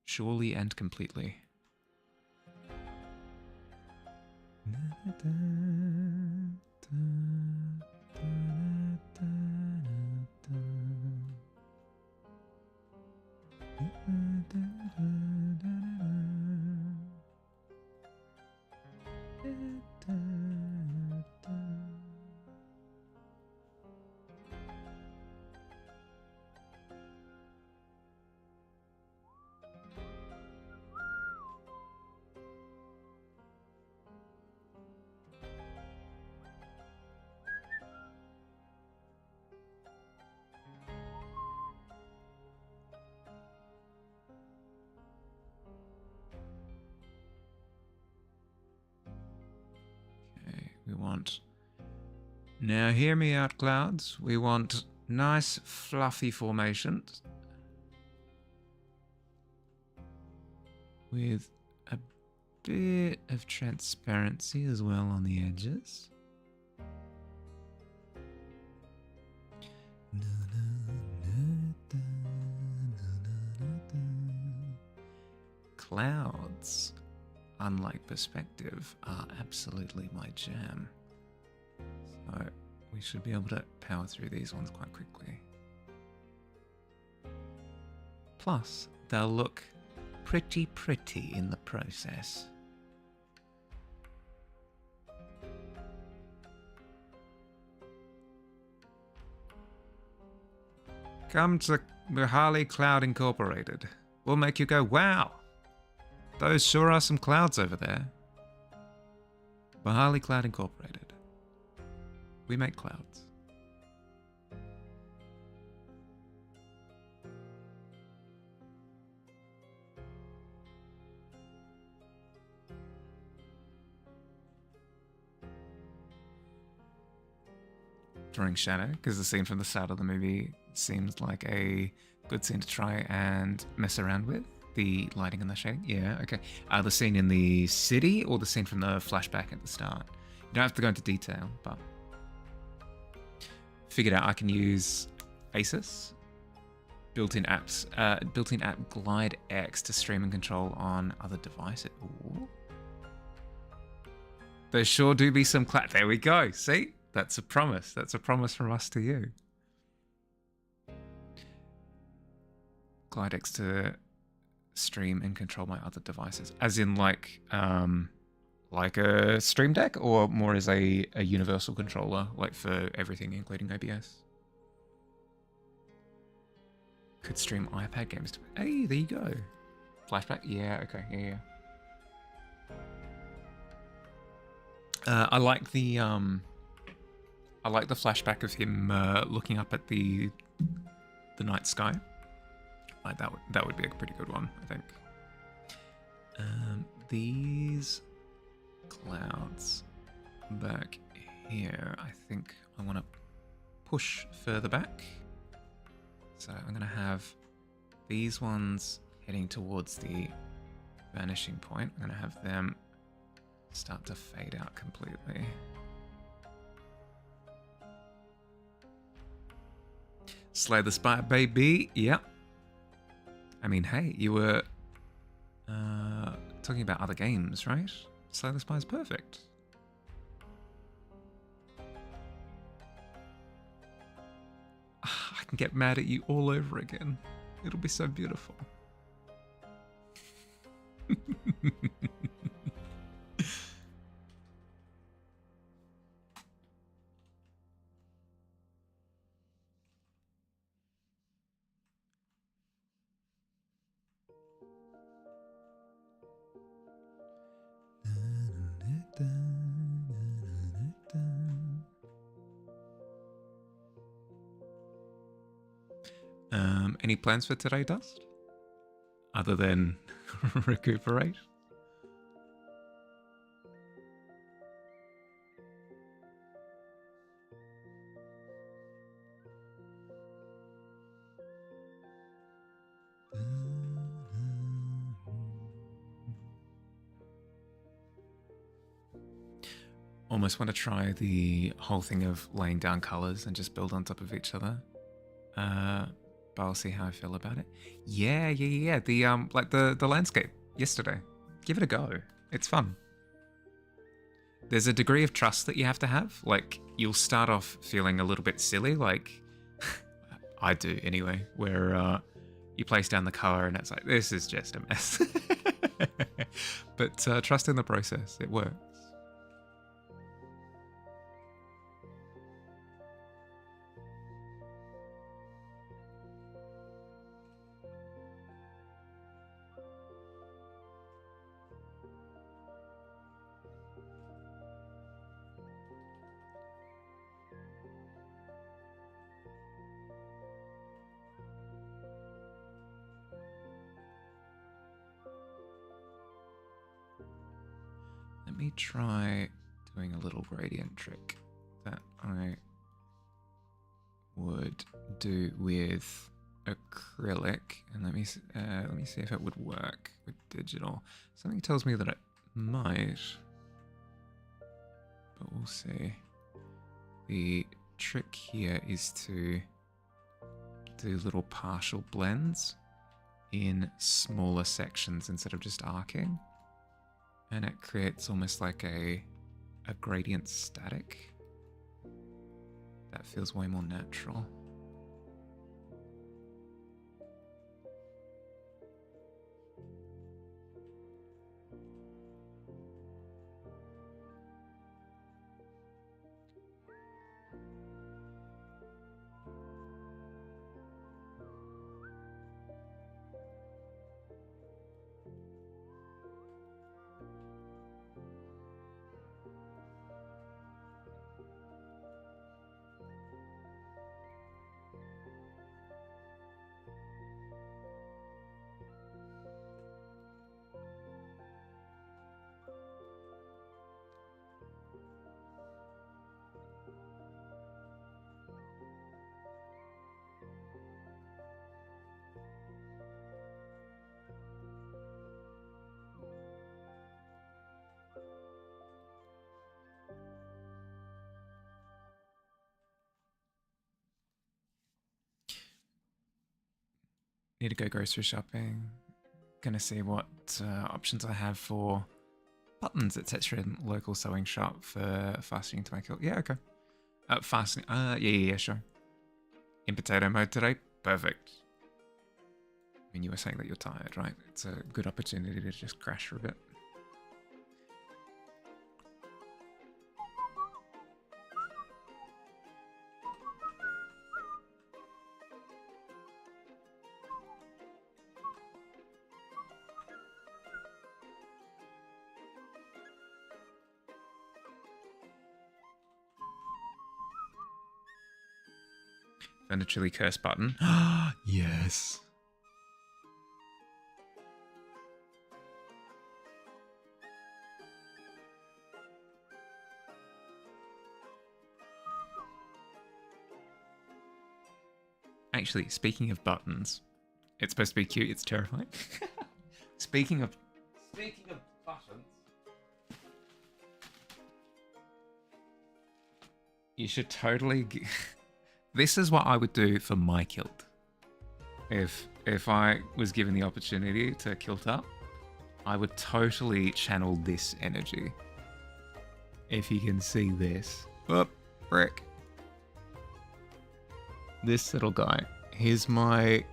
Surely and completely. We want... Now hear me out, clouds. We want nice fluffy formations with a bit of transparency as well on the edges. Clouds, unlike perspective, are absolutely my jam. So we should be able to power through these ones quite quickly. Plus, they'll look pretty in the process. Come to Mahali Cloud Incorporated. We'll make you go, wow! Those sure are some clouds over there. Mahali Cloud Incorporated. We make clouds. Drawing shadow, because the scene from the start of the movie seems like a good scene to try and mess around with. The lighting and the shading. Yeah, okay. The scene in the city or the scene from the flashback at the start? You don't have to go into detail, but figured out I can use ASUS built-in apps, built-in app Glide X to stream and control on other devices. Ooh. There sure do be some There we go. See, that's a promise. That's a promise from us to you. Glide X to stream and control my other devices, as in like a Stream Deck, or more as a universal controller, like for everything, including OBS. Could stream iPad games to... Hey, there you go. Flashback? Yeah, okay, yeah. I like the flashback of him looking up at the night sky. Like that would be a pretty good one, I think. These clouds back here, I think I want to push further back. So I'm going to have these ones heading towards the vanishing point. I'm going to have them start to fade out completely. Slay the Spire, baby. Yeah. I mean, hey, you were talking about other games, right? Slay the Spire's perfect. I can get mad at you all over again. It'll be so beautiful. Any plans for today, Dust? Other than recuperate? Almost want to try the whole thing of laying down colors and just build on top of each other. But I'll see how I feel about it. Yeah. The like the landscape yesterday. Give it a go. It's fun. There's a degree of trust that you have to have. Like, you'll start off feeling a little bit silly, like I do anyway, where you place down the color and it's like, this is just a mess. But trust in the process. It works. Let me try doing a little gradient trick that I would do with acrylic, and let me see if it would work with digital. Something tells me that it might, but we'll see. The trick here is to do little partial blends in smaller sections instead of just arcing. And it creates almost like a gradient static. That feels way more natural. Need to go grocery shopping. Gonna see what options I have for buttons, etc. in local sewing shop for fastening to my quilt. Yeah, okay. Fastening. Yeah, sure. In potato mode today. Perfect. I mean, you were saying that you're tired, right? It's a good opportunity to just crash for a bit. And a chili curse button. Yes. Actually, speaking of buttons, it's supposed to be cute. It's terrifying. Speaking of buttons, you should totally This is what I would do for my kilt. If I was given the opportunity to kilt up, I would totally channel this energy. If you can see this. Oh, frick. This little guy. He's my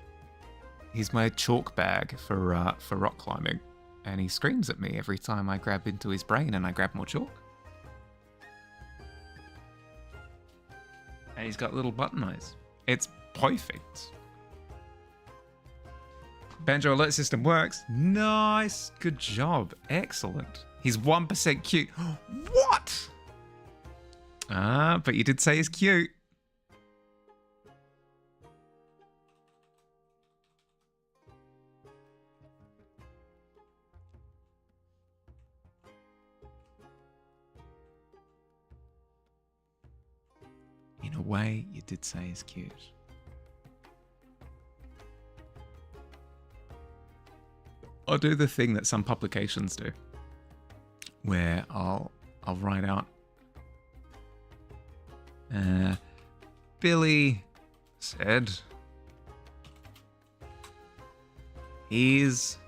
chalk bag for rock climbing. And he screams at me every time I grab into his brain and I grab more chalk. And he's got little button eyes. It's perfect. Banjo alert system works. Nice. Good job. Excellent. He's 1% cute. What? But you did say he's cute. In a way, you did say he's cute. I'll do the thing that some publications do, where I'll write out, Billy said he's,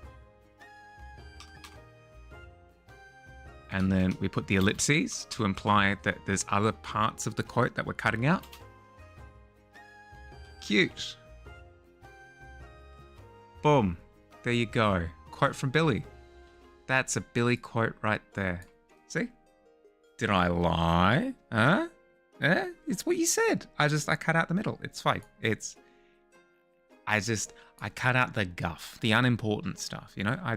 and then we put the ellipses to imply that there's other parts of the quote that we're cutting out. Cute. Boom. There you go. Quote from Billy. That's a Billy quote right there. See? Did I lie? Huh? Eh? It's what you said. I cut out the middle. It's fine. I cut out the guff, the unimportant stuff, you know? I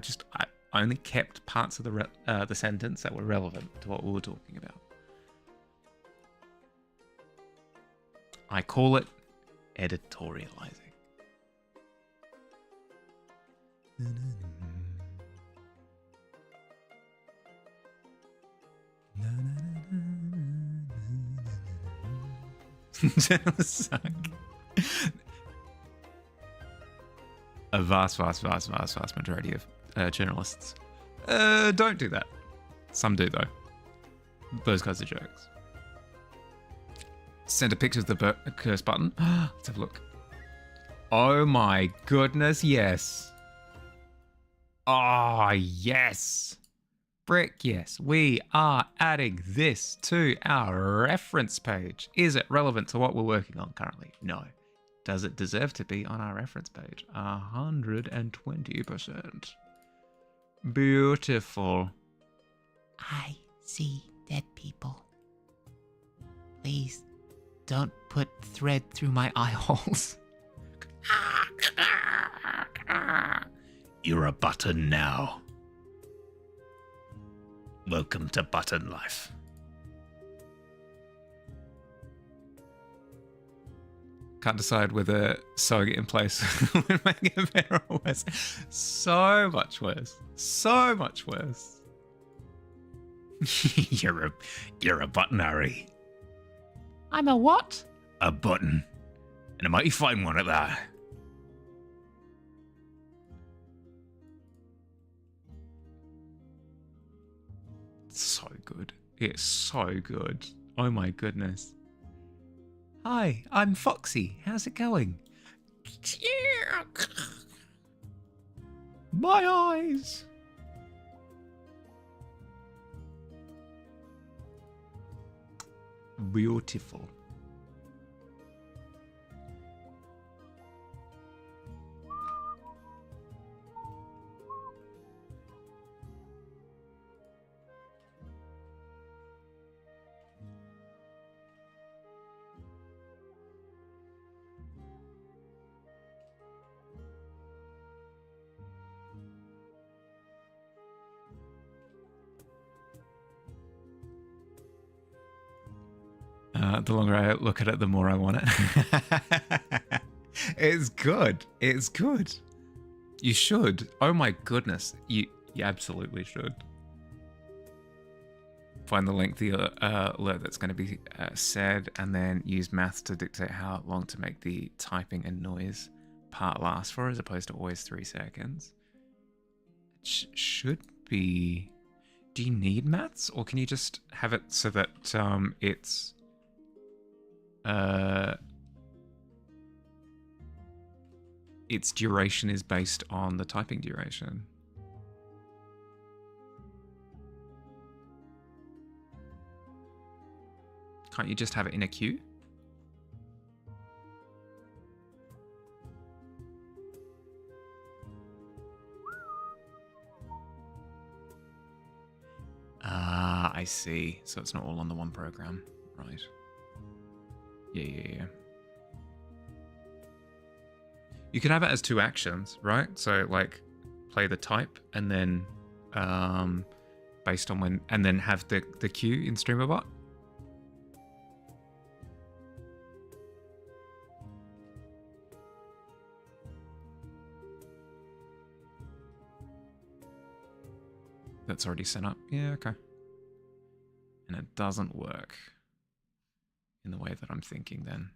only kept parts of the sentence that were relevant to what we were talking about. I call it editorializing. A vast majority of journalists don't do that. Some do, though. Those guys are jerks. Send a picture of the curse button. Let's have a look. Oh my goodness, yes. Oh, yes. Brick, yes. We are adding this to our reference page. Is it relevant to what we're working on currently? No. Does it deserve to be on our reference page? 120%. Beautiful. I see dead people. Please don't put thread through my eye holes. You're a button now. Welcome to button life. Can't decide whether sewing it in place would make it better or worse. So much worse. So much worse. You're a button, Harry. I'm a what? A button. And a mighty fine one at that. So good. It's so good. Oh my goodness. Hi, I'm Foxy. How's it going? My eyes. Beautiful. The longer I look at it, the more I want it. It's good. It's good. You should. Oh my goodness. You absolutely should. Find the length of the alert that's going to be said, and then use maths to dictate how long to make the typing and noise part last for, as opposed to always 3 seconds. It should be... Do you need maths, or can you just have it so that it's... its duration is based on the typing duration. Can't you just have it in a queue? Ah, I see. So it's not all on the one program. Right. Yeah. You can have it as 2 actions, right? So, like, play the type and then, based on when, and then have the queue in StreamerBot. That's already set up. Yeah, okay. And it doesn't work in the way that I'm thinking then,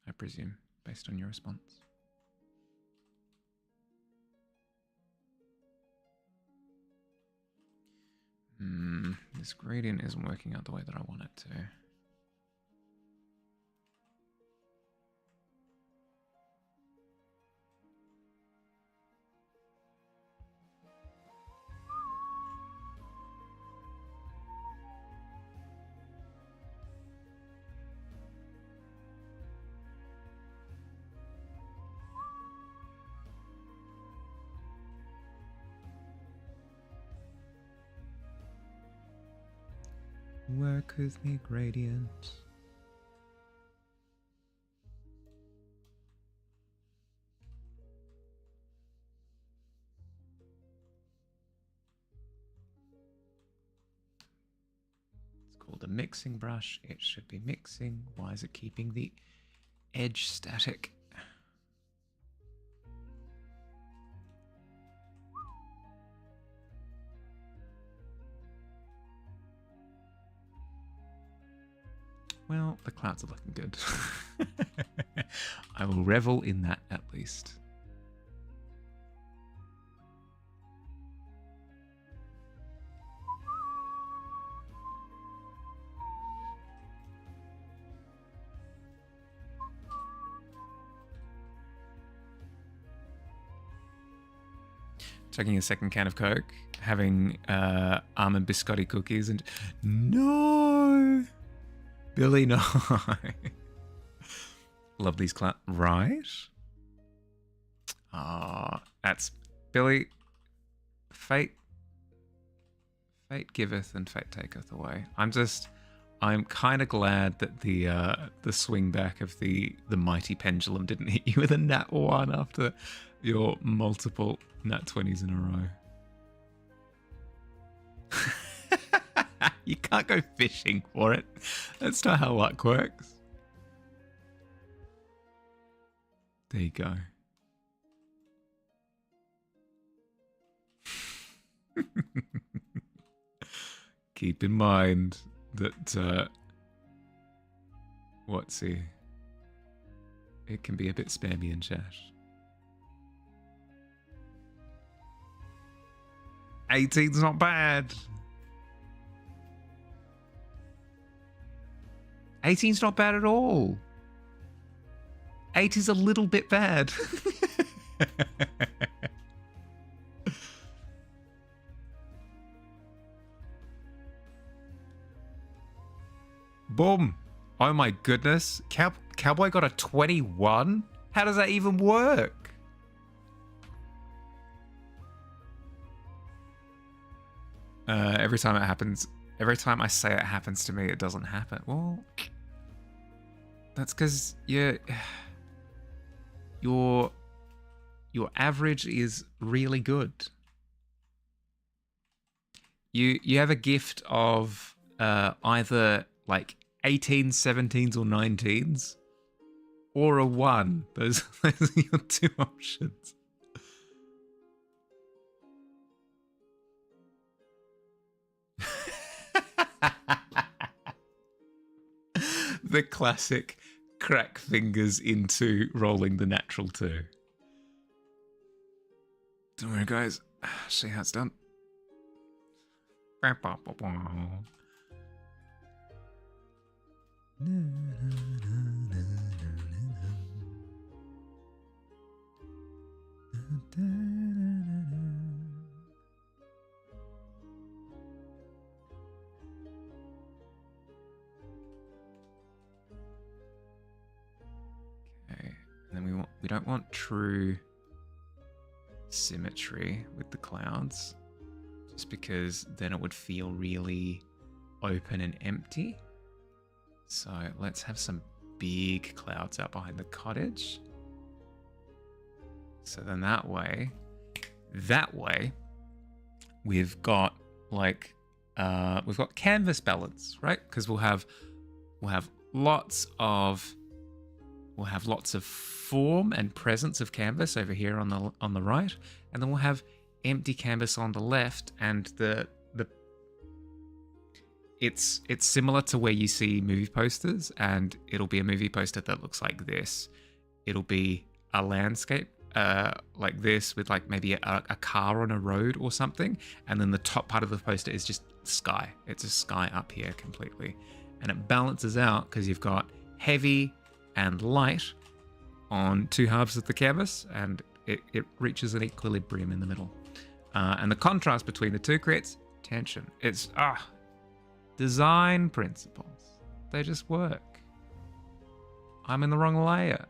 I presume, based on your response. This gradient isn't working out the way that I want it to. Work with me, gradient. It's called a mixing brush. It should be mixing. Why is it keeping the edge static? Well, the clouds are looking good. I will revel in that at least. Taking a second can of Coke, having almond biscotti cookies, and no, Billy, no. Love these right? That's Billy. Fate giveth and fate taketh away. I'm kind of glad that the swing back of the mighty pendulum didn't hit you with a nat 1 after your multiple nat 20s in a row. You can't go fishing for it. That's not how luck works. There you go. Keep in mind that what's he? It can be a bit spammy in chat. 18's not bad. 18's not bad at all. 8 is a little bit bad. Boom. Oh my goodness. Cowboy got a 21? How does that even work? Every time it happens, every time I say it happens to me, it doesn't happen. Well, that's because your average is really good. You have a gift of either like 18s, 17s, or 19s, or a 1. Those are your 2 options. The classic crack fingers into rolling the natural 2. Don't worry, guys. See how it's done. Okay, and then we don't want true symmetry with the clouds, just because then it would feel really open and empty. So let's have some big clouds out behind the cottage. So then that way we've got like we've got canvas balance, right? Because we'll have lots of form and presence of canvas over here on the right, and then we'll have empty canvas on the left, and it's similar to where you see movie posters, and it'll be a movie poster that looks like this. It'll be a landscape like this with like maybe a car on a road or something, and then the top part of the poster is just sky. It's a sky up here completely, and it balances out because you've got heavy and light on two halves of the canvas, and it reaches an equilibrium in the middle, and the contrast between the two creates tension. It's design principles, they just work. I'm in the wrong layer.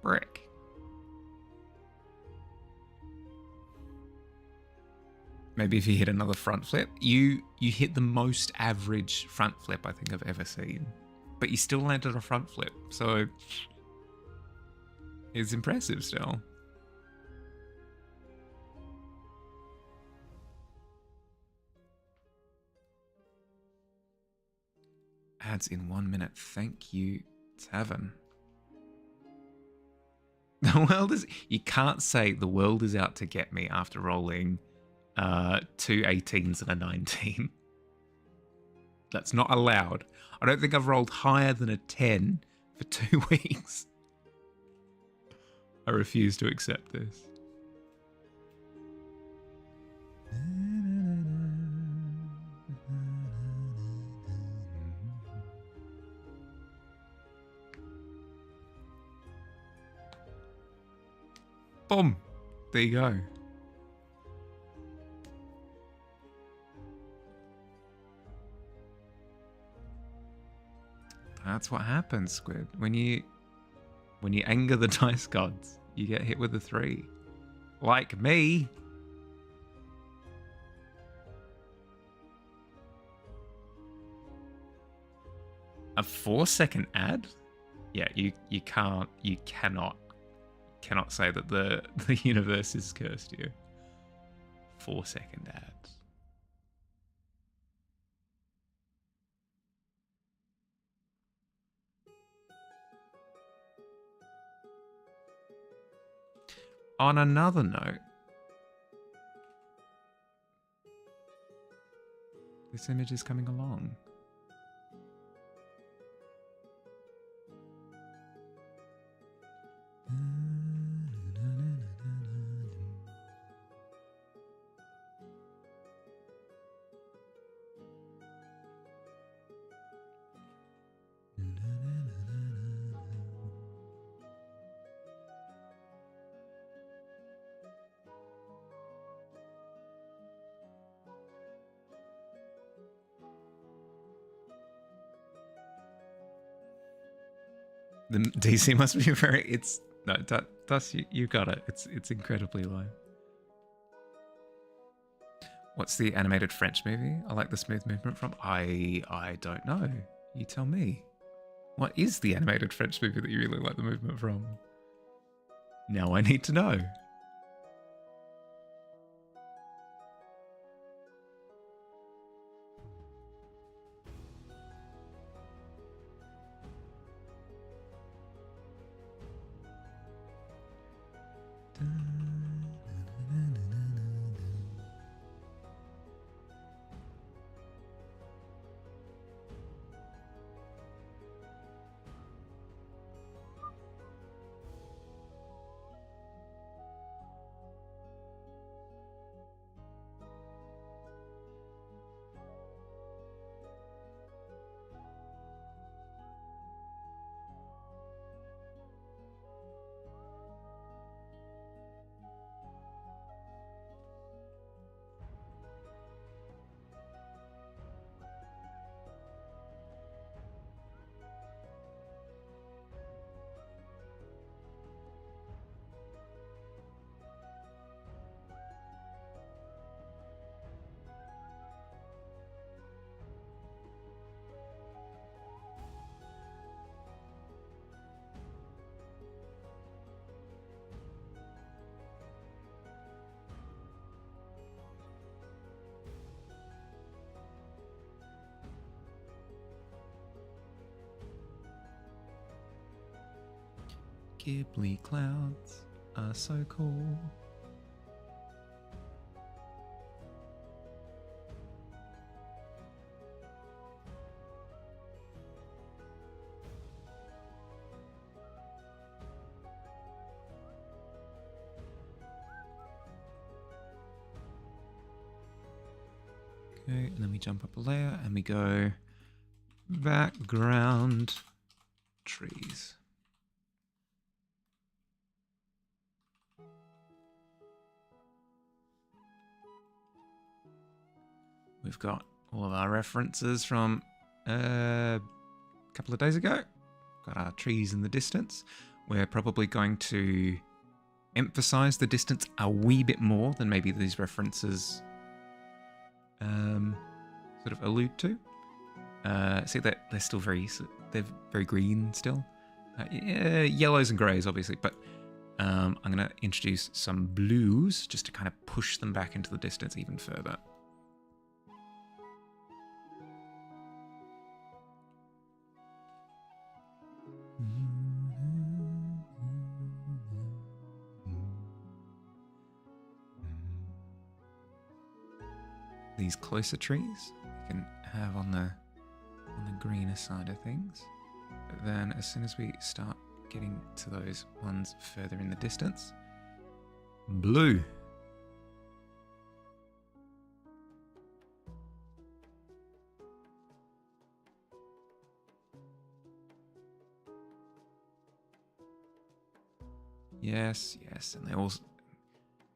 Brick. Maybe if you hit another front flip, you hit the most average front flip I think I've ever seen, but you still landed a front flip, so it's impressive still. Ads in 1 minute. Thank you, Tavern. The world is... You can't say the world is out to get me after rolling 2 18s and a 19. That's not allowed. I don't think I've rolled higher than a 10 for 2 weeks. I refuse to accept this. Boom. There you go. That's what happens, Squid. When you anger the dice gods, you get hit with a 3. Like me. A 4-second ad? Yeah, you cannot say that the universe is cursed you. 4-second ads. On another note, this image is coming along. The DC must be very... It's... No, that's you got it. It's incredibly low. What's the animated French movie I like the smooth movement from? I don't know. You tell me. What is the animated French movie that you really like the movement from? Now I need to know. Ghibli clouds are so cool. Okay, and then we jump up a layer and we go background trees. We've got all of our references from a couple of days ago. Got our trees in the distance. We're probably going to emphasize the distance a wee bit more than maybe these references sort of allude to. See that they're still they're very green still. Yeah, yellows and greys, obviously, but I'm going to introduce some blues just to kind of push them back into the distance even further. These closer trees you can have on the greener side of things, but then as soon as we start getting to those ones further in the distance, blue. Yes, and they all,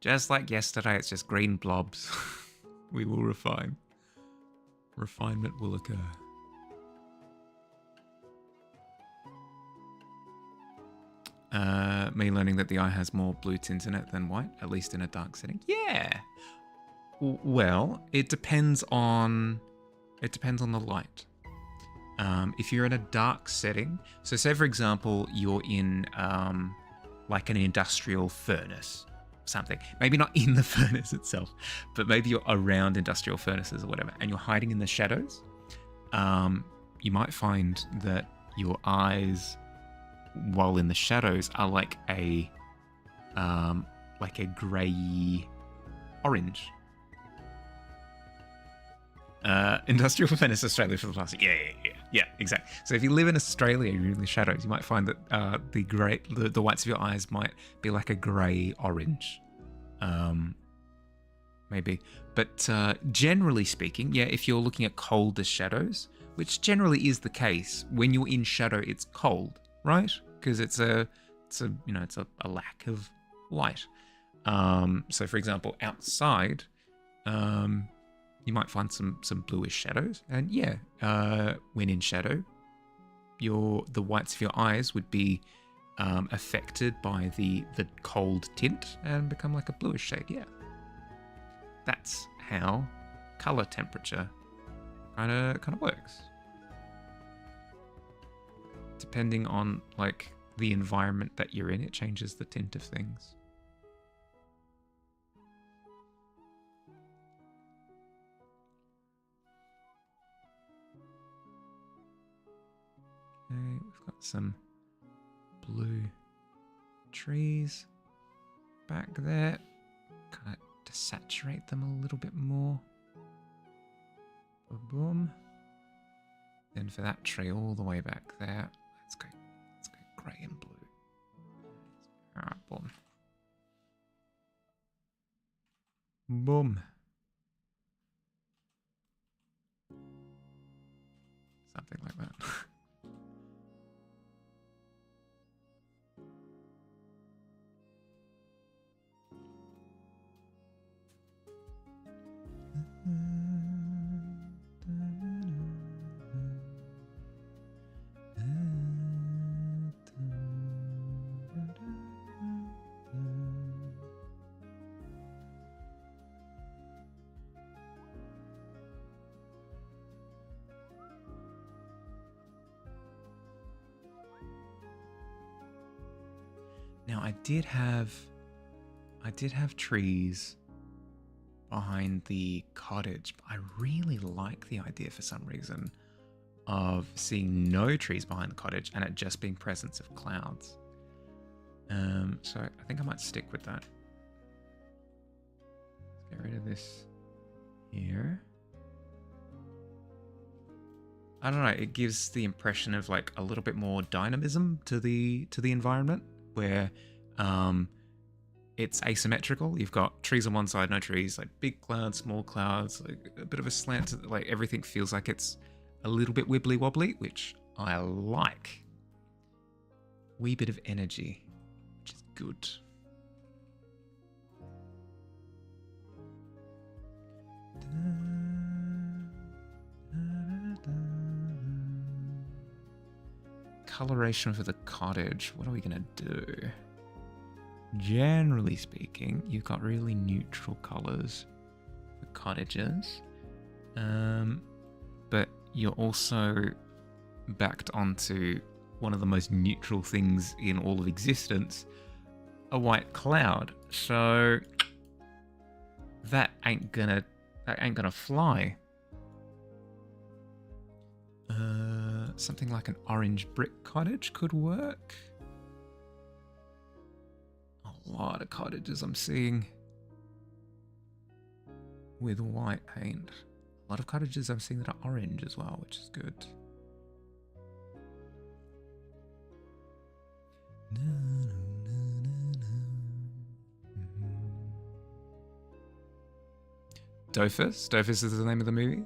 just like yesterday, it's just green blobs. We will refine. Refinement will occur. Me learning that the eye has more blue tint in it than white, at least in a dark setting. Yeah. Well, it depends on the light. If you're in a dark setting, so say for example you're in like an industrial furnace. Something, maybe not in the furnace itself, but maybe you're around industrial furnaces or whatever, and you're hiding in the shadows, you might find that your eyes, while in the shadows, are like a grey orange. Industrial furnace Australia for the plastic. Yeah, exactly. So if you live in Australia, you're in the shadows, you might find that the whites of your eyes might be like a grey orange. Maybe. But generally speaking, yeah, if you're looking at colder shadows, which generally is the case, when you're in shadow, it's cold, right? Because it's a lack of light. So for example, outside, you might find some bluish shadows, and yeah, when in shadow, the whites of your eyes would be affected by the cold tint and become like a bluish shade. Yeah, that's how color temperature kind of works. Depending on like the environment that you're in, it changes the tint of things. Okay, we've got some blue trees back there. Kind of to saturate them a little bit more. Boom. Then for that tree all the way back there, let's go grey and blue. Alright, boom. Boom. Something like that. Now I did have trees behind the cottage, but I really like the idea for some reason of seeing no trees behind the cottage and it just being presence of clouds. So I think I might stick with that. Let's get rid of this here. I don't know, it gives the impression of like a little bit more dynamism to the environment, where it's asymmetrical. You've got trees on one side, no trees, like big clouds, small clouds, like a bit of a slant, like everything feels like it's a little bit wibbly wobbly, which I like. Wee bit of energy, which is good. Coloration for the cottage. What are we gonna do? Generally speaking, you've got really neutral colors for cottages, but you're also backed onto one of the most neutral things in all of existence, a white cloud. So that ain't gonna fly. Something like an orange brick cottage could work. A lot of cottages I'm seeing with white paint. A lot of cottages I'm seeing that are orange as well, which is good. Dofus? Dofus is the name of the movie?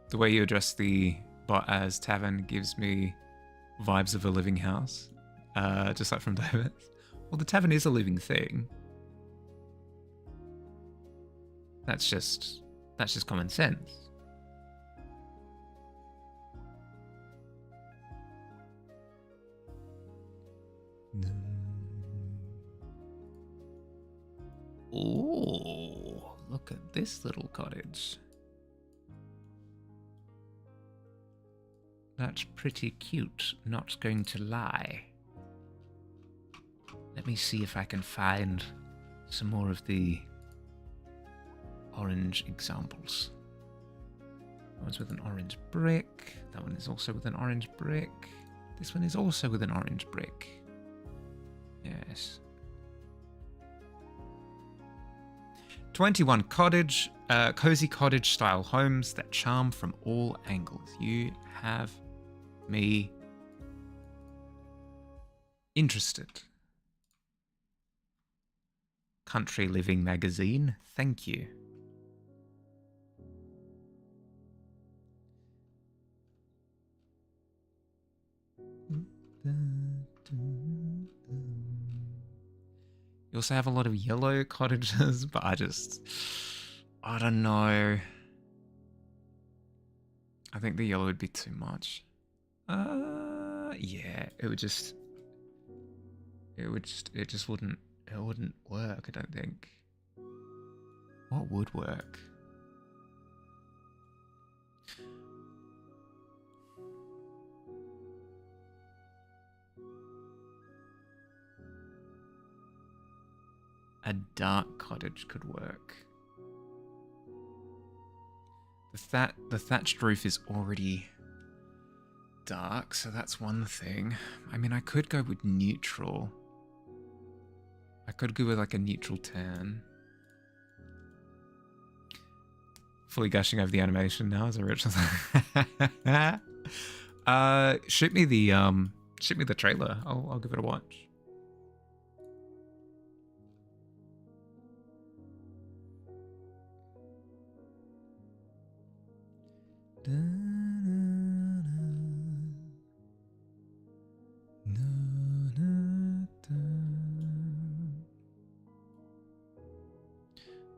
The way you address the bot as Tavern gives me vibes of a living house, just like from Dofus. Well, the Tavern is a living thing. That's just common sense. Ooh, look at this little cottage. That's pretty cute, not going to lie. Let me see if I can find some more of the orange examples. That one's with an orange brick. That one is also with an orange brick. This one is also with an orange brick. Yes. 21 cottage, cozy cottage style homes that charm from all angles. You have me interested. Country Living magazine, thank you. You also have a lot of yellow cottages, but I don't know. I think the yellow would be too much. Yeah, it just wouldn't work, I don't think. What would work? A dark cottage could work. The thatched roof is already dark, so that's one thing. I mean, I could go with neutral. I could go with like a neutral tan. Fully gushing over the animation now as I reach. Shoot me the trailer. I'll give it a watch.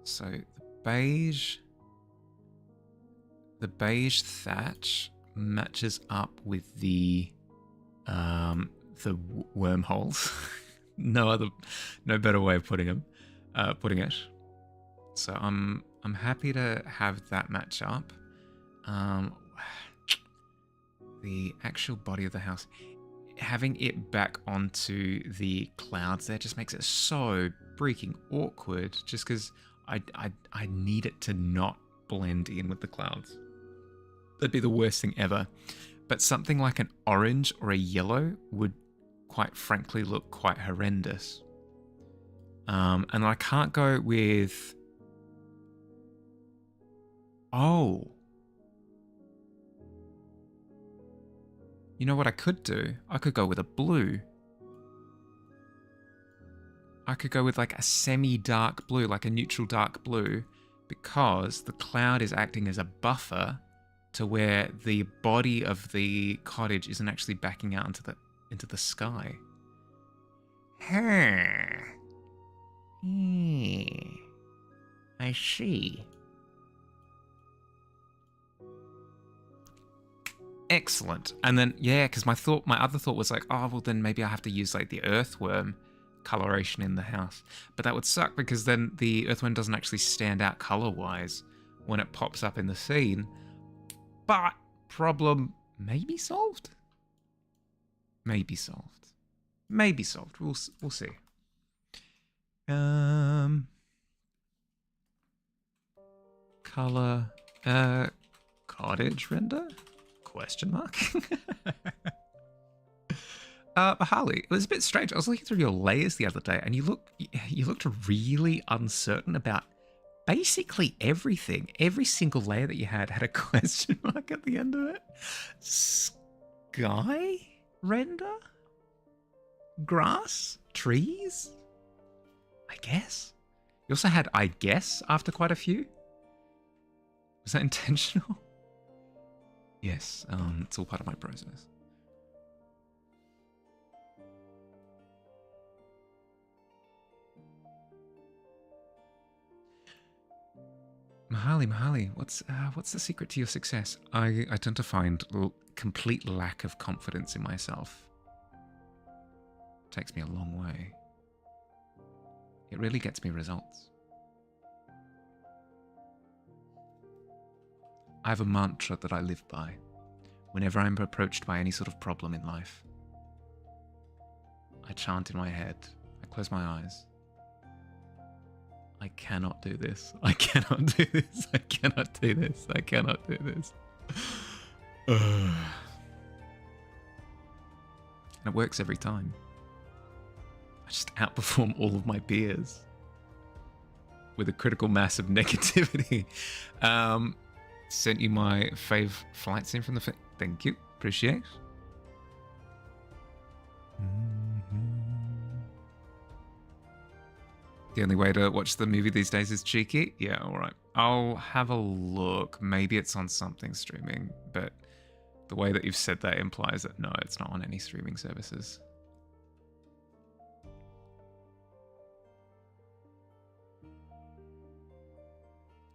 So the beige thatch matches up with the wormholes. No better way of putting it. So I'm happy to have that match up. The actual body of the house, having it back onto the clouds there just makes it so freaking awkward, just because I need it to not blend in with the clouds. That'd be the worst thing ever. But something like an orange or a yellow would quite frankly look quite horrendous. And I can't go with... Oh. You know what I could do? I could go with a blue. I could go with like a semi-dark blue, like a neutral dark blue, because the cloud is acting as a buffer to where the body of the cottage isn't actually backing out into the sky. Huh. I see. Excellent. And then, yeah, because my other thought was like, oh, well, then maybe I have to use like the earthworm coloration in the house. But that would suck because then the earthworm doesn't actually stand out color-wise when it pops up in the scene. But problem maybe solved? Maybe solved. Maybe solved. We'll see. Color, cottage render? Question mark. Harley, it was a bit strange. I was looking through your layers the other day, and you looked really uncertain about basically everything. Every single layer that you had a question mark at the end of it. Sky render? Grass? Trees? I guess. You also had I guess after quite a few. Was that intentional? Yes, it's all part of my process. Mahali, what's the secret to your success? I tend to find complete lack of confidence in myself. It takes me a long way. It really gets me results. I have a mantra that I live by whenever I'm approached by any sort of problem in life. I chant in my head. I close my eyes. I cannot do this. I cannot do this. I cannot do this. I cannot do this. And it works every time. I just outperform all of my peers with a critical mass of negativity. Sent you my fave flight sim from the... Thank you. Appreciate. The only way to watch the movie these days is cheeky? Yeah, alright. I'll have a look. Maybe it's on something streaming, but the way that you've said that implies that no, it's not on any streaming services.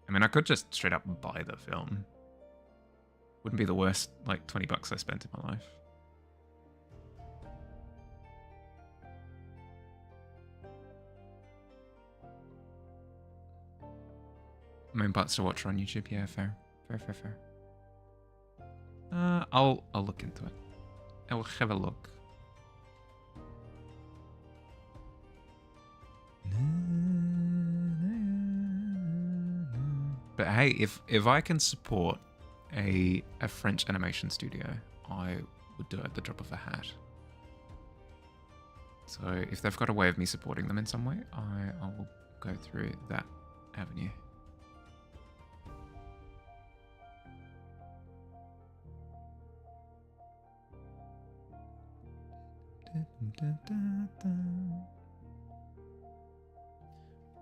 I mean, I could just straight up buy the film. Wouldn't be the worst, like, $20 I spent in my life. Main parts to watch are on YouTube. Yeah, fair. Fair. I'll look into it. I will have a look. But hey, if I can support a French animation studio, I would do it at the drop of a hat. So if they've got a way of me supporting them in some way, I will go through that avenue. I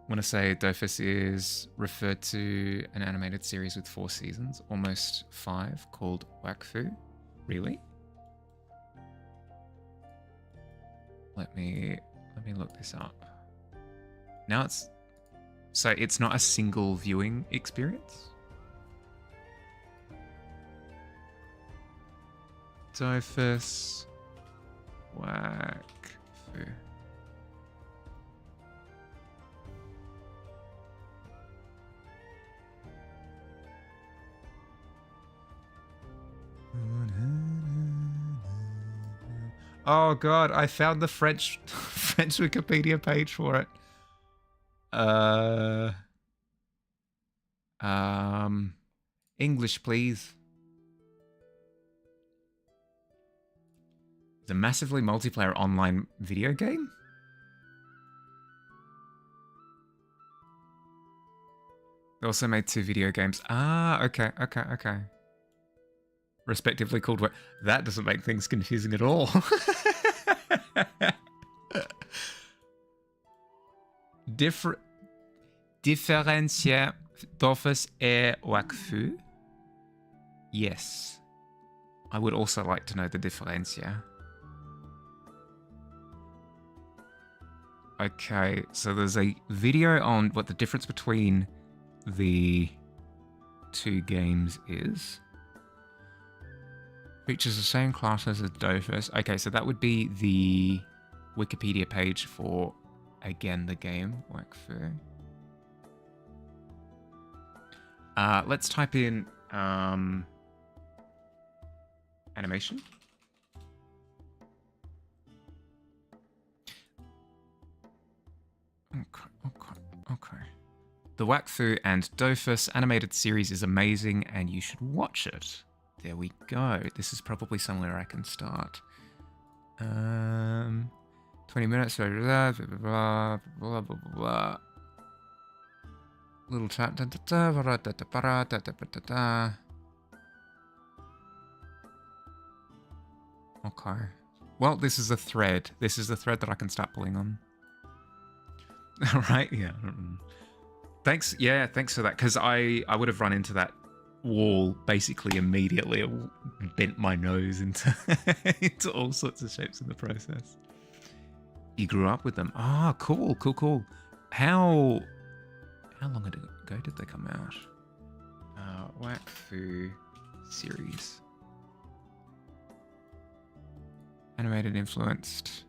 want to say Dofus is referred to an animated series with 4 seasons, almost 5, called Wakfu. Really? Let me look this up. Now it's not a single viewing experience. Dofus Wakfu. Oh god, I found the French Wikipedia page for it. English, please. It's a massively multiplayer online video game. They also made 2 video games. Ah, okay. Respectively called what? That doesn't make things confusing at all. Différencier Dofus et Wakfu? Yes. I would also like to know the differencia. Okay, so there's a video on what the difference between the 2 games is. Features the same classes as Dofus. Okay, so that would be the Wikipedia page for, again, the game, Wakfu. Let's type in animation. Okay. The Wakfu and Dofus animated series is amazing and you should watch it. There we go. This is probably somewhere I can start. 20 minutes, blah, blah, blah, blah, blah. Little chat. Okay. Well, this is a thread. This is the thread that I can start pulling on. Right? Yeah. Thanks. Yeah, thanks for that. Because I would have run into that wall basically immediately. I bent my nose into into all sorts of shapes in the process. You grew up with them. Ah, cool. How long ago did they come out? Wakfu series. Animated influenced.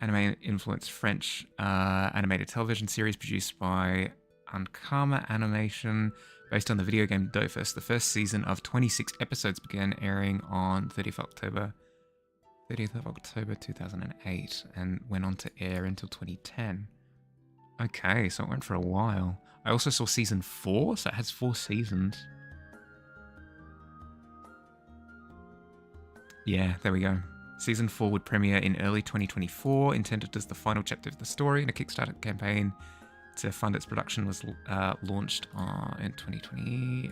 Animated influenced French animated television series produced by Ankama Animation, based on the video game Dofus. The first season of 26 episodes began airing on 30th of October 2008 and went on to air until 2010. Okay, so it went for a while. I also saw season 4, so it has 4 seasons. Yeah, there we go. Season 4 would premiere in early 2024, intended as the final chapter of the story, and a Kickstarter campaign to fund its production was launched in 2020.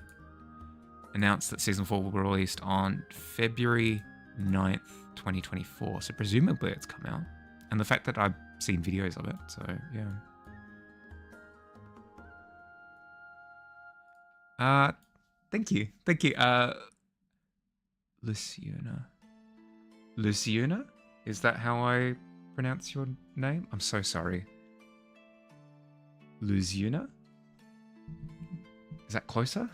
Announced that Season 4 will be released on February 9th, 2024. So presumably it's come out. And the fact that I've seen videos of it, so yeah. Thank you. Luciana? Is that how I pronounce your name? I'm so sorry. Luciana? Is that closer?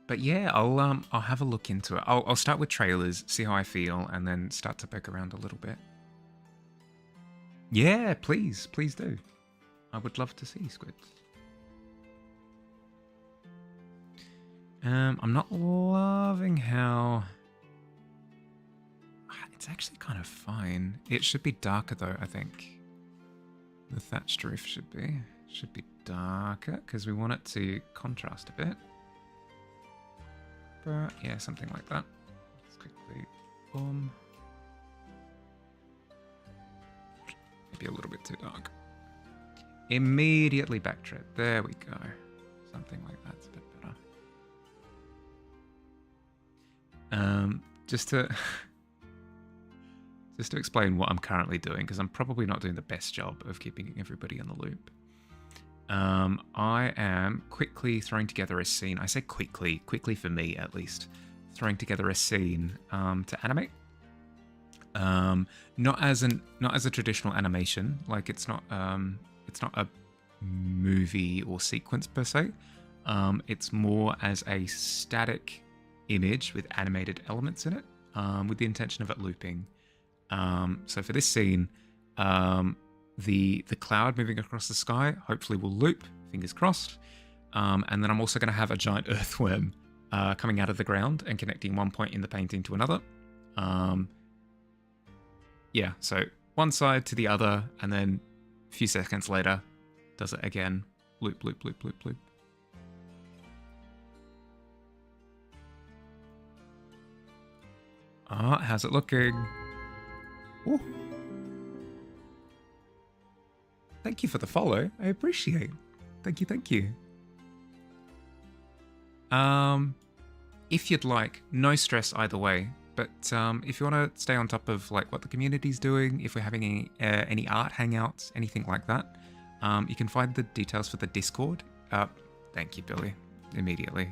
But yeah, I'll have a look into it. I'll start with trailers, see how I feel, and then start to poke around a little bit. Yeah, please do. I would love to see squids. I'm not loving how... It's actually kind of fine. It should be darker though, I think. The thatched roof should be darker because we want it to contrast a bit. But yeah, something like that. Let's quickly boom. Maybe a little bit too dark. Immediately backtrack. There we go. Something like that's a bit better. Just to explain what I'm currently doing, because I'm probably not doing the best job of keeping everybody in the loop. I am quickly throwing together a scene. I say quickly for me at least, throwing together a scene to animate. Not as a traditional animation, like it's not a movie or sequence per se. It's more as a static image with animated elements in it, with the intention of it looping. So for this scene, the cloud moving across the sky hopefully will loop, fingers crossed. And then I'm also going to have a giant earthworm coming out of the ground and connecting one point in the painting to another. Yeah, so one side to the other, and then a few seconds later, does it again. Loop, loop, loop, loop, loop. Ah, how's it looking? Ooh. Thank you for the follow. I appreciate. Thank you, thank you. If you'd like, no stress either way. But if you want to stay on top of like what the community's doing, if we're having any art hangouts, anything like that, you can find the details for the Discord. Thank you, Billy. Immediately,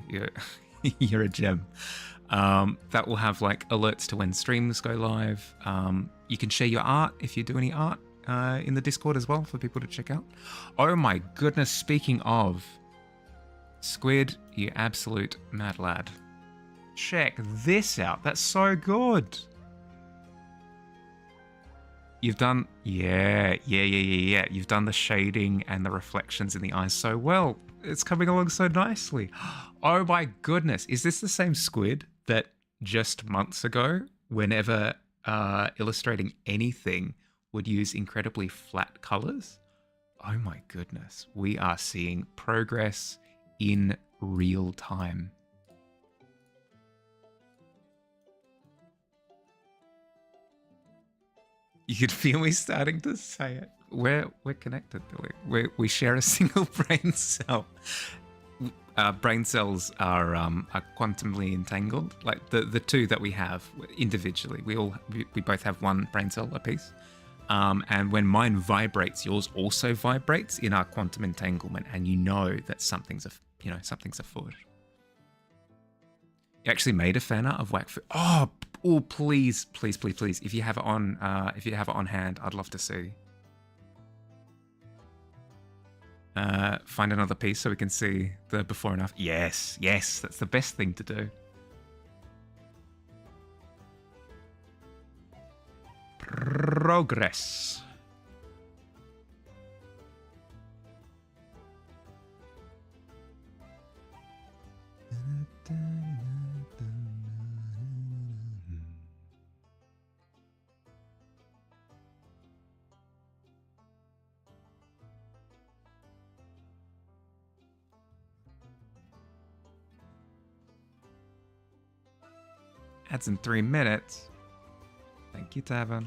you're a gem. That will have like alerts to when streams go live. You can share your art if you do any art in the Discord as well for people to check out. Oh my goodness! Speaking of Squid, you absolute mad lad. Check this out. That's so good. You've done, yeah. You've done the shading and the reflections in the eyes so well. It's coming along so nicely. Oh my goodness. Is this the same Squid that just months ago, whenever illustrating anything, would use incredibly flat colors? Oh my goodness. We are seeing progress in real time. You could feel me starting to say it. We're connected, Billy. We share a single brain cell. Brain cells are quantumly entangled. Like the two that we have individually, we both have one brain cell apiece. And when mine vibrates, yours also vibrates in our quantum entanglement, and you know that something's afoot. You actually made a fan art of Wackfoot. Oh, please. If you have it on hand, I'd love to see. Find another piece so we can see the before and after. Yes, that's the best thing to do. Progress. Adds in 3 minutes. Thank you, Tavern.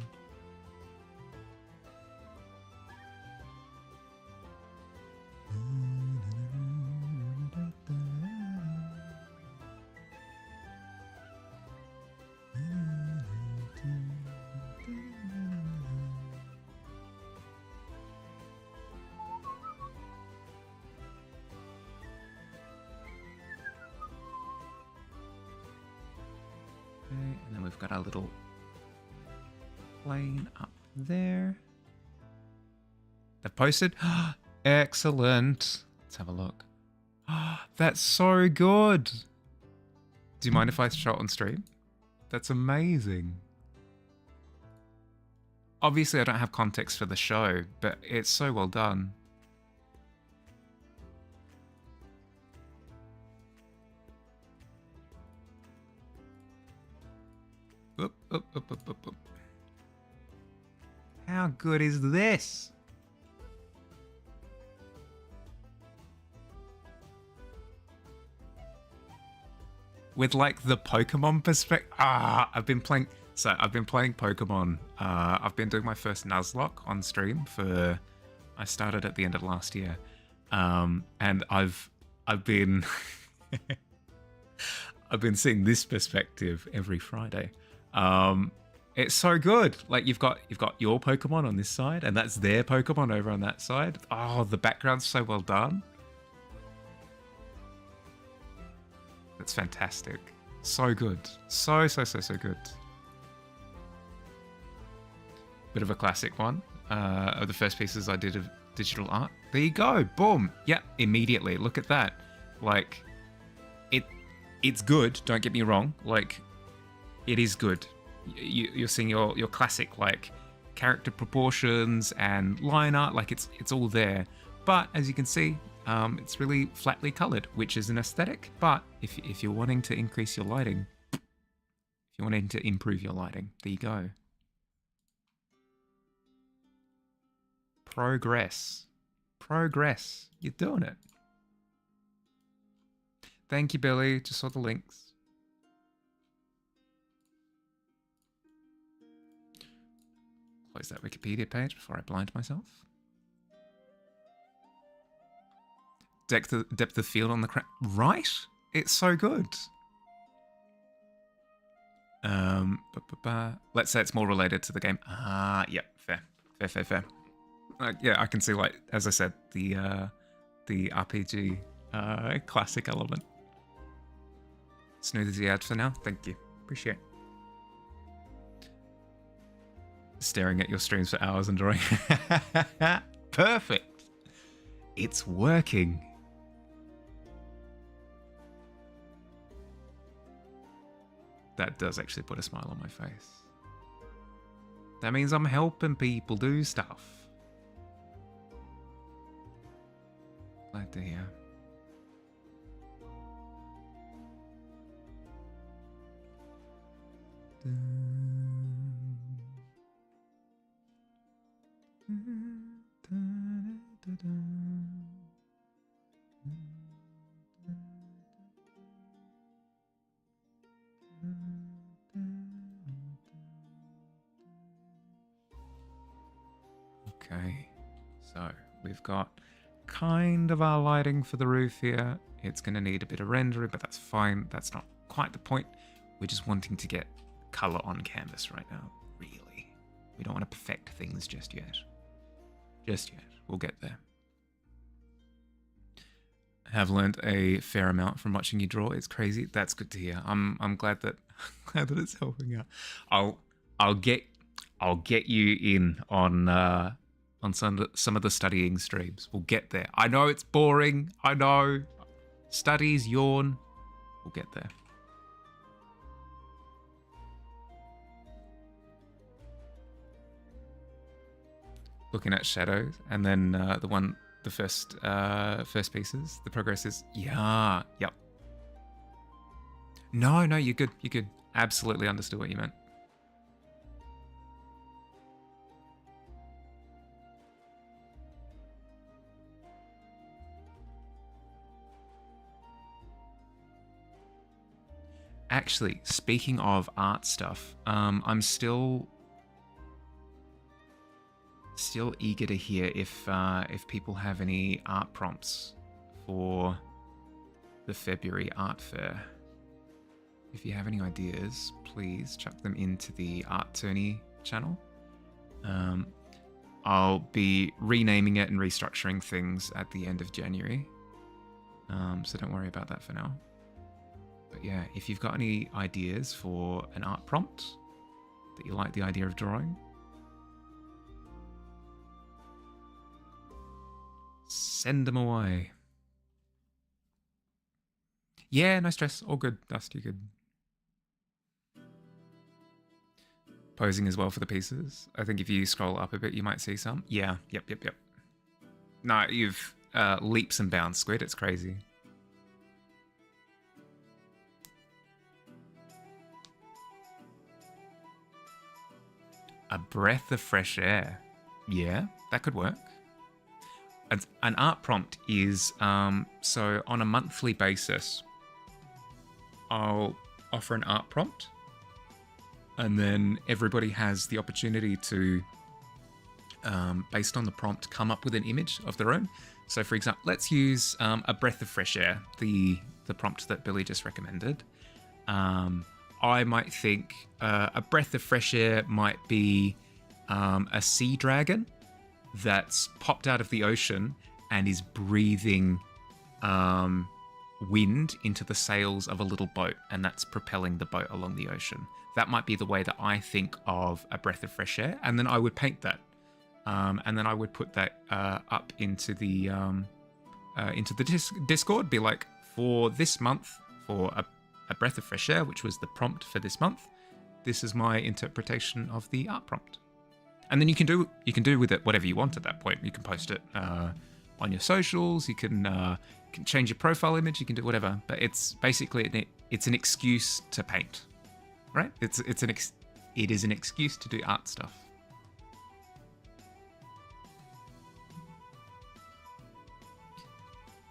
And then we've got our little plane up there. They've posted. Excellent. Let's have a look. That's so good. Do you mind if I show it on stream? That's amazing. Obviously, I don't have context for the show, but it's so well done. Up. How good is this? With like the Pokemon perspective. I've been playing Pokemon. I've been doing my first Nuzlocke on stream I started at the end of last year. And I've been I've been seeing this perspective every Friday. It's so good. Like you've got your Pokemon on this side, and that's their Pokemon over on that side. Oh, the background's so well done. That's fantastic. So good. So good. Bit of a classic one. Of the first pieces I did of digital art. There you go. Boom. Yeah, immediately. Look at that. Like, it's good. Don't get me wrong. Like, it is good. You're seeing your classic like character proportions and line art. Like it's all there. But as you can see, it's really flatly colored, which is an aesthetic. But if you're wanting to increase your lighting, if you're wanting to improve your lighting, there you go. Progress. You're doing it. Thank you, Billy. Just saw the links. close that Wikipedia page before I blind myself. Depth of field on the crap. Right? It's so good. Let's say it's more related to the game. Ah, yeah, fair. Yeah, I can see, like, as I said, the RPG classic element. Smooth as the ad for now. Thank you. Appreciate it. Staring at your streams for hours and drawing. Perfect. It's working. That does actually put a smile on my face. That means I'm helping people do stuff. Glad to hear. Okay, so we've got kind of our lighting for the roof here. It's going to need a bit of rendering, but that's fine. That's not quite the point. We're just wanting to get color on canvas right now, really. We don't want to perfect things just yet. Just yet. We'll get there. Have learned a fair amount from watching you draw. It's crazy. That's good to hear. I'm glad that glad that it's helping out. I'll get you in on some of the studying streams. We'll get there. I know it's boring. I know. Studies, yawn. We'll get there. Looking at shadows, and then the first pieces. The progress is yep. No, you're good. You're good. Absolutely understood what you meant. Actually, speaking of art stuff, I'm still eager to hear if people have any art prompts for the February art fair. If you have any ideas, please chuck them into the Art Tourney channel. I'll be renaming it and restructuring things at the end of January, so don't worry about that for now. But yeah, if you've got any ideas for an art prompt that you like the idea of drawing, send them away. Yeah, no stress. All good. Dust, you good. Posing as well for the pieces. I think if you scroll up a bit, you might see some. Yeah, yep. No, you've leaps and bounds, Squid. It's crazy. A breath of fresh air. Yeah, that could work. An art prompt is, so on a monthly basis, I'll offer an art prompt, and then everybody has the opportunity to, based on the prompt, come up with an image of their own. So for example, let's use a breath of fresh air, the prompt that Billy just recommended. I might think a breath of fresh air might be a sea dragon that's popped out of the ocean and is breathing wind into the sails of a little boat, and that's propelling the boat along the ocean. That might be the way that I think of a breath of fresh air, and then I would paint that, and then I would put that up into the Discord. Be like, for this month, for a breath of fresh air, which was the prompt for this month, this is my interpretation of the art prompt. And then you can do with it whatever you want at that point. You can post it on your socials. You can change your profile image. You can do whatever. But it's basically it's an excuse to paint, right? It is an excuse to do art stuff.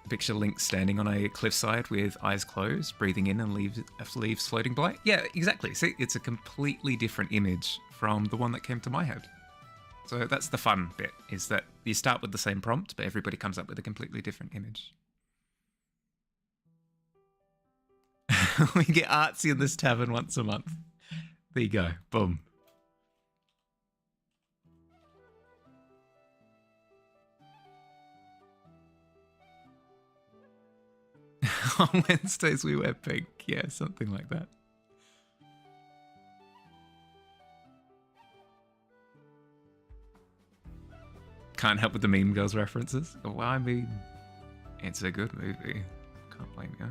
Picture Link standing on a cliffside with eyes closed, breathing in and leaves floating by. Yeah, exactly. See, it's a completely different image from the one that came to my head. So that's the fun bit, is that you start with the same prompt, but everybody comes up with a completely different image. We get artsy in this tavern once a month. There you go. Boom. On Wednesdays we wear pink. Yeah, something like that. Can't help with the Meme Girls references. Well, I mean, it's a good movie. Can't blame you.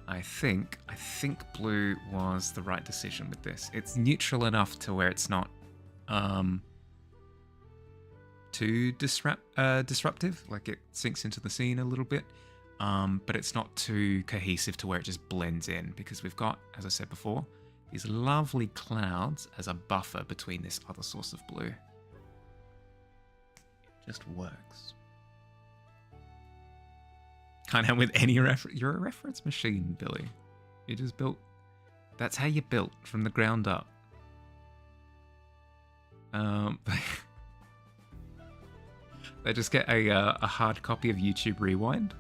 I think blue was the right decision with this. It's neutral enough to where it's not too disruptive. Like it sinks into the scene a little bit, but it's not too cohesive to where it just blends in, because we've got, as I said before, these lovely clouds as a buffer between this other source of blue. It just works. Can't help with any reference. You're a reference machine, Billy. You just built... That's how you built, from the ground up. They just get a hard copy of YouTube Rewind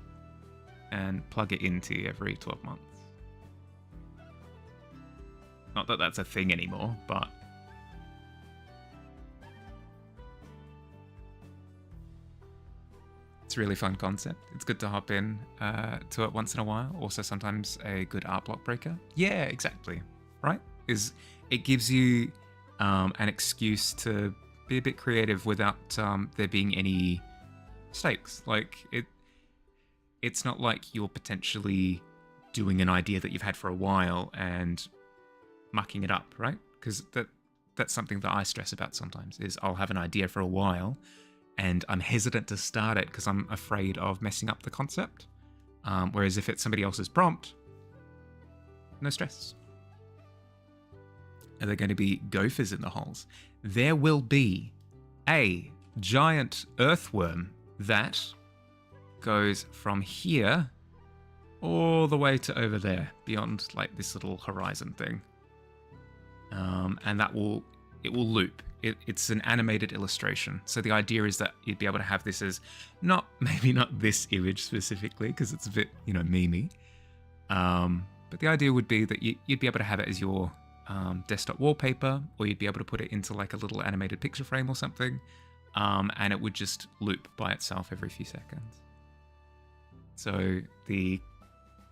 and plug it into every 12 months. Not that that's a thing anymore, but... It's a really fun concept. It's good to hop in to it once in a while. Also, sometimes a good art block breaker. Yeah, exactly. Right? It gives you an excuse to be a bit creative without there being any stakes. Like, it's not like you're potentially doing an idea that you've had for a while and mucking it up, right? Because that's something that I stress about sometimes, is I'll have an idea for a while and I'm hesitant to start it because I'm afraid of messing up the concept. Whereas if it's somebody else's prompt, no stress. Are there going to be gophers in the holes? There will be a giant earthworm that goes from here all the way to over there, beyond like this little horizon thing. And it will loop. It's an animated illustration. So the idea is that you'd be able to have this as maybe not this image specifically, because it's a bit, memey. But the idea would be that you'd be able to have it as your desktop wallpaper, or you'd be able to put it into like a little animated picture frame or something, and it would just loop by itself every few seconds. So the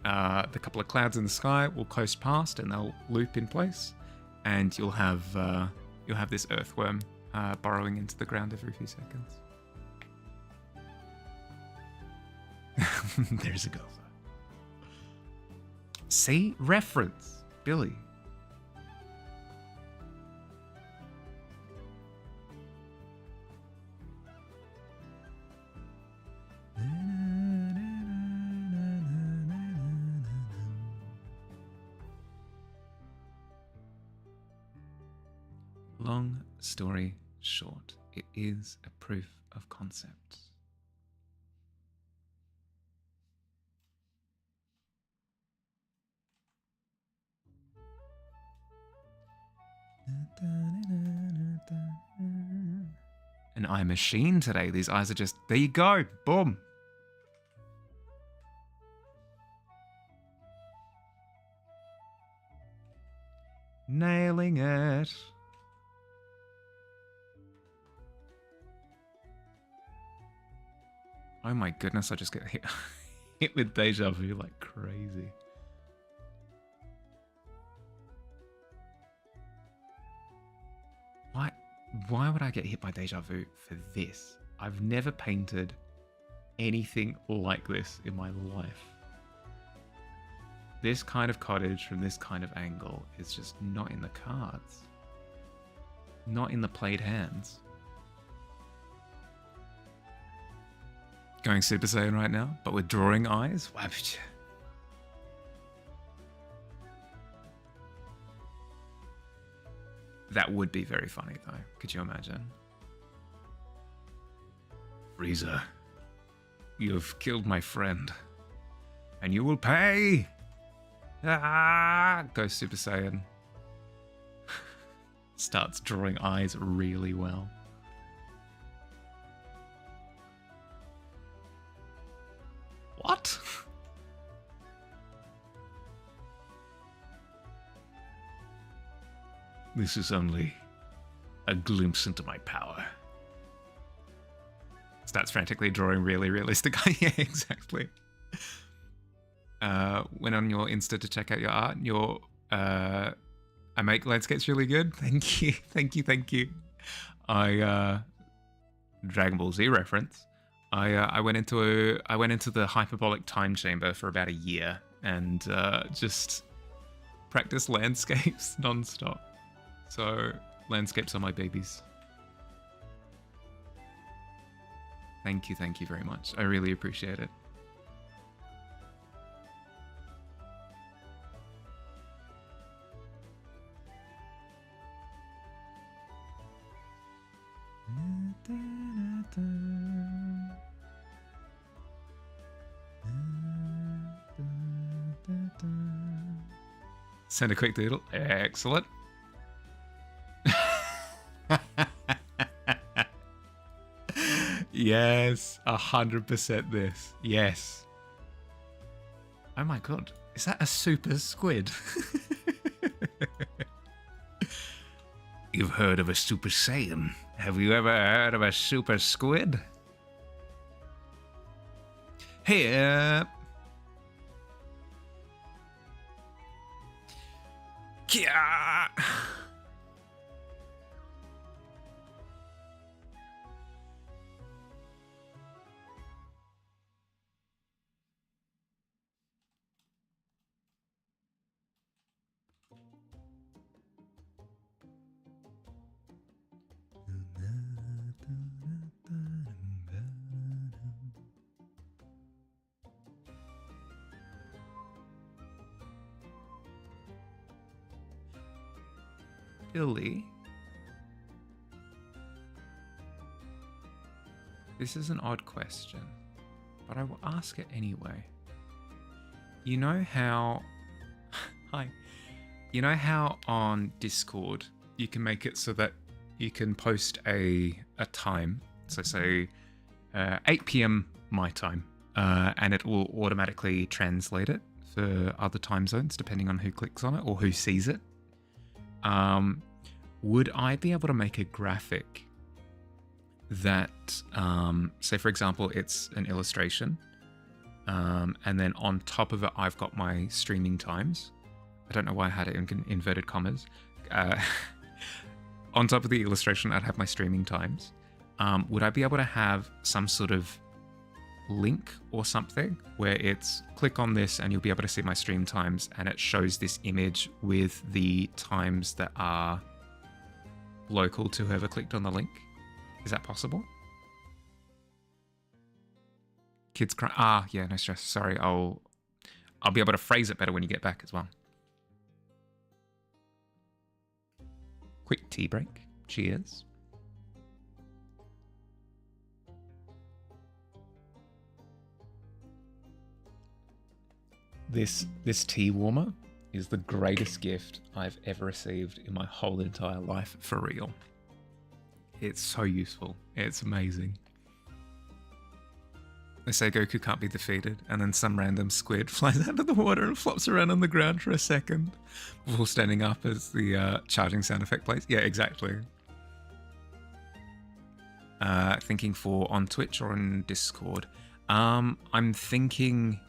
couple of clouds in the sky will coast past and they'll loop in place, and you'll have this earthworm burrowing into the ground every few seconds. There's a gopher. See? Reference. Billy. Long story short, it is a proof of concept. An eye machine today. These eyes are just, there you go, boom. Nailing it. Oh my goodness, I just get hit with deja vu like crazy. Why would I get hit by deja vu for this? I've never painted anything like this in my life. This kind of cottage from this kind of angle is just not in the cards. Not in the played hands. Going Super Saiyan right now, but with drawing eyes? Wow. That would be very funny, though. Could you imagine? Frieza, you have killed my friend, and you will pay! Ah! Go Super Saiyan. starts drawing eyes really well. What? This is only a glimpse into my power. Starts frantically drawing really realistic. Yeah, exactly. Went on your Insta to check out your art. Your I make landscapes really good. Thank you, thank you, thank you. I Dragon Ball Z reference. I went into the hyperbolic time chamber for about a year and just practiced landscapes non-stop. So landscapes are my babies. Thank you very much. I really appreciate it. Send a quick doodle. Excellent. Yes, 100% this. Yes. Oh my god, is that a super squid? You've heard of a Super Saiyan. Have you ever heard of a Super Squid? Here. Yeah. Billy, this is an odd question, but I will ask it anyway. You know how... Hi. You know how on Discord you can make it so that you can post a time, so say 8 p.m. my time, and it will automatically translate it for other time zones depending on who clicks on it or who sees it. Would I be able to make a graphic that, say for example, it's an illustration, and then on top of it, I've got my streaming times. I don't know why I had it in inverted commas. On top of the illustration, I'd have my streaming times. Would I be able to have some sort of link or something where it's click on this and you'll be able to see my stream times, and it shows this image with the times that are local to whoever clicked on the link? Is that possible? Kids cry. Ah, yeah, no stress. Sorry, I'll be able to phrase it better when you get back as well. Quick tea break. Cheers. This tea warmer is the greatest gift I've ever received in my whole entire life, for real. It's so useful. It's amazing. They say Goku can't be defeated, and then some random squid flies out of the water and flops around on the ground for a second before standing up as the charging sound effect plays. Yeah, exactly. Thinking for on Twitch or on Discord. I'm thinking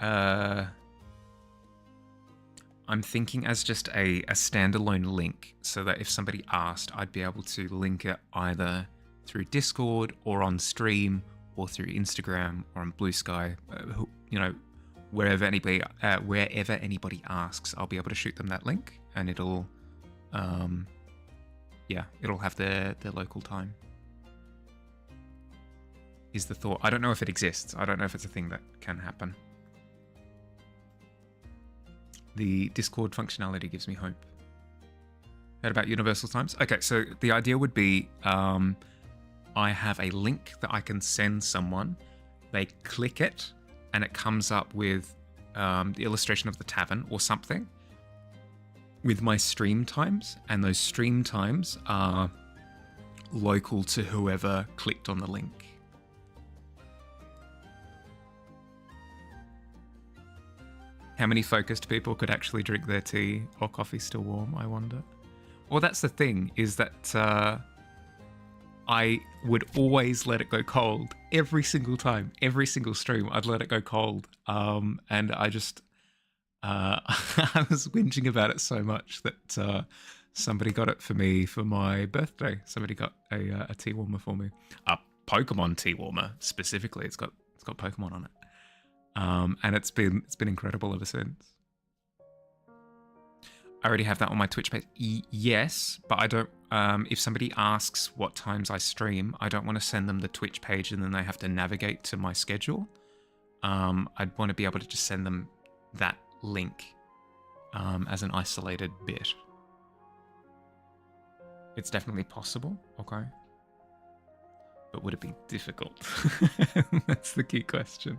as just a standalone link, so that if somebody asked, I'd be able to link it either through Discord or on stream or through Instagram or on Blue Sky. Wherever anybody asks, I'll be able to shoot them that link, and it'll have their local time. Is the thought. I don't know if it exists. I don't know if it's a thing that can happen. The Discord functionality gives me hope. Heard about universal times? Okay, so the idea would be I have a link that I can send someone. They click it, and it comes up with the illustration of the tavern or something. with my stream times, and those stream times are local to whoever clicked on the link. How many focused people could actually drink their tea or coffee still warm, I wonder? Well, that's the thing, is that I would always let it go cold every single time, every single stream. I'd let it go cold, and I just I was whinging about it so much that somebody got it for me for my birthday. Somebody got a tea warmer for me, a Pokemon tea warmer specifically. It's got Pokemon on it, and it's been incredible ever since. I already have that on my Twitch page. Yes, but I don't. If somebody asks what times I stream, I don't want to send them the Twitch page and then they have to navigate to my schedule. I'd want to be able to just send them that link as an isolated bit. It's definitely possible, okay. But would it be difficult? That's the key question.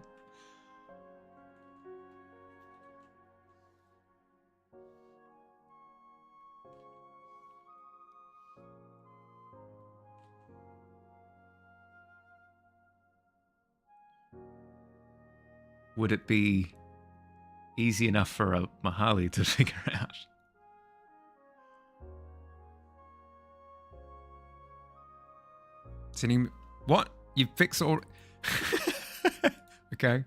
Would it be easy enough for a Mahali to figure out? What? You fix all... Okay.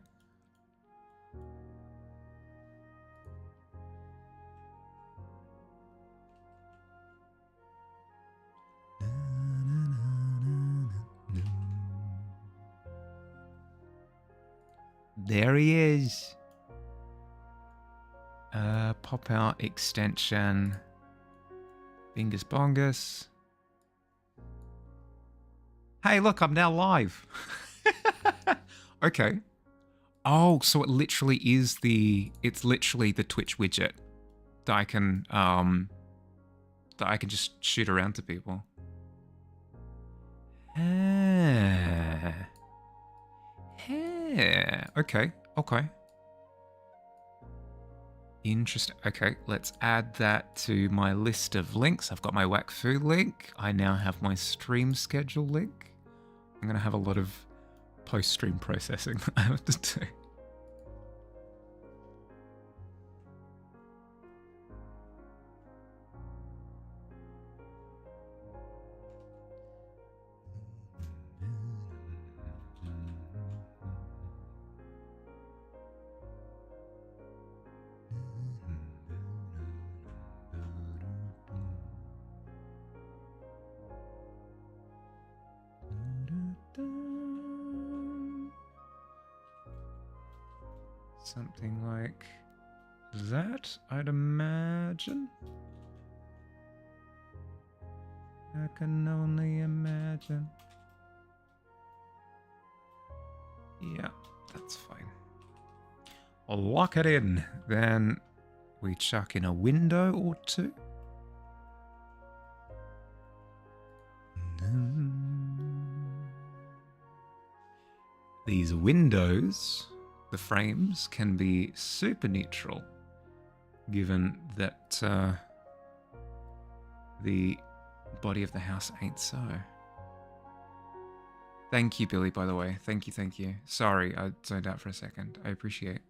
There he is. Pop out extension. Bingus bongus. Hey, look, I'm now live. Okay. Oh, so it literally is it's literally the Twitch widget that I can just shoot around to people. Yeah. Okay. Interesting. Okay, let's add that to my list of links. I've got my Wakfu link. I now have my stream schedule link. I'm going to have a lot of post-stream processing that I have to do. Something like that, I'd imagine. I can only imagine. Yeah, that's fine. I'll lock it in. Then we chuck in a window or two. These windows, the frames, can be super neutral, given that the body of the house ain't so. Thank you, Billy, by the way. Thank you. Sorry, I zoned out for a second. I appreciate.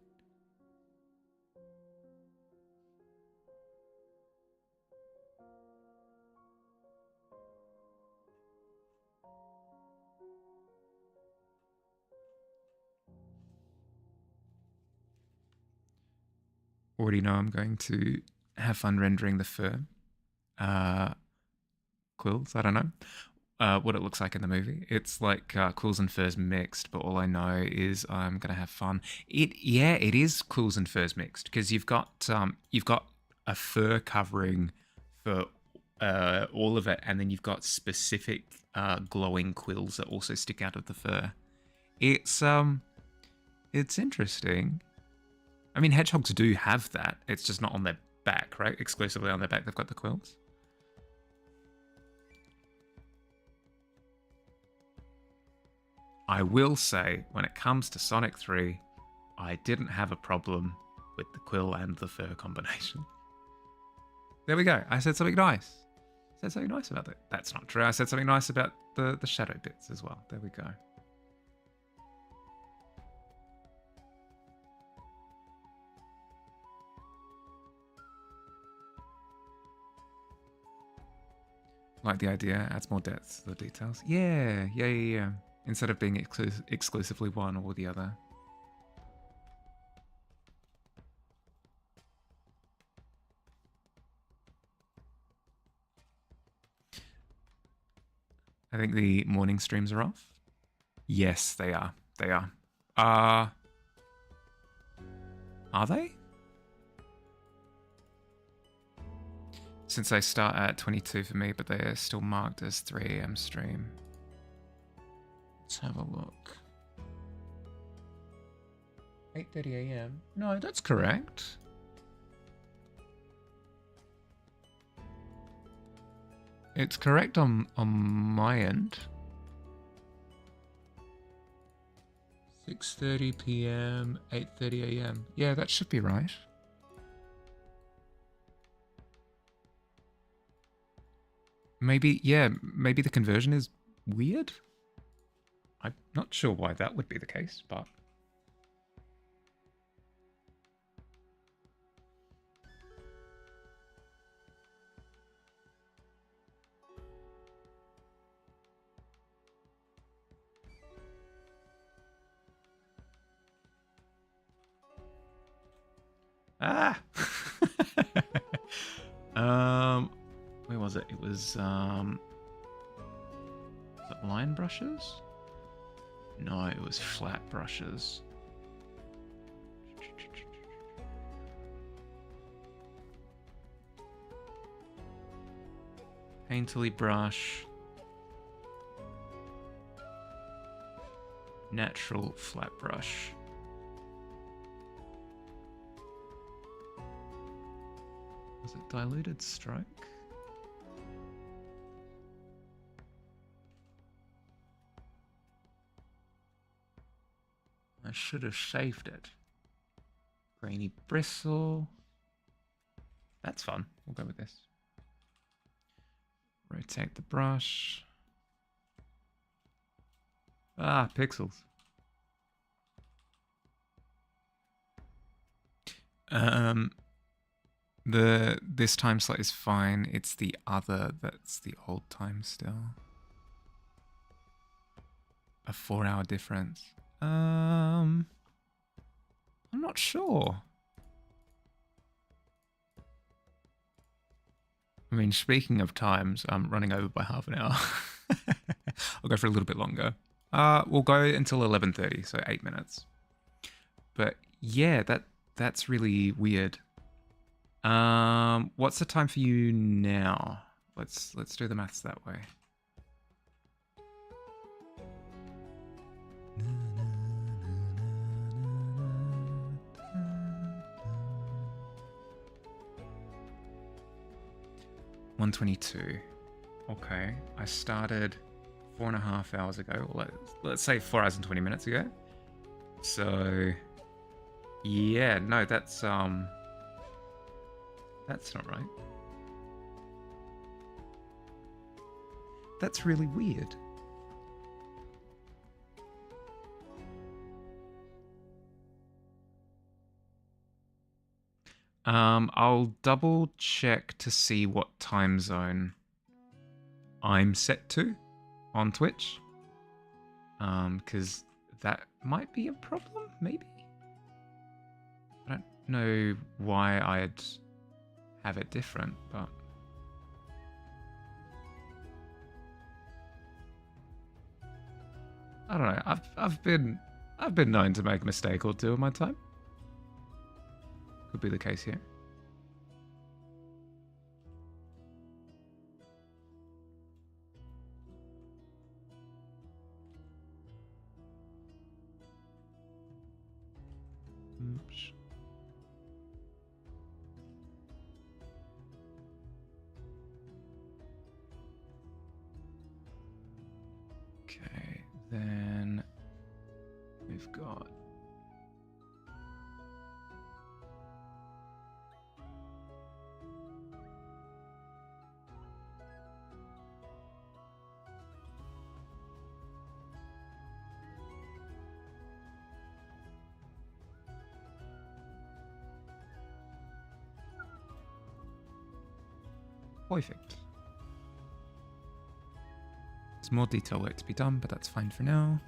Already know I'm going to have fun rendering the fur quills. I don't know what it looks like in the movie. It's like quills and furs mixed, but all I know is I'm gonna have fun. It is quills and furs mixed because you've got a fur covering for all of it, and then you've got specific glowing quills that also stick out of the fur. It's interesting. I mean, hedgehogs do have that. It's just not on their back, right? Exclusively on their back, they've got the quills. I will say, when it comes to Sonic 3, I didn't have a problem with the quill and the fur combination. There we go. I said something nice. I said something nice about it. That's not true. I said something nice about the shadow bits as well. There we go. Like the idea, adds more depth to the details. Yeah. Instead of being exclusively one or the other. I think the morning streams are off. Yes, they are. They are. Are they? Since they start at 22 for me, but they are still marked as 3 AM stream. Let's have a look. 8:30 AM. No, that's correct. It's correct on my end. 6:30 PM, 8:30 AM. Yeah, that should be right. Maybe, yeah, maybe the conversion is weird? I'm not sure why that would be the case, but... Ah! Where was it? It was it line brushes? No, it was flat brushes. Painterly brush. Natural flat brush. Was it diluted stroke? I should have shaved it. Grainy bristle. That's fun. We'll go with this. Rotate the brush. Ah, pixels. This time slot is fine. It's the other that's the old time still. A 4-hour difference. I'm not sure. I mean, speaking of times, I'm running over by half an hour. I'll go for a little bit longer. We'll go until 11:30, so 8 minutes. But yeah, that's really weird. What's the time for you now? Let's do the maths that way. 1:22. Okay, I started 4.5 hours ago. Let's say 4 hours and 20 minutes ago. So, yeah, no, that's not right. That's really weird. I'll double check to see what time zone I'm set to on Twitch. Because that might be a problem, maybe? I don't know why I'd have it different, but... I don't know, I've been known to make a mistake or two in my time. Could be the case here. Oops. Okay, then we've got Perfect. There's more detail work to be done, but that's fine for now.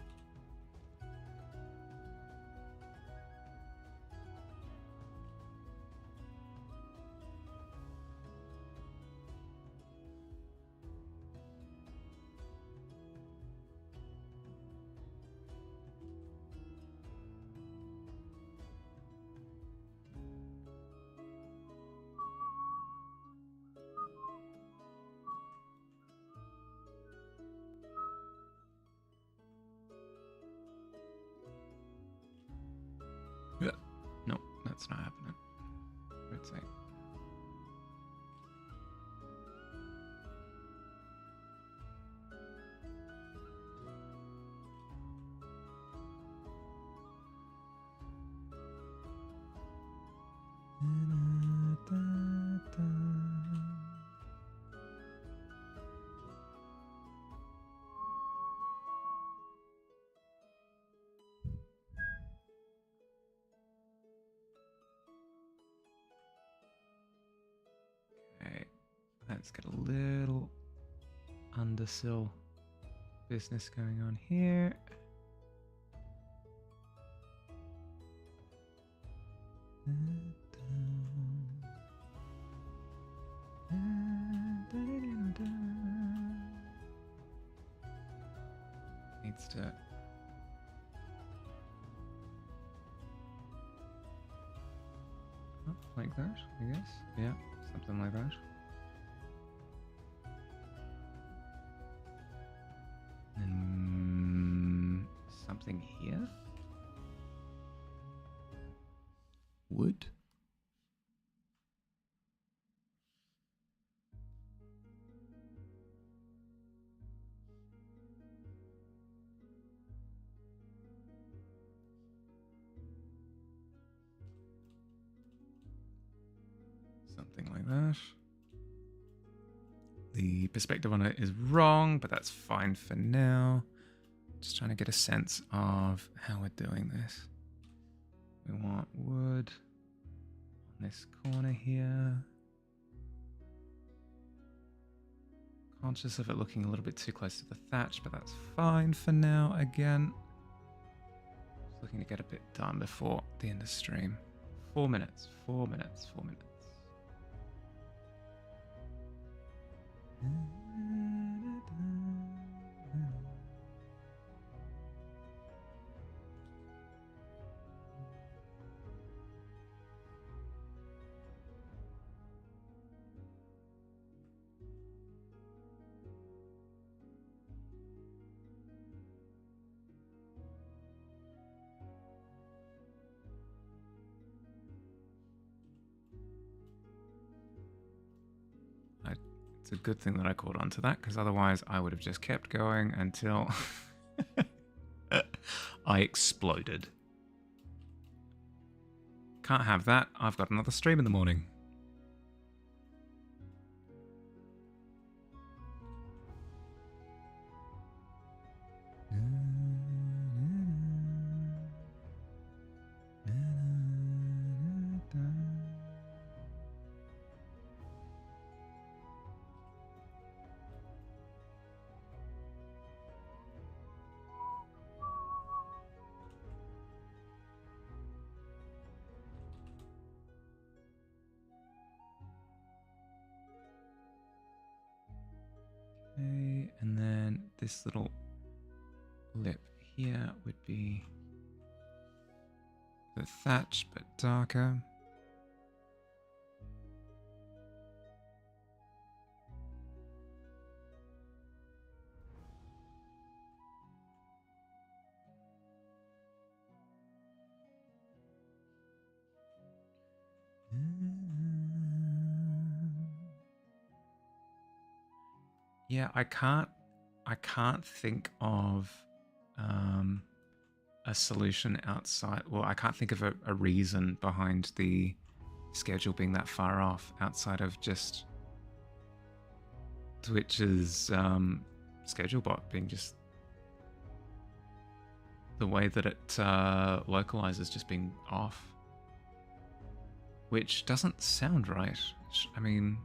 Yeah. No, that's not happening. Let's see. Okay, let's get a little undersill business going on here. Needs to like that, I guess. Yeah, something like that. And something here. Wood. Something like that. The perspective on it is wrong, but that's fine for now. Just trying to get a sense of how we're doing this. We want wood on this corner here. Conscious of it looking a little bit too close to the thatch, but that's fine for now again. Just looking to get a bit done before the end of stream. 4 minutes, 4 minutes, 4 minutes. It's a good thing that I caught on to that, because otherwise I would have just kept going until I exploded. Can't have that. I've got another stream in the morning. Okay, and then this little lip here would be the thatch, but darker. Yeah, I can't think of a solution outside. Well, I can't think of a reason behind the schedule being that far off outside of just Twitch's schedule bot being just the way that it localizes just being off, which doesn't sound right. I mean,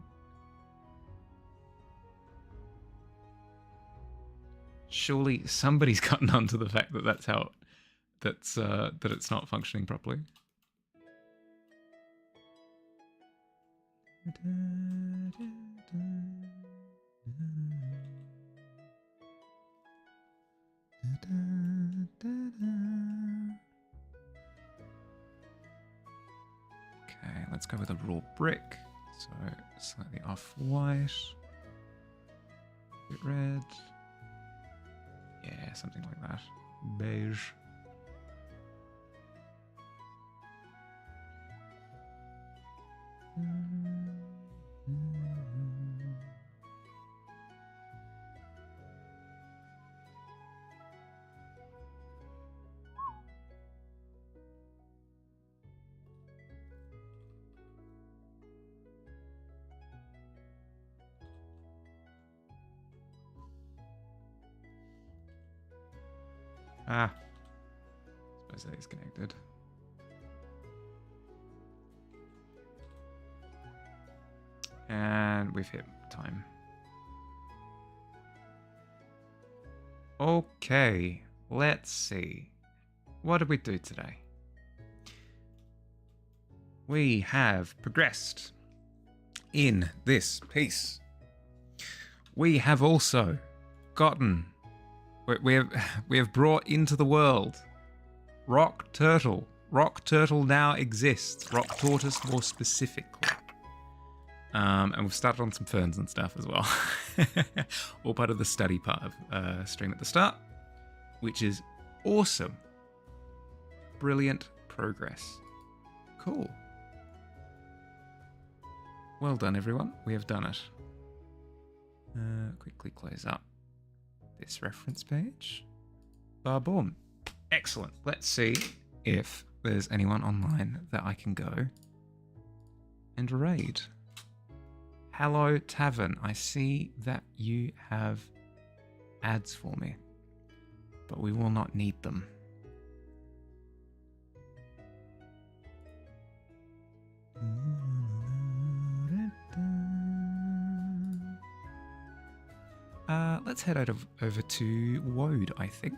Surely somebody's gotten onto the fact that that's how that it's not functioning properly. Okay, let's go with a raw brick. So slightly off white, bit red. Yeah, something like that. Beige. Ah, suppose that is connected. And we've hit time. Okay, let's see. What did we do today? We have progressed in this piece. We have also gotten... We have brought into the world Rock Turtle. Rock Turtle now exists. Rock Tortoise more specifically. And we've started on some ferns and stuff as well. All part of the study part of stream at the start, which is awesome. Brilliant progress. Cool. Well done, everyone. We have done it. Quickly close up this reference page. Boom. Excellent. Let's see if there's anyone online that I can go and raid. Hello, Tavern. I see that you have ads for me, but we will not need them. Let's head over to Woad, I think.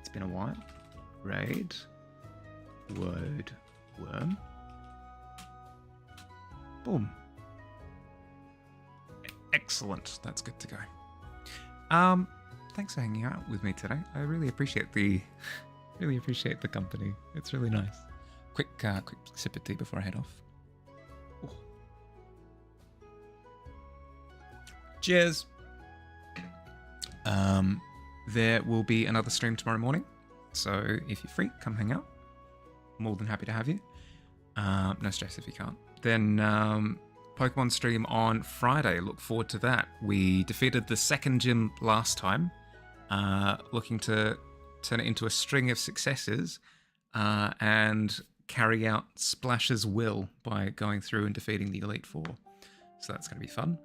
It's been a while. Raid. Woad. Worm. Boom. Excellent. That's good to go. Thanks for hanging out with me today. I really appreciate the company. It's really nice. Quick sip of tea before I head off. Ooh. Cheers. There will be another stream tomorrow morning, so if you're free, come hang out. More than happy to have you. No stress if you can't. Then Pokemon stream on Friday. Look forward to that. We defeated the second gym last time, looking to turn it into a string of successes and carry out Splash's will by going through and defeating the Elite Four. So that's going to be fun.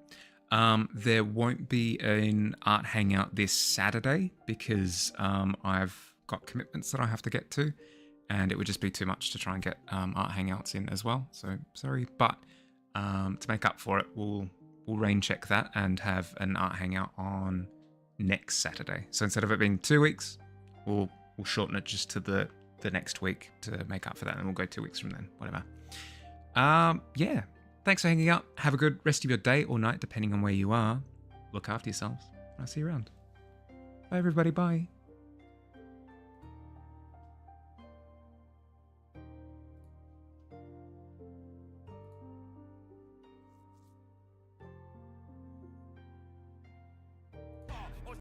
There won't be an art hangout this Saturday because I've got commitments that I have to get to, and it would just be too much to try and get art hangouts in as well. So sorry, but to make up for it, we'll rain check that and have an art hangout on next Saturday. So instead of it being 2 weeks, we'll shorten it just to the next week to make up for that, and we'll go 2 weeks from then. Whatever. Yeah. Thanks for hanging out. Have a good rest of your day or night, depending on where you are. Look after yourselves. I'll see you around. Bye, everybody. Bye.